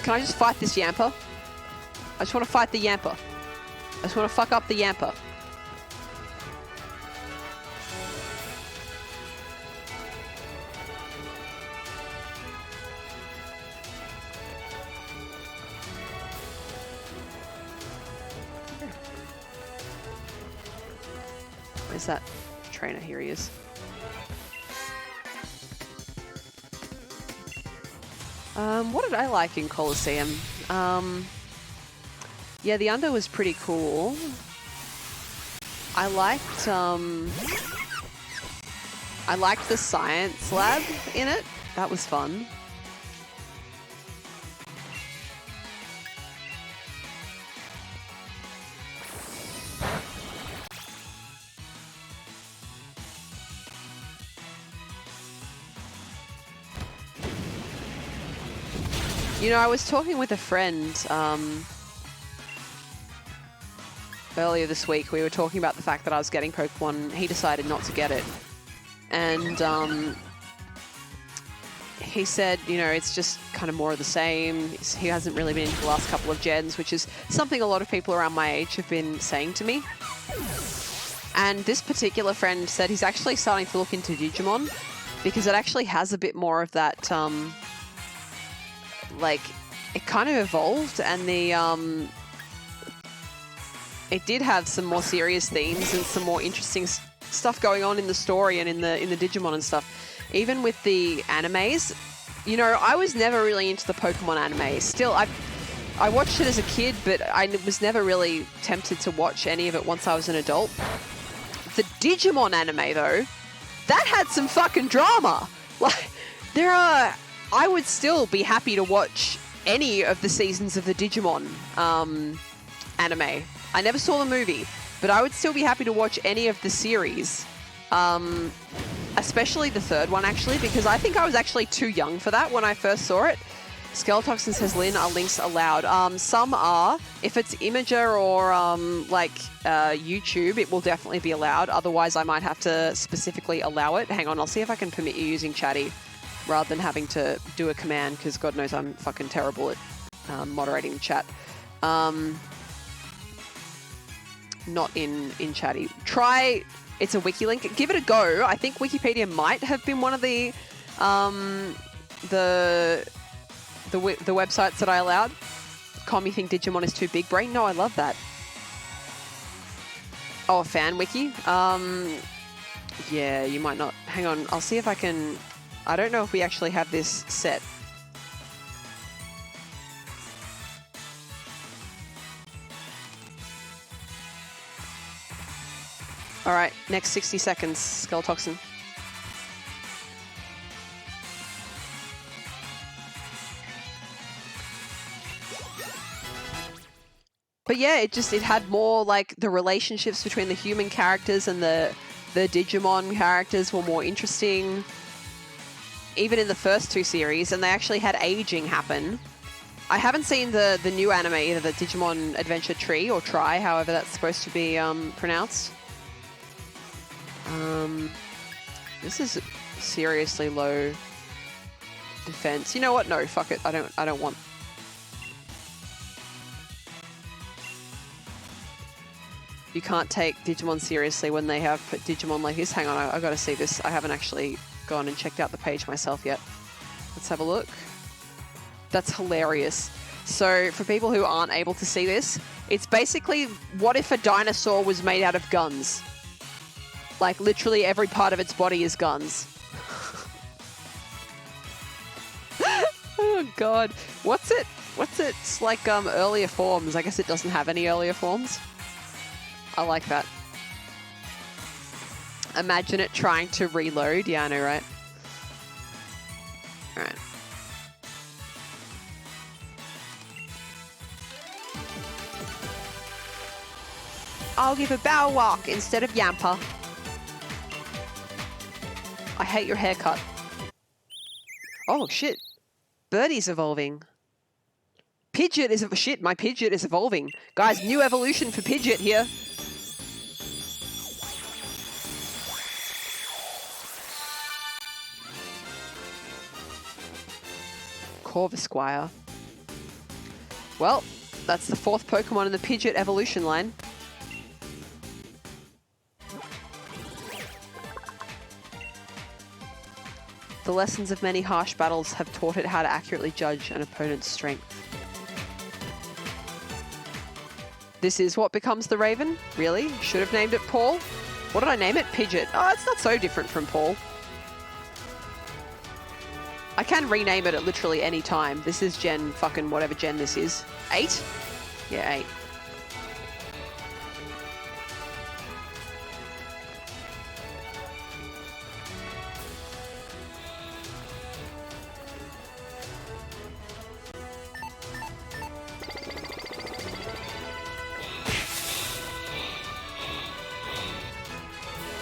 Can I just fight this Yamper? I just want to fight the Yamper. I just want to fuck up the Yamper. Where's that trainer? Here he is. What did I like in Coliseum? Yeah, the under was pretty cool. I liked the science lab in it. That was fun. You know, I was talking with a friend earlier this week. We were talking about the fact that I was getting Pokemon. He decided not to get it. And he said, you know, it's just kind of more of the same. He hasn't really been into the last couple of gens, which is something a lot of people around my age have been saying to me. And this particular friend said he's actually starting to look into Digimon because it actually has a bit more of that... like, it kind of evolved, and the it did have some more serious themes and some more interesting stuff going on in the story and in the Digimon and stuff. Even with the animes, you know, I was never really into the Pokemon anime. Still, I watched it as a kid, but I was never really tempted to watch any of it once I was an adult. The Digimon anime, though, that had some fucking drama. Like, I would still be happy to watch any of the seasons of the Digimon anime. I never saw the movie, but I would still be happy to watch any of the series. Especially the third one, actually, because I think I was actually too young for that when I first saw it. Skeletoxin says, Lynn, are links allowed? Some are. If it's Imager or YouTube, it will definitely be allowed. Otherwise, I might have to specifically allow it. Hang on, I'll see if I can permit you using Chatty rather than having to do a command, because God knows I'm fucking terrible at moderating the chat. Not in Chatty. Try, it's a wiki link. Give it a go. I think Wikipedia might have been one of the websites that I allowed. Comm, you think Digimon is too big brain? No, I love that. Oh, a fan wiki? Yeah, you might not. Hang on, I'll see if I can... I don't know if we actually have this set. All right, next 60 seconds, Skeletoxin. But yeah, it had more like the relationships between the human characters and the Digimon characters were more interesting. Even in the first two series, and they actually had aging happen. I haven't seen the new anime, either the Digimon Adventure Tree or Tri, however that's supposed to be pronounced. This is seriously low defense. You know what? No, fuck it. I don't want. You can't take Digimon seriously when they have put Digimon like this. Hang on, I gotta see this. I haven't actually gone and checked out the page myself yet. Let's have a look. That's hilarious. So for people who aren't able to see this, it's basically what if a dinosaur was made out of guns? Like literally every part of its body is guns. Oh God. What's its like earlier forms? I guess it doesn't have any earlier forms. I like that. Imagine it trying to reload. Yeah, I know, right? All right. I'll give a bow walk instead of Yampa. I hate your haircut. Oh, shit. Birdie's evolving. Pidgeot is... Shit, my Pidgeot is evolving. Guys, new evolution for Pidgeot here. Corvisquire. Well, that's the 4th Pokemon in the Pidgeot evolution line. The lessons of many harsh battles have taught it how to accurately judge an opponent's strength. This is what becomes the Raven? Really? Should have named it Paul? What did I name it? Pidgeot. Oh, it's not so different from Paul. I can rename it at literally any time. This is gen fucking whatever gen this is. 8? Yeah, 8.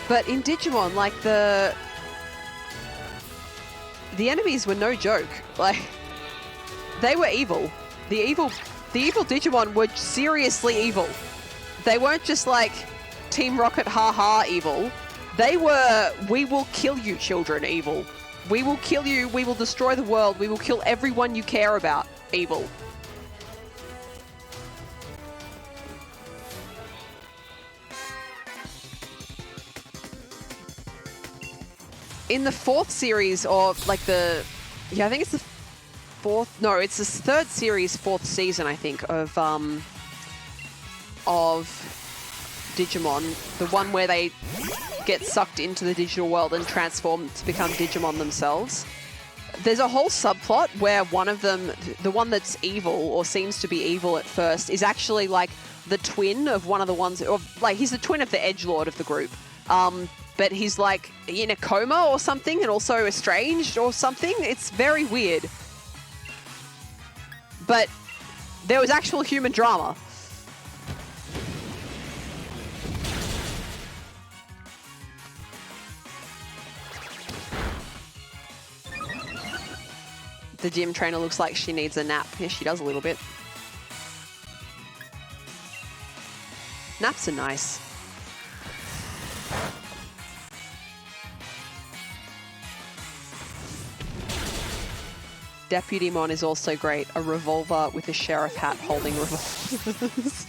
But in Digimon, like the enemies were no joke. Like they were evil. The evil Digimon were seriously evil. They weren't just like Team Rocket ha evil. They were we will kill you children evil. We will kill you, we will destroy the world, we will kill everyone you care about evil. In the 4th series, or like I think it's the 4th, no, it's the 3rd series, 4th season, I think, of Digimon, the one where they get sucked into the digital world and transform to become Digimon themselves. There's a whole subplot where one of them, the one that's evil or seems to be evil at first, is actually like the twin of one of the ones, or like he's the twin of the edgelord of the group. But he's like in a coma or something and also estranged or something. It's very weird. But there was actual human drama. The gym trainer looks like she needs a nap. Yeah, she does a little bit. Naps are nice. Deputy Mon is also great. A revolver with a sheriff hat holding revolvers.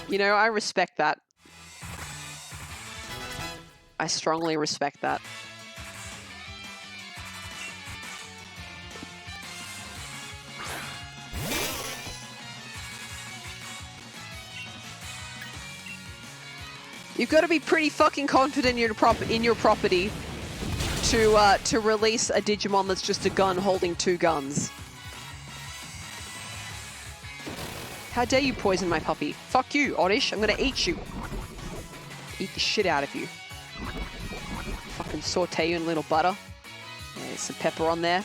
You know, I respect that. I strongly respect that. You've got to be pretty fucking confident in your property to release a Digimon that's just a gun holding 2 guns. How dare you poison my puppy? Fuck you, Oddish. I'm gonna eat you. Eat the shit out of you. Fucking saute you in little butter. Yeah, there's some pepper on there.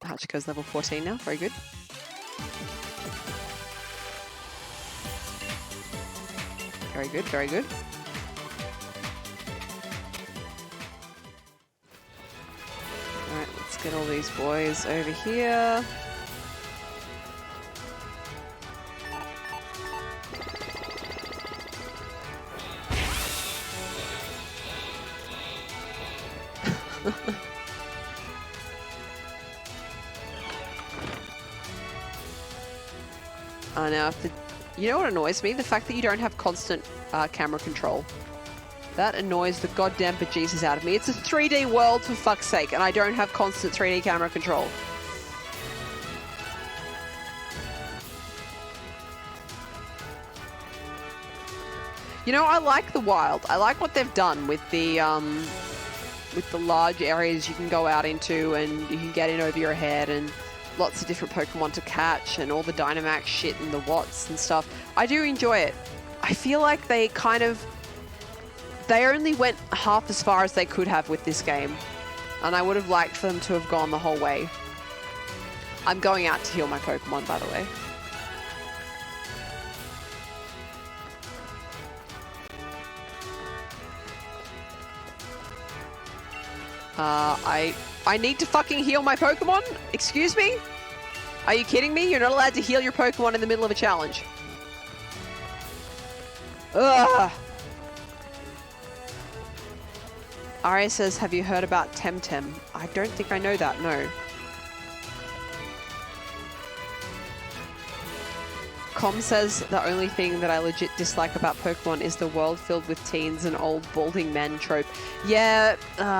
Hachiko's level 14 now. Very good. Very good, very good. Alright, let's get all these boys over here. Now, you know what annoys me? The fact that you don't have constant camera control. That annoys the goddamn bejesus out of me. It's a 3D world, for fuck's sake, and I don't have constant 3D camera control. You know, I like the wild. I like what they've done with the large areas you can go out into and you can get in over your head and lots of different Pokemon to catch and all the Dynamax shit and the Watts and stuff. I do enjoy it. I feel like they only went half as far as they could have with this game. And I would have liked for them to have gone the whole way. I'm going out to heal my Pokemon, by the way. I need to fucking heal my Pokemon? Excuse me? Are you kidding me? You're not allowed to heal your Pokemon in the middle of a challenge. Ugh. Aria says, have you heard about Temtem? I don't think I know that, no. Com says the only thing that I legit dislike about Pokemon is the world filled with teens and old balding men trope. Yeah,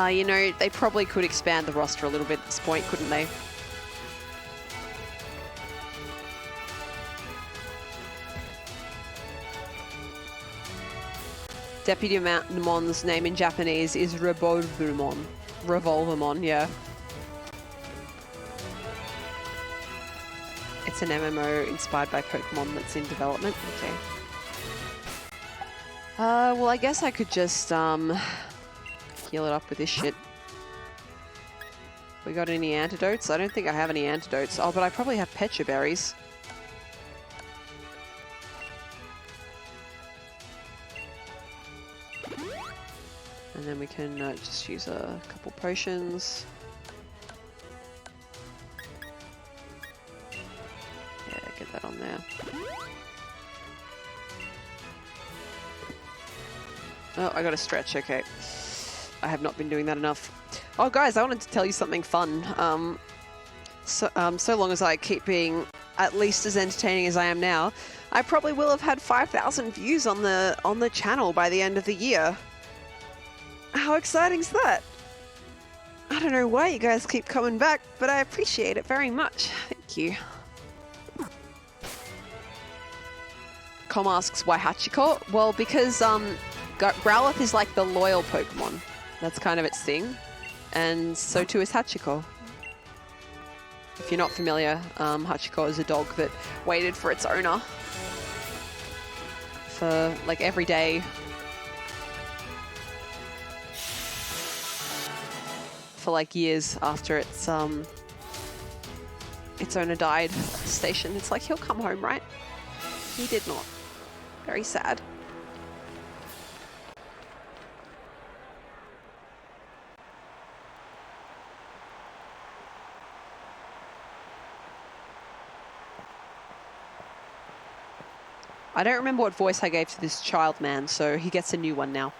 you know, they probably could expand the roster a little bit at this point, couldn't they? Deputy Mon's name in Japanese is Revolvemon. Revolvemon, yeah. It's an MMO inspired by Pokemon that's in development. Okay. Well, I guess I could just heal it up with this shit. We got any antidotes? I don't think I have any antidotes. Oh, but I probably have Pecha Berries. And then we can just use a couple potions. Yeah, get that on there. Oh, I got to stretch, okay. I have not been doing that enough. Oh, guys, I wanted to tell you something fun. So long as I keep being at least as entertaining as I am now, I probably will have had 5,000 views on the channel by the end of the year. How exciting is that? I don't know why you guys keep coming back, but I appreciate it very much. Thank you. Com asks, why Hachiko? Well, because Growlithe is like the loyal Pokemon. That's kind of its thing. And so too is Hachiko. If you're not familiar, Hachiko is a dog that waited for its owner for like every day. For like years after its owner died at the station. It's like, he'll come home, right? He did not. Very sad. I don't remember what voice I gave to this child man, so he gets a new one now.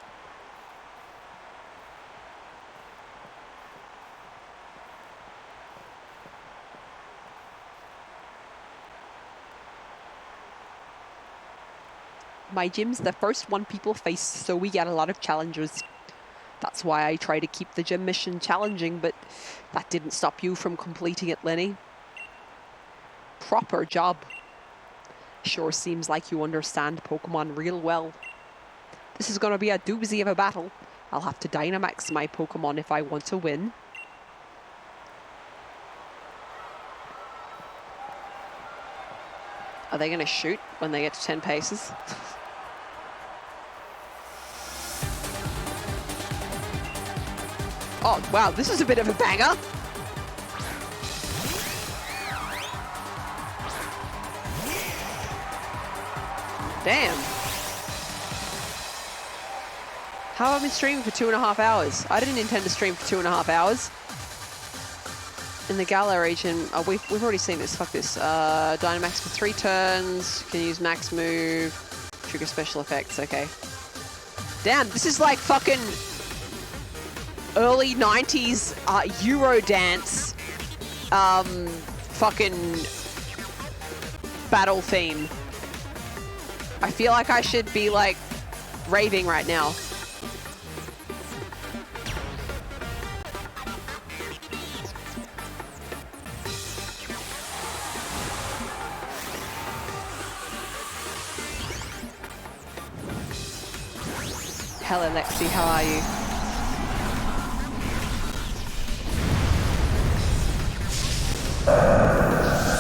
My gym's the first one people face, so we get a lot of challengers. That's why I try to keep the gym mission challenging, but that didn't stop you from completing it, Lenny. Proper job. Sure seems like you understand Pokemon real well. This is gonna be a doozy of a battle. I'll have to Dynamax my Pokemon if I want to win. Are they gonna shoot when they get to 10 paces? Oh, wow, this is a bit of a banger. Damn. How have I been streaming for 2.5 hours? I didn't intend to stream for 2.5 hours. In the Galar region, oh, we've already seen this, fuck this. Dynamax for 3 turns, can use max move, trigger special effects, okay. Damn, this is like fucking early 90s Eurodance fucking battle theme. I feel like I should be like raving right now. Hello, Lexi, how are you?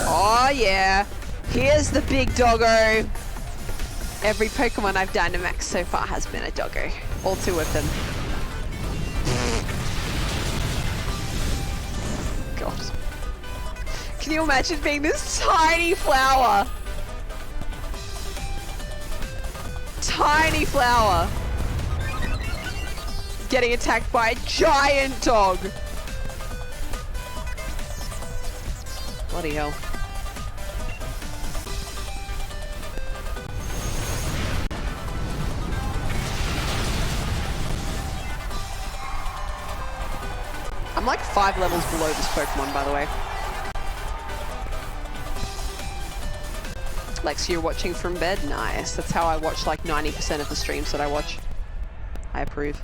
Oh, yeah. Here's the big doggo. Every Pokemon I've Dynamaxed so far has been a doggo. All 2 of them. God. Can you imagine being this tiny flower? Tiny flower. Getting attacked by a giant dog. Bloody hell. I'm like 5 levels below this Pokemon, by the way. Lex, you're watching from bed? Nice. That's how I watch like 90% of the streams that I watch. I approve.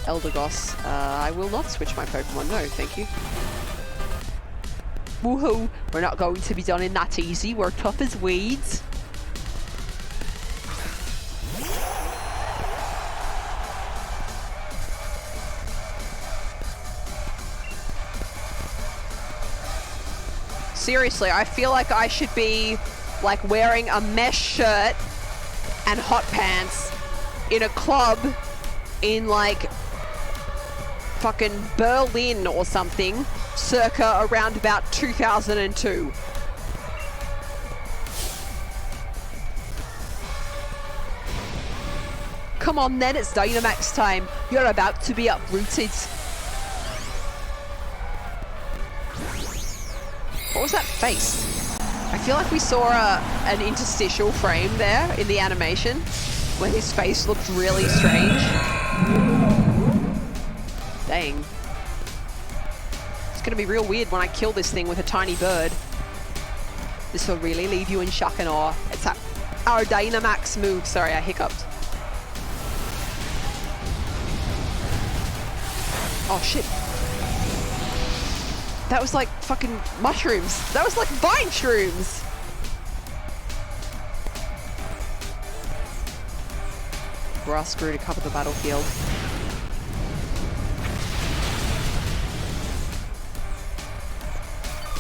Eldegoss. I will not switch my Pokemon. No, thank you. Woohoo! We're not going to be done in that easy. We're tough as weeds. Seriously, I feel like I should be like wearing a mesh shirt and hot pants in a club in like fucking Berlin or something, circa around about 2002. Come on then, it's Dynamax time. You're about to be uprooted. What was that face? I feel like we saw an interstitial frame there in the animation where his face looked really strange. Dang. It's gonna be real weird when I kill this thing with a tiny bird. This will really leave you in shock and awe. It's our Dynamax move. Sorry, I hiccuped. Oh shit. That was like fucking mushrooms. That was like vine shrooms. Grass grew to cover the battlefield.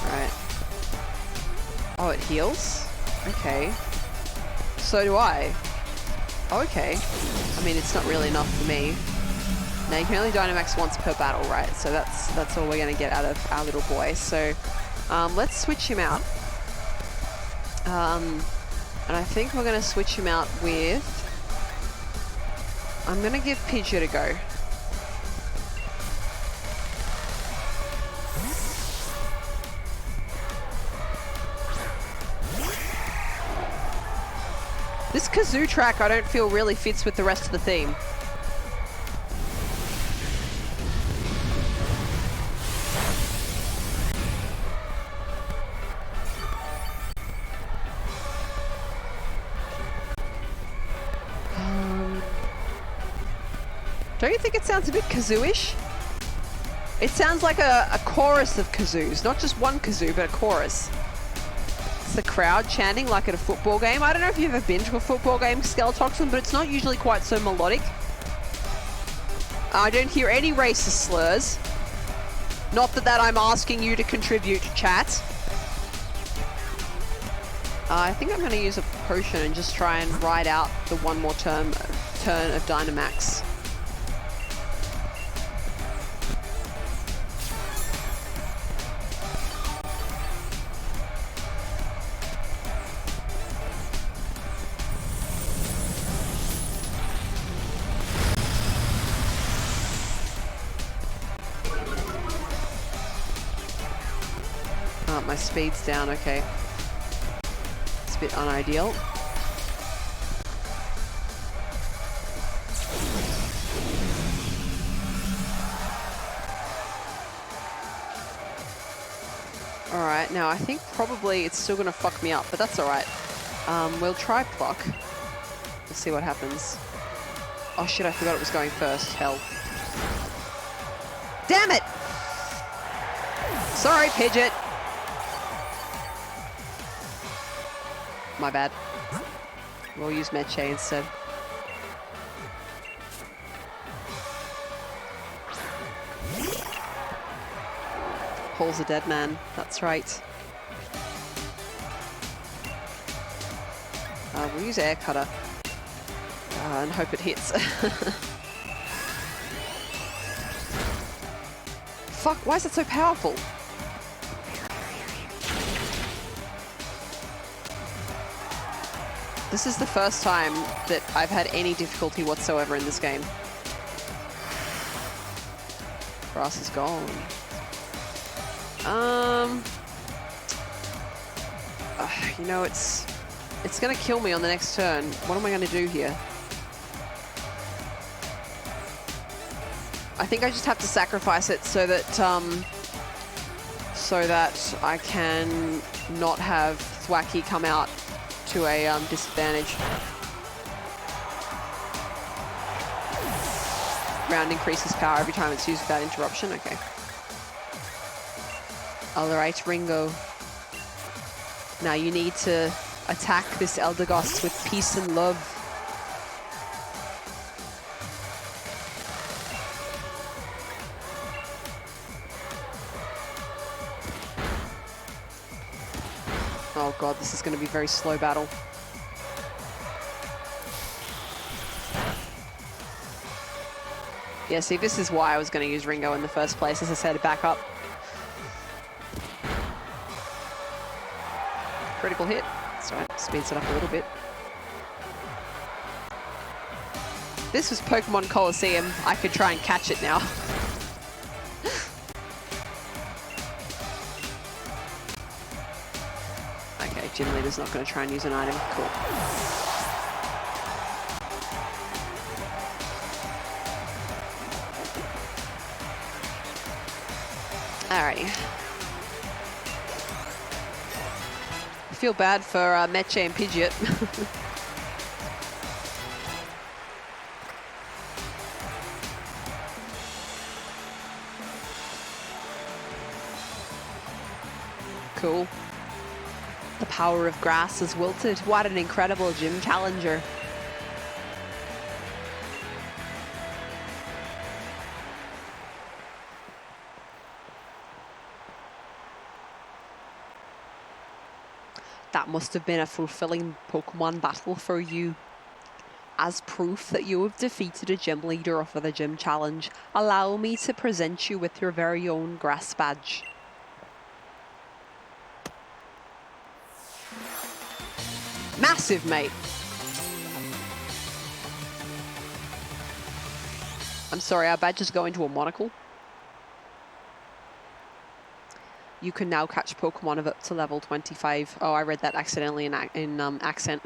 Right. Oh, it heals? Okay. So do I. Oh, okay. I mean, it's not really enough for me. Now, you can only Dynamax once per battle, right? So that's all we're going to get out of our little boy. So let's switch him out. And I think we're going to switch him out with... I'm going to give Pidgeot a go. This kazoo track I don't feel really fits with the rest of the theme. Don't you think it sounds a bit kazoo-ish? It sounds like a chorus of kazoos, not just one kazoo, but a chorus. It's the crowd chanting like at a football game. I don't know if you've ever been to a football game, Skeletoxin, but it's not usually quite so melodic. I don't hear any racist slurs. Not that I'm asking you to contribute, chat. I think I'm going to use a potion and just try and ride out the one more turn of Dynamax. My speed's down, okay. It's a bit unideal. Alright, now I think probably it's still gonna fuck me up, but that's alright. We'll try pluck. Let's see what happens. Oh shit, I forgot it was going first. Hell. Damn it! Sorry, Pidgeot. My bad. We'll use Meche instead. Paul's a dead man. That's right. We'll use Air Cutter. And hope it hits. Fuck, why is it so powerful? This is the first time that I've had any difficulty whatsoever in this game. Grass is gone. You know, it's gonna kill me on the next turn. What am I gonna do here? I think I just have to sacrifice it so that I can not have Thwacky come out to a disadvantage. Round increases power every time it's used without interruption. Okay. Alright, Ringo. Now you need to attack this Eldegoss with peace and love. Oh god, this is going to be a very slow battle. Yeah, see, this is why I was going to use Ringo in the first place, as I said, to back up. Critical hit. That's right, speeds it up a little bit. This was Pokemon Coliseum. I could try and catch it now. Okay, Gym Leader's not going to try and use an item. Cool. Alrighty. I feel bad for Meche and Pidgeot. Cool. The power of grass is wilted. What an incredible gym challenger. That must have been a fulfilling Pokemon battle for you. As proof that you have defeated a gym leader for the gym challenge, allow me to present you with your very own grass badge. Massive, mate. I'm sorry, our badges go into a monocle. You can now catch Pokemon of up to level 25. Oh, I read that accidentally in accent.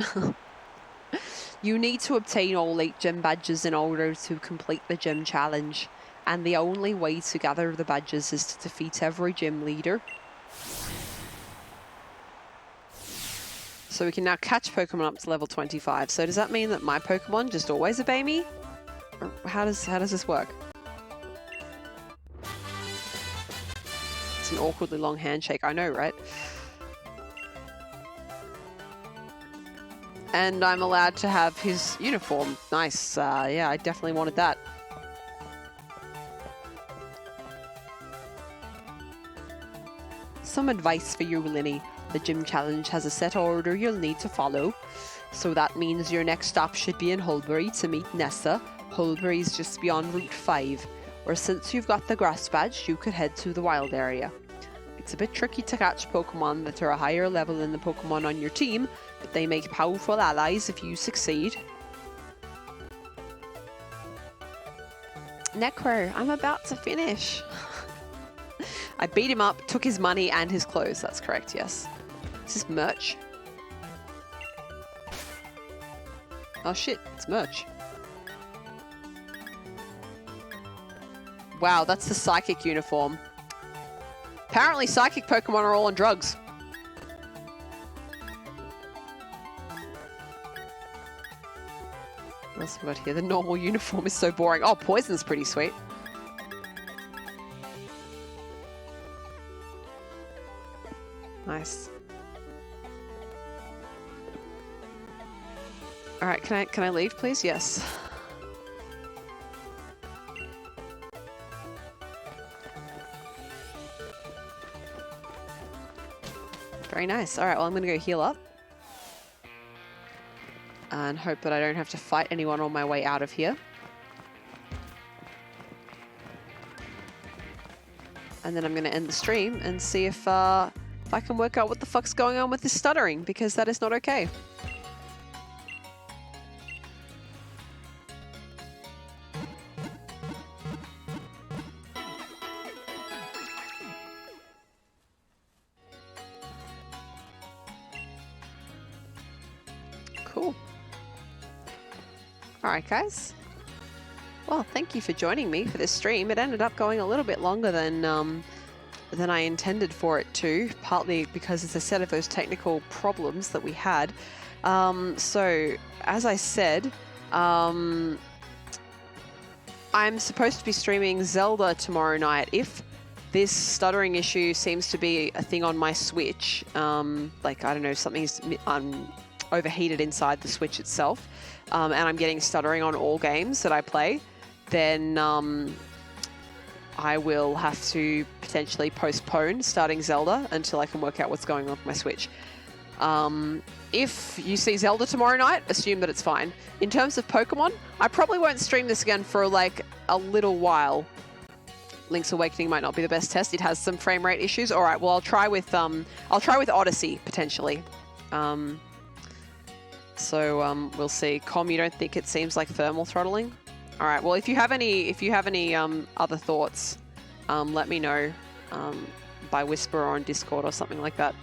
You need to obtain all 8 gym badges in order to complete the gym challenge. And the only way to gather the badges is to defeat every gym leader. So we can now catch Pokemon up to level 25. So does that mean that my Pokemon just always obey me? Or how does this work? It's an awkwardly long handshake, I know, right? And I'm allowed to have his uniform. Nice. Yeah, I definitely wanted that. Some advice for you, Linnie. The gym challenge has a set order you'll need to follow. So that means your next stop should be in Hulbury to meet Nessa. Hulbury is just beyond Route 5. Or since you've got the grass badge, you could head to the wild area. It's a bit tricky to catch Pokemon that are a higher level than the Pokemon on your team, but they make powerful allies if you succeed. Necro, I'm about to finish. I beat him up, took his money and his clothes. That's correct, yes. Is this merch? Oh shit, it's merch. Wow, that's the psychic uniform. Apparently psychic Pokemon are all on drugs. What else have we got here? The normal uniform is so boring. Oh, Poison's pretty sweet. Nice. All right, can I leave, please? Yes. Very nice. All right, well, I'm gonna go heal up and hope that I don't have to fight anyone on my way out of here. And then I'm gonna end the stream and see if I can work out what the fuck's going on with this stuttering, because that is not okay. Cool. All right, guys. Well, thank you for joining me for this stream. It ended up going a little bit longer than I intended for it to, partly because, as I said, of those technical problems that we had. So, as I said, I'm supposed to be streaming Zelda tomorrow night. If this stuttering issue seems to be a thing on my Switch, like, I don't know, something's overheated inside the Switch itself, and I'm getting stuttering on all games that I play, then I will have to potentially postpone starting Zelda until I can work out what's going on with my Switch. If you see Zelda tomorrow night, assume that it's fine. In terms of Pokemon, I probably won't stream this again for like a little while. Link's Awakening might not be the best test. It has some frame rate issues. All right, well, I'll try with Odyssey potentially. So we'll see. Com, you don't think it seems like thermal throttling? All right. Well, if you have any other thoughts, let me know by whisper or on Discord or something like that,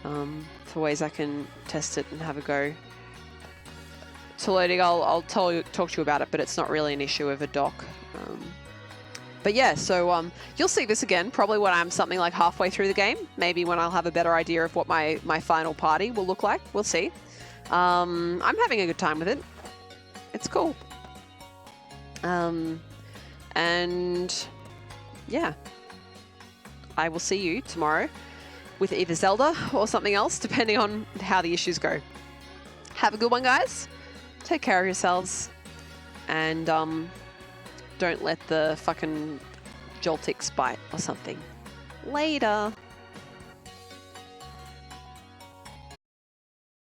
for ways I can test it and have a go. To loading, I'll talk to you about it, but it's not really an issue of a dock. But yeah, so you'll see this again probably when I'm something like halfway through the game. Maybe when I'll have a better idea of what my final party will look like. We'll see. I'm having a good time with it. It's cool. And yeah, I will see you tomorrow with either Zelda or something else, depending on how the issues go. Have a good one, guys. Take care of yourselves. And don't let the fucking Joltix bite or something. Later.